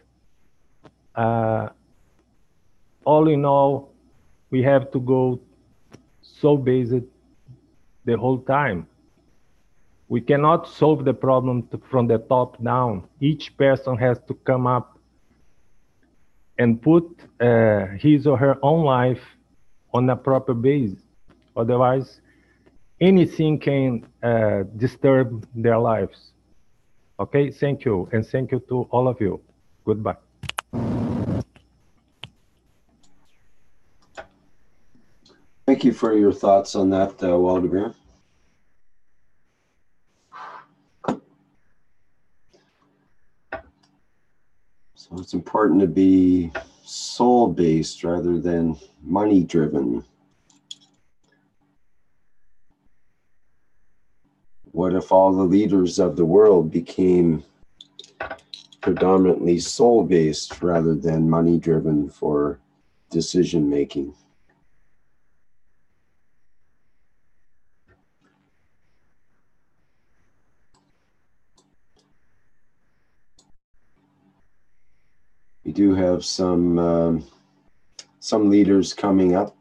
all in all, we have to go soul-based the whole time. We cannot solve the problem from the top down. Each person has to come up and put his or her own life on a proper base. Otherwise, anything can disturb their lives. Okay, thank you. And thank you to all of you. Goodbye. Thank you for your thoughts on that, Waldemar. So it's important to be soul-based rather than money-driven. What if all the leaders of the world became predominantly soul-based rather than money-driven for decision-making? We do have some leaders coming up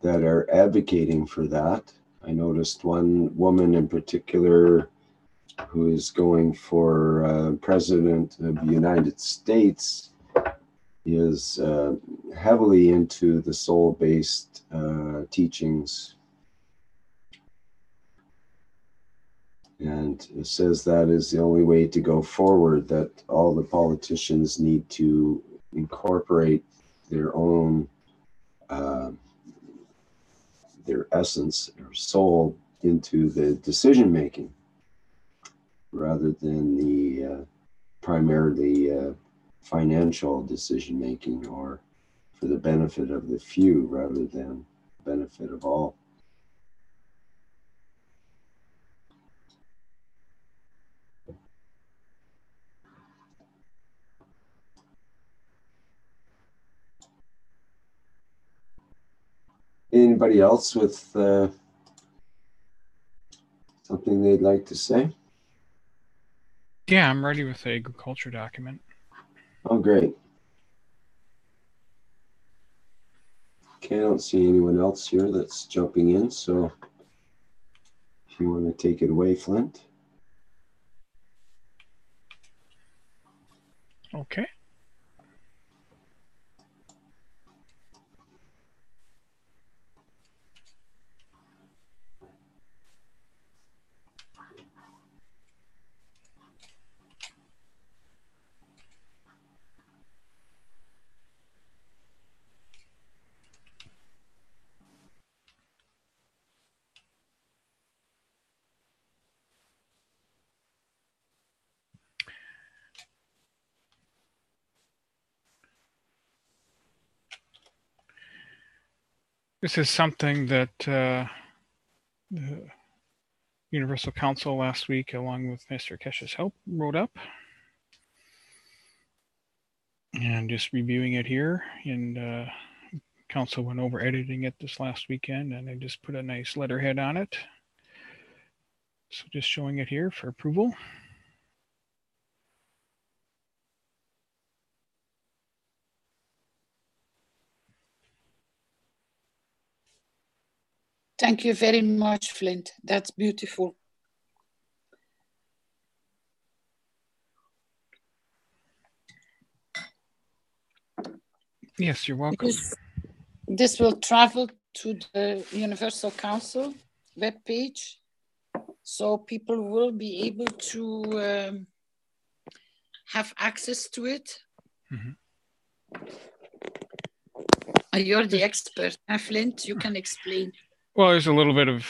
that are advocating for that. I noticed one woman in particular who is going for President of the United States is heavily into the soul-based teachings. And it says that is the only way to go forward, that all the politicians need to incorporate their own, their essence, their soul into the decision-making, rather than the primarily financial decision-making, or for the benefit of the few rather than the benefit of all. Anybody else with something they'd like to say? Yeah, I'm ready with the agriculture document. Oh, great. Okay, I don't see anyone else here that's jumping in, so if you want to take it away, Flint. Okay. This is something that the Universal Council last week, along with Mr. Keshe's help, wrote up. And just reviewing it here. And Council went over editing it this last weekend, and I just put a nice letterhead on it. So just showing it here for approval. Thank you very much, Flint. That's beautiful. Yes, you're welcome. This will travel to the Universal Council webpage, so people will be able to have access to it. Mm-hmm. You're the expert, Flint. You can explain. Well, there's a little bit of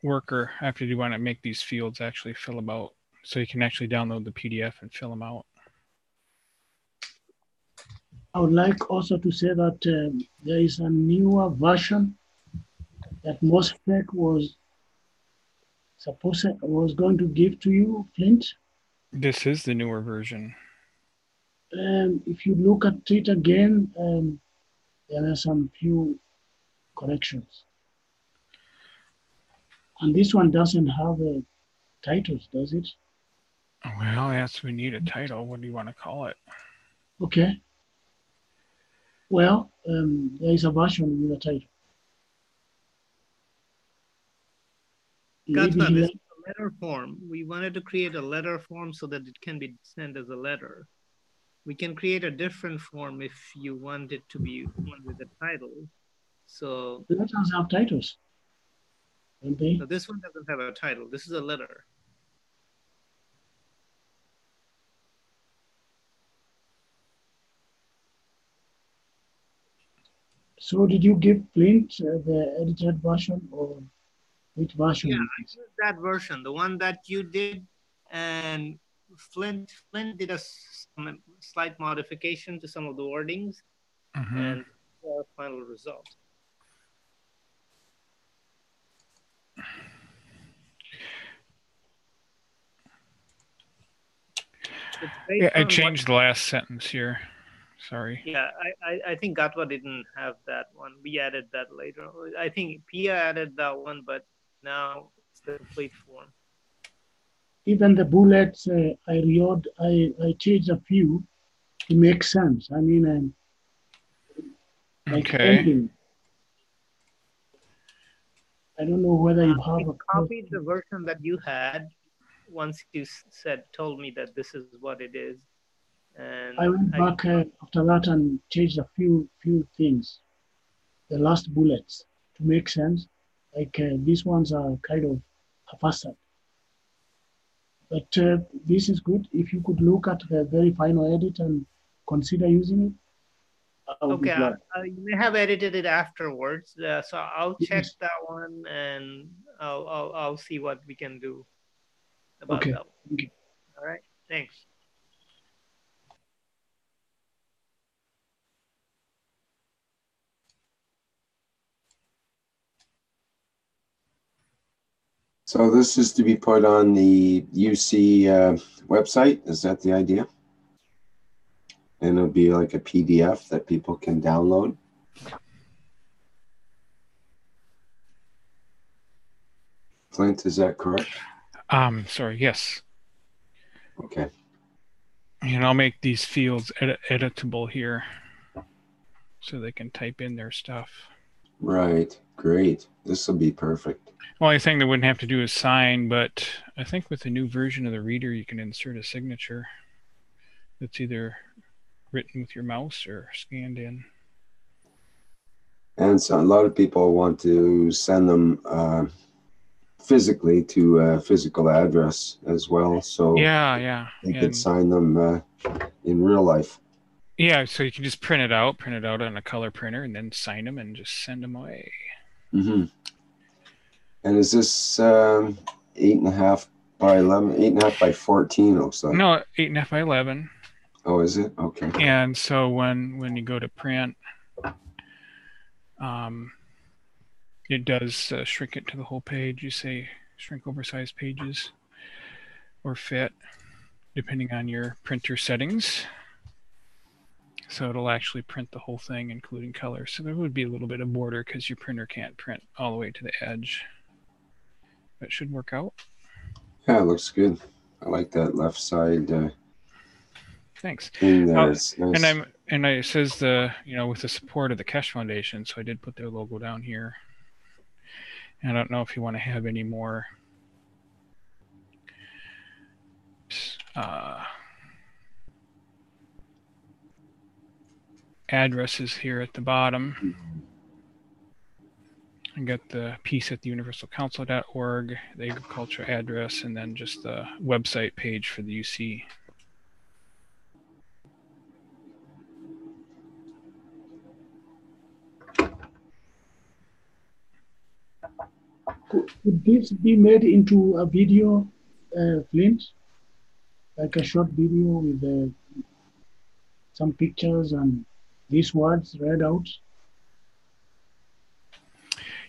worker after you want to make these fields actually fill them out, so you can actually download the PDF and fill them out. I would like also to say that there is a newer version that MOSFET was going to give to you, Flint. This is the newer version. If you look at it again, there are some few corrections. And this one doesn't have titles, does it? Well, yes, we need a title. What do you want to call it? Okay. Well, there is a version with a title. Maybe Gatwa, he this left. is a letter form. We wanted to create a letter form so that it can be sent as a letter. We can create a different form if you want it to be one with a title. So Letters have titles, don't they? no, this one doesn't have a title. This is a letter. So did you give Flint the edited version, or which version? Yeah, I used that version, the one that you did, and Flint did a some slight modification to some of the wordings, and our final result. Yeah, I changed the last sentence here. Sorry. Yeah, I think Gatwa didn't have that one. We added that later. I think Pia added that one, but now it's the complete form. Even the bullets, I changed a few to make sense. I mean, like ending. I don't know whether you have I copied the version that you had once you told me that this is what it is. And I went back after that and changed a few things. The last bullets to make sense. Like these ones are kind of haphazard. But this is good. If you could look at the very final edit and consider using it. Okay, you may have edited it afterwards, so I'll check that one and I'll see what we can do about that one. Okay. All right, thanks. So this is to be put on the UC website. Is that the idea? And it'll be like a PDF that people can download. Flint, is that correct? Sorry, yes. Okay. And I'll make these fields editable here so they can type in their stuff. Right, great. This will be perfect. Only thing they wouldn't have to do is sign, but I think with the new version of the reader, you can insert a signature that's either written with your mouse or scanned in. And so a lot of people want to send them physically to a physical address as well. So yeah. They could sign them in real life. Yeah, so you can just print it out on a color printer and then sign them and just send them away. Mm-hmm. And is this 8.5 by 11, 8.5 by 14 looks like? No, 8.5 by 11. Oh, is it? Okay. And so when you go to print, it does shrink it to the whole page. You say shrink oversized pages or fit, depending on your printer settings. So it'll actually print the whole thing, including color. So there would be a little bit of border because your printer can't print all the way to the edge. But it should work out. Yeah, it looks good. I like that left side. Thanks. Thing there. It's nice. And it says with the support of the Keshe Foundation, so I did put their logo down here. And I don't know if you want to have any more addresses here at the bottom. I got the piece at the universalcouncil.org, the agriculture address, and then just the website page for the UC. Could this be made into a video, Flint? Like a short video with some pictures and these words read out?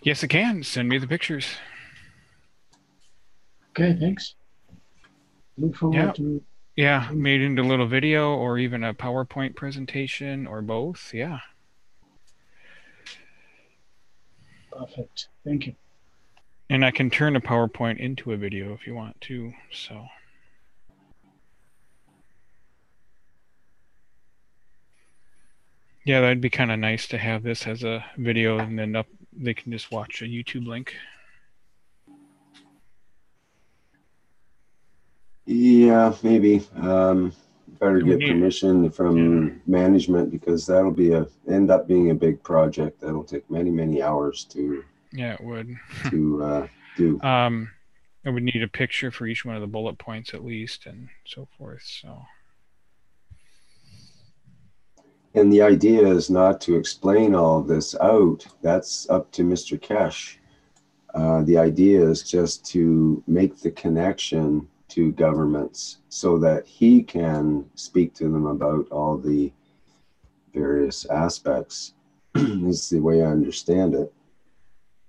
Yes, it can. Send me the pictures. Okay, thanks. Look forward to. Yeah, made into a little video or even a PowerPoint presentation or both. Yeah. Perfect. Thank you. And I can turn a PowerPoint into a video if you want to. So. Yeah, that'd be kind of nice to have this as a video, and then they can just watch a YouTube link. Yeah, maybe. Better get permission from management, because that'll be end up being a big project. That'll take many hours to. Yeah, it would. To do. I would need a picture for each one of the bullet points at least, and so forth. So. And the idea is not to explain all of this out. That's up to Mr. Keshe. The idea is just to make the connection to governments so that he can speak to them about all the various aspects. Is the way I understand it.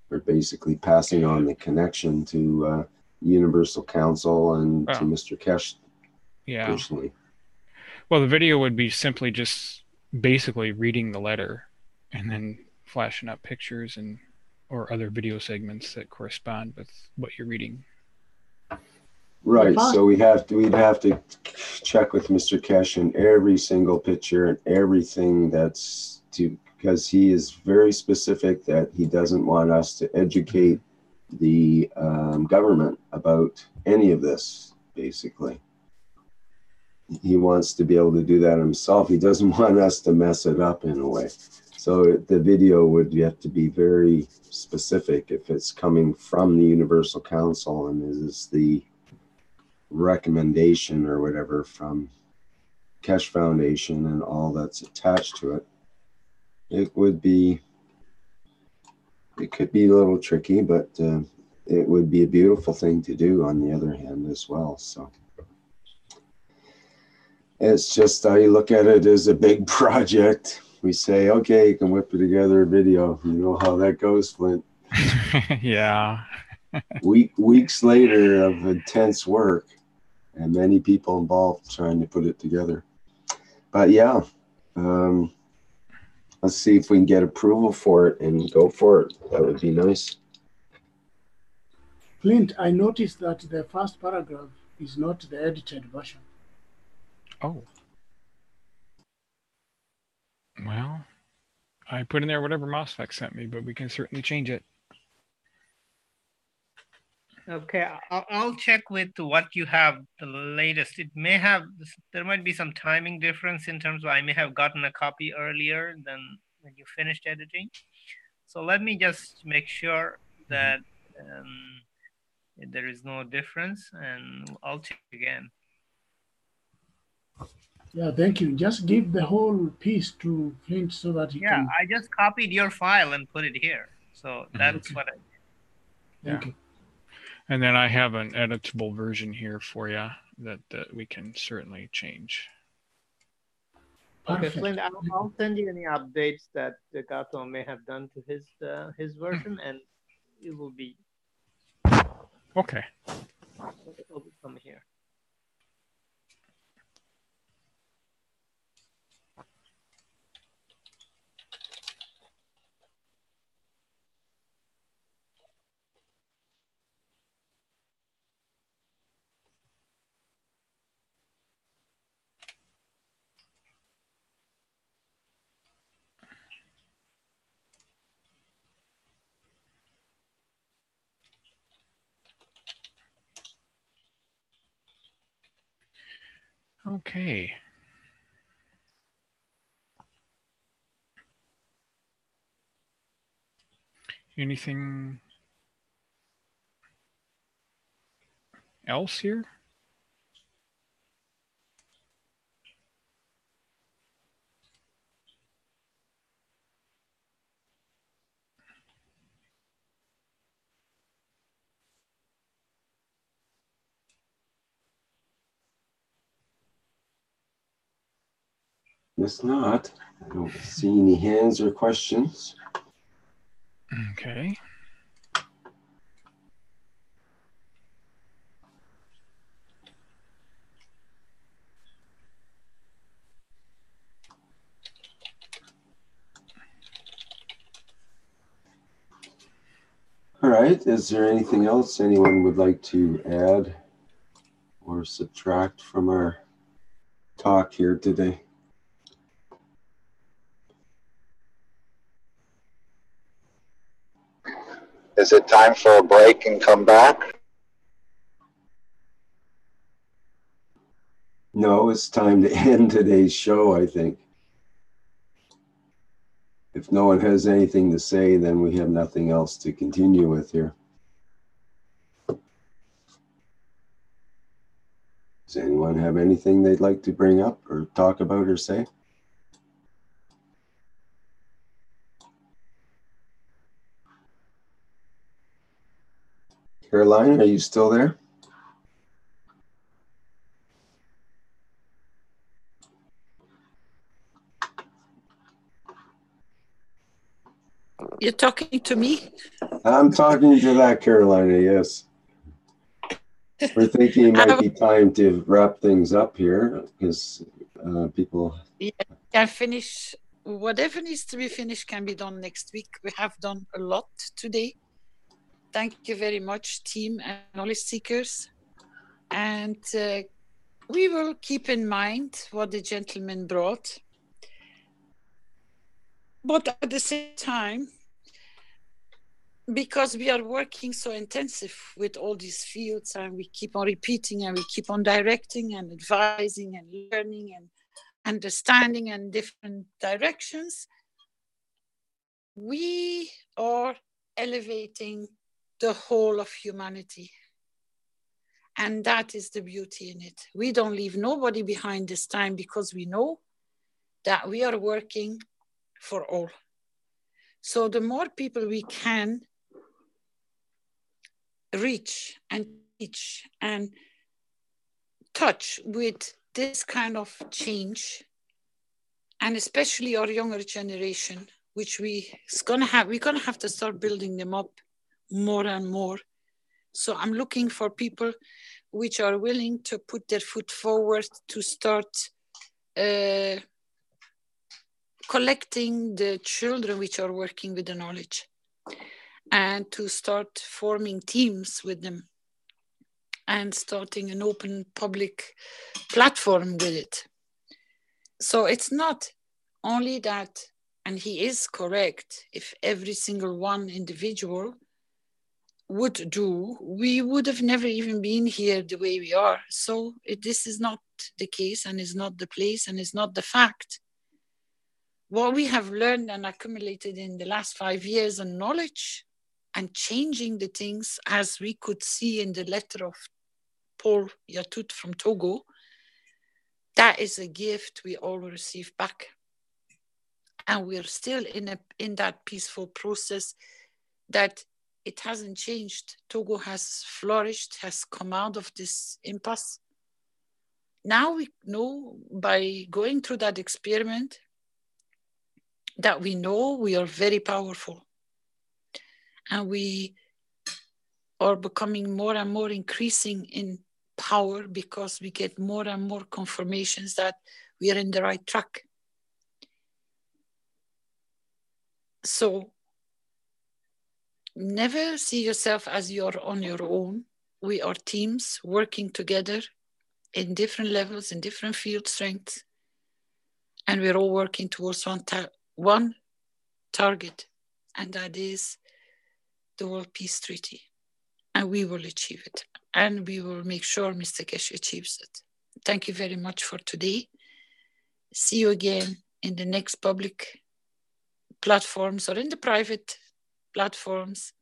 We're basically passing on the connection to Universal Council and to Mr. Keshe personally. Well, the video would be simply just basically reading the letter and then flashing up pictures or other video segments that correspond with what you're reading. Right. So we'd have to check with Mr. Keshe in every single picture and everything because he is very specific that he doesn't want us to educate the government about any of this, basically. He wants to be able to do that himself. He doesn't want us to mess it up in a way. So the video would have to be very specific if it's coming from the Universal Council and is the recommendation or whatever from Keshe Foundation and all that's attached to it. It could be a little tricky, but it would be a beautiful thing to do on the other hand as well. So it's just how you look at it as a big project. We say, okay, you can whip together a video. You know how that goes, Flint. Yeah. Weeks later of intense work and many people involved trying to put it together. But yeah, let's see if we can get approval for it and go for it. That would be nice. Flint, I noticed that the first paragraph is not the edited version. Oh. Well, I put in there whatever MOSFET sent me, but we can certainly change it. Okay, I'll check with what you have the latest. There might be some timing difference in terms of I may have gotten a copy earlier than when you finished editing. So let me just make sure that there is no difference, and I'll check again. Yeah, thank you. Just give the whole piece to Flint so that he can. Yeah, I just copied your file and put it here. So that's what I did. Thank you. And then I have an editable version here for you that we can certainly change. Okay, Flint, I'll send you any updates that Gato may have done to his version, and it will be. Okay. It will come here. Okay. Anything else here? Guess not. I don't see any hands or questions. Okay. All right. Is there anything else anyone would like to add or subtract from our talk here today? Is it time for a break and come back? No, it's time to end today's show, I think. If no one has anything to say, then we have nothing else to continue with here. Does anyone have anything they'd like to bring up or talk about or say? Caroline, are you still there? You're talking to me? I'm talking to that Carolina, yes. We're thinking it might be time to wrap things up here because people... Yeah, can finish. Whatever needs to be finished can be done next week. We have done a lot today. Thank you very much, team and knowledge seekers. And we will keep in mind what the gentleman brought. But at the same time, because we are working so intensive with all these fields and we keep on repeating and we keep on directing and advising and learning and understanding in different directions, we are elevating the whole of humanity. And that is the beauty in it. We don't leave nobody behind this time because we know that we are working for all. So the more people we can reach and teach and touch with this kind of change, and especially our younger generation, which we're gonna have to start building them up more and more. So I'm looking for people which are willing to put their foot forward to start collecting the children which are working with the knowledge and to start forming teams with them and starting an open public platform with it. So it's not only that, and he is correct, if every single one individual would do, we would have never even been here the way we are. So this is not the case and is not the place and is not the fact. What we have learned and accumulated in the last 5 years and knowledge and changing the things, as we could see in the letter of Paul Yatut from Togo, that is a gift we all receive back. And we're still in that peaceful process that it hasn't changed. Togo has flourished, has come out of this impasse. Now we know by going through that experiment that we know we are very powerful. And we are becoming more and more increasing in power because we get more and more confirmations that we are in the right track. So never see yourself as you're on your own. We are teams working together in different levels, in different field strengths. And we're all working towards one target, and that is the World Peace Treaty. And we will achieve it. And we will make sure Mr. Keshe achieves it. Thank you very much for today. See you again in the next public platforms or in the private platforms.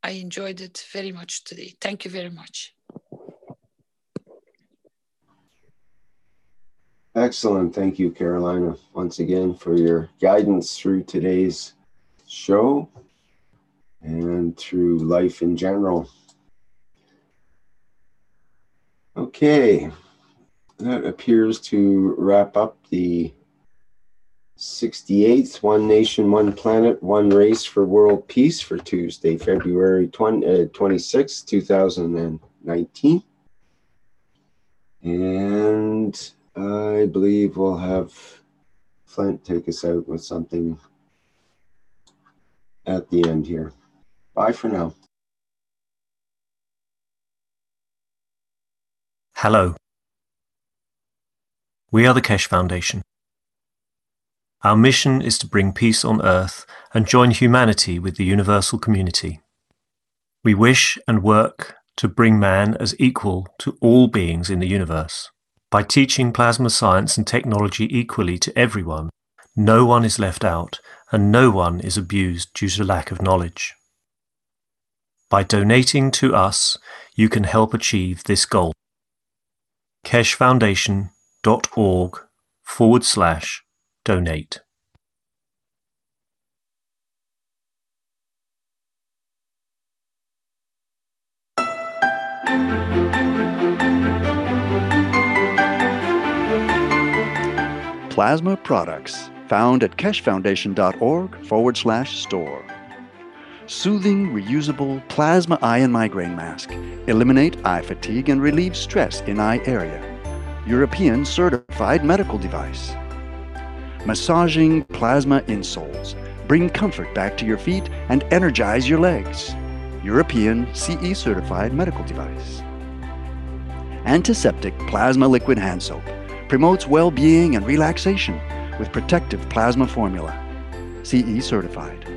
I enjoyed it very much today. Thank you very much. Excellent. Thank you, Carolina, once again for your guidance through today's show and through life in general. Okay, that appears to wrap up the 68th One Nation, One Planet, One Race for World Peace for Tuesday, February 26, 2019. And I believe we'll have Flint take us out with something at the end here. Bye for now. Hello. We are the Keshe Foundation. Our mission is to bring peace on Earth and join humanity with the universal community. We wish and work to bring man as equal to all beings in the universe. By teaching plasma science and technology equally to everyone, no one is left out and no one is abused due to lack of knowledge. By donating to us, you can help achieve this goal. keshfoundation.org/donate. Plasma products found at keshfoundation.org/store. Soothing, reusable plasma eye and migraine mask. Eliminate eye fatigue and relieve stress in eye area. European certified medical device. Massaging plasma insoles. Bring comfort back to your feet and energize your legs. European CE certified medical device. Antiseptic plasma liquid hand soap. Promotes well-being and relaxation with protective plasma formula. CE certified.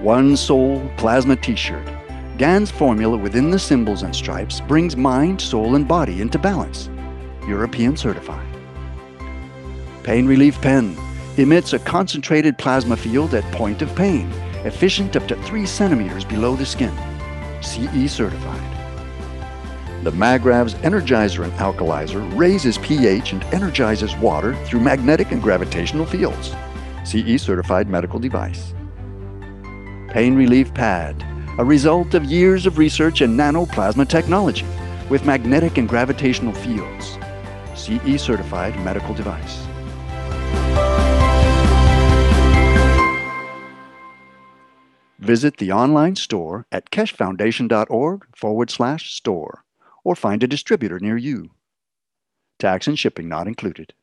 One Soul Plasma T-shirt. GAN's formula within the symbols and stripes brings mind, soul, and body into balance. European certified. Pain Relief Pen. Emits a concentrated plasma field at point of pain, efficient up to 3 centimeters below the skin. CE certified. The Magrav's Energizer and Alkalizer raises pH and energizes water through magnetic and gravitational fields. CE certified medical device. Pain Relief Pad, a result of years of research in nanoplasma technology with magnetic and gravitational fields. CE certified medical device. Visit the online store at keshfoundation.org/store or find a distributor near you. Tax and shipping not included.